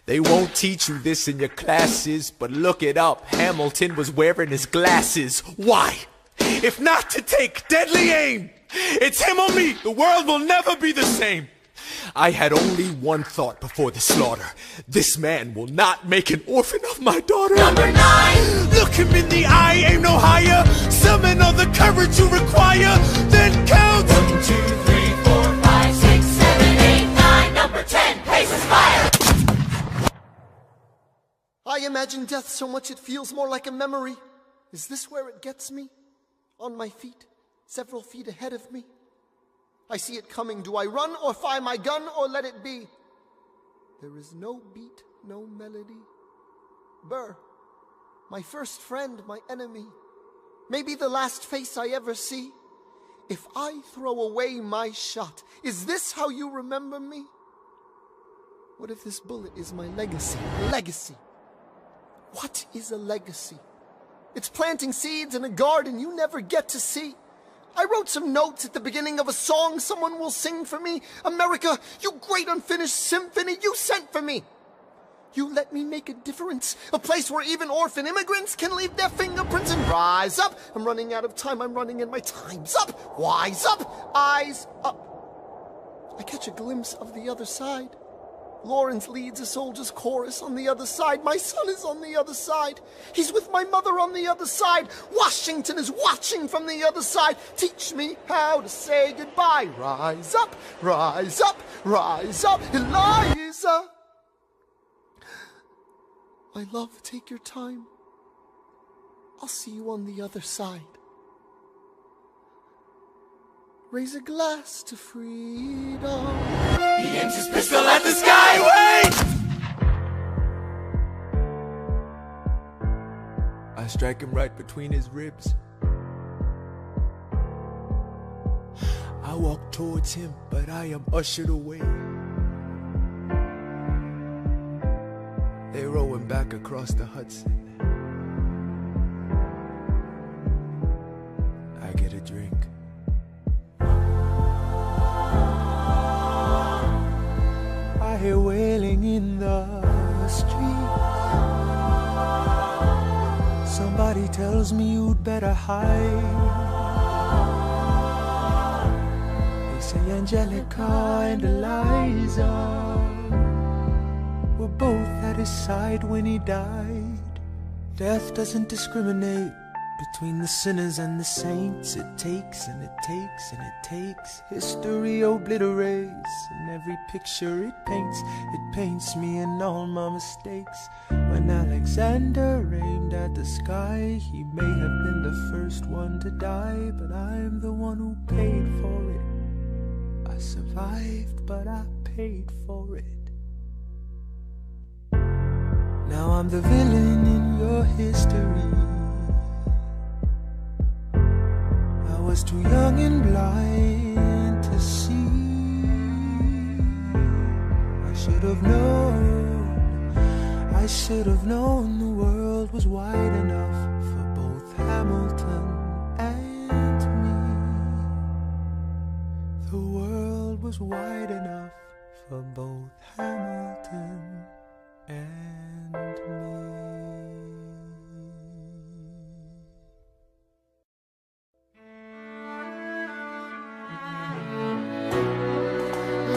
They won't teach you this in your classes, but look it up. Hamilton was wearing his glasses. Why? If not to take deadly aim It's him or me. The world will never be the same. I had only one thought before the slaughter. This man will not make an orphan of my daughter. Number 9. Look him in the eye, aim no higher. Summon all the courage you require. Then count. 1, 2, 3, 4, 5, 6, 7, 8, 9. Number 10. Paces fire. I imagine death so much it feels more like a memory. Is this where it gets me? On my feet, several feet ahead of me. I see it coming. Do I run or fire my gun or let it be? There is no beat, no melody. Burr, my first friend, my enemy. Maybe the last face I ever see. If I throw away my shot, is this how you remember me? What if this bullet is my legacy? Legacy. What is a legacy? It's planting seeds in a garden you never get to see. I wrote some notes at the beginning of a song someone will sing for me. America, you great unfinished symphony you sent for me. You let me make a difference, a place where even orphan immigrants can leave their fingerprints and rise up. I'm running out of time, I'm running and my time's up. Wise up, eyes up. I catch a glimpse of the other side. Lawrence leads a soldier's chorus on the other side. My son is on the other side. He's with my mother on the other side. Washington is watching from the other side. Teach me how to say goodbye. Rise up, rise up, rise up, Eliza. My love, take your time. I'll see you on the other side. Raise a glass to freedom. He aims his pistol at the sky. Wait! I strike him right between his ribs. I walk towards him, but I am ushered away. They row him back across the Hudson. I get a drink. I hear wailing in the street. Somebody tells me you'd better hide. They say Angelica and Eliza were both at his side when he died. Death doesn't discriminate between the sinners and the saints. It takes and it takes and it takes. History obliterates, and every picture it paints me and all my mistakes. When Alexander aimed at the sky, he may have been the first one to die, but I'm the one who paid for it. I survived, but I paid for it. Now I'm the villain in your history. I was too young and blind to see. I should have known the world was wide enough for both Hamilton and me. The world was wide enough for both Hamilton and me.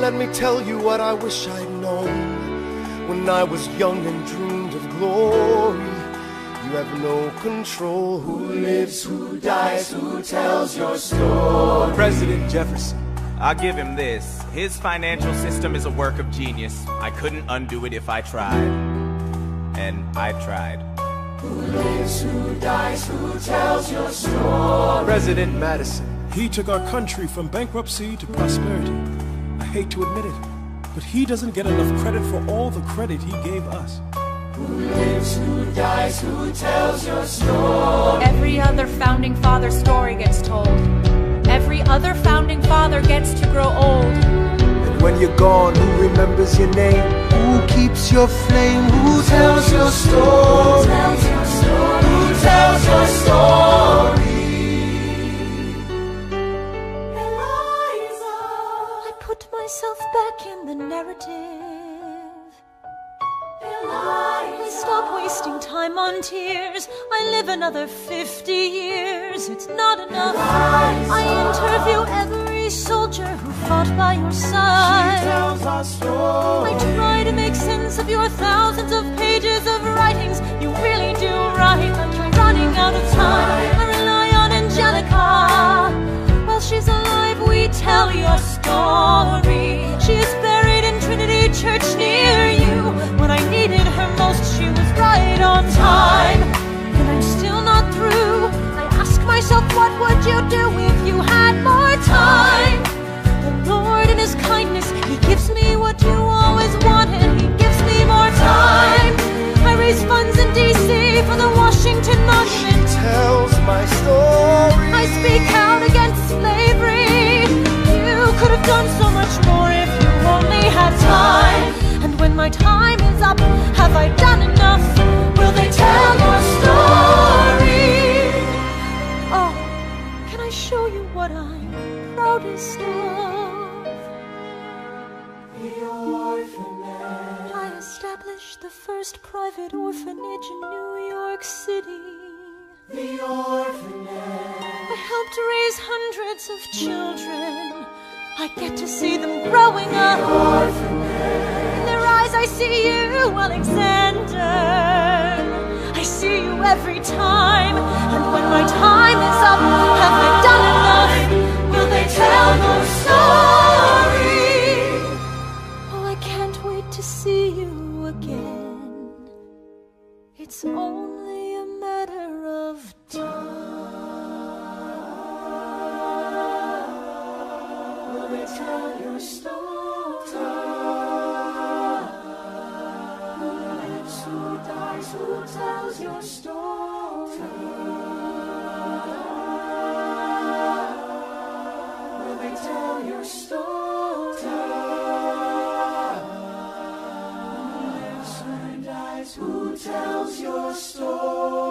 Let me tell you what I wish I'd known when I was young and dreamed of glory. You have no control. Who lives, who dies, who tells your story? President Jefferson. I'll give him this. His financial system is a work of genius. I couldn't undo it if I tried. And I tried. Who lives, who dies, who tells your story? President Madison. He took our country from bankruptcy to prosperity. I hate to admit it, but he doesn't get enough credit for all the credit he gave us. Who lives, who dies, who tells your story? Every other founding father story gets told. Every other founding father gets to grow old. And when you're gone, who remembers your name? Who keeps your flame? Who tells your story? Who tells your story? Who tells your story? Myself back in the narrative. I stop wasting time on tears. I live another 50 years. It's not enough. I interview your story. I try to make sense of your thousands of pages of writings. You really do write like you're running out of time. I rely on Angelica. While she's alive, we tell your story. She is buried in Trinity Church near you. When I needed her most, she was right on time. And I'm still not through. I ask myself, what would you do if you had more time? The Lord in His kindness, He gives me what you always wanted. He gives me more time. I raise funds in D.C. for the Washington Monument. She tells my story. I speak out against slavery. You could have done so much more if you only had time. And when my time is up, have I done enough? Will they tell your story? Oh, can I show you what I'm proudest of? The orphanage. I established the first private orphanage in New York City. The orphanage. I helped raise hundreds of children. I get to see them growing up. The orphanage. In their eyes I see you, Alexander. I see you every time. And when my time is up, have I done enough? Will they tell your story? Oh, I can't wait to see you again. It's only a matter of time. Will they tell your story? Who lives, who dies, who tells your story? Will they tell your story? Who lives, who dies, who tells your story?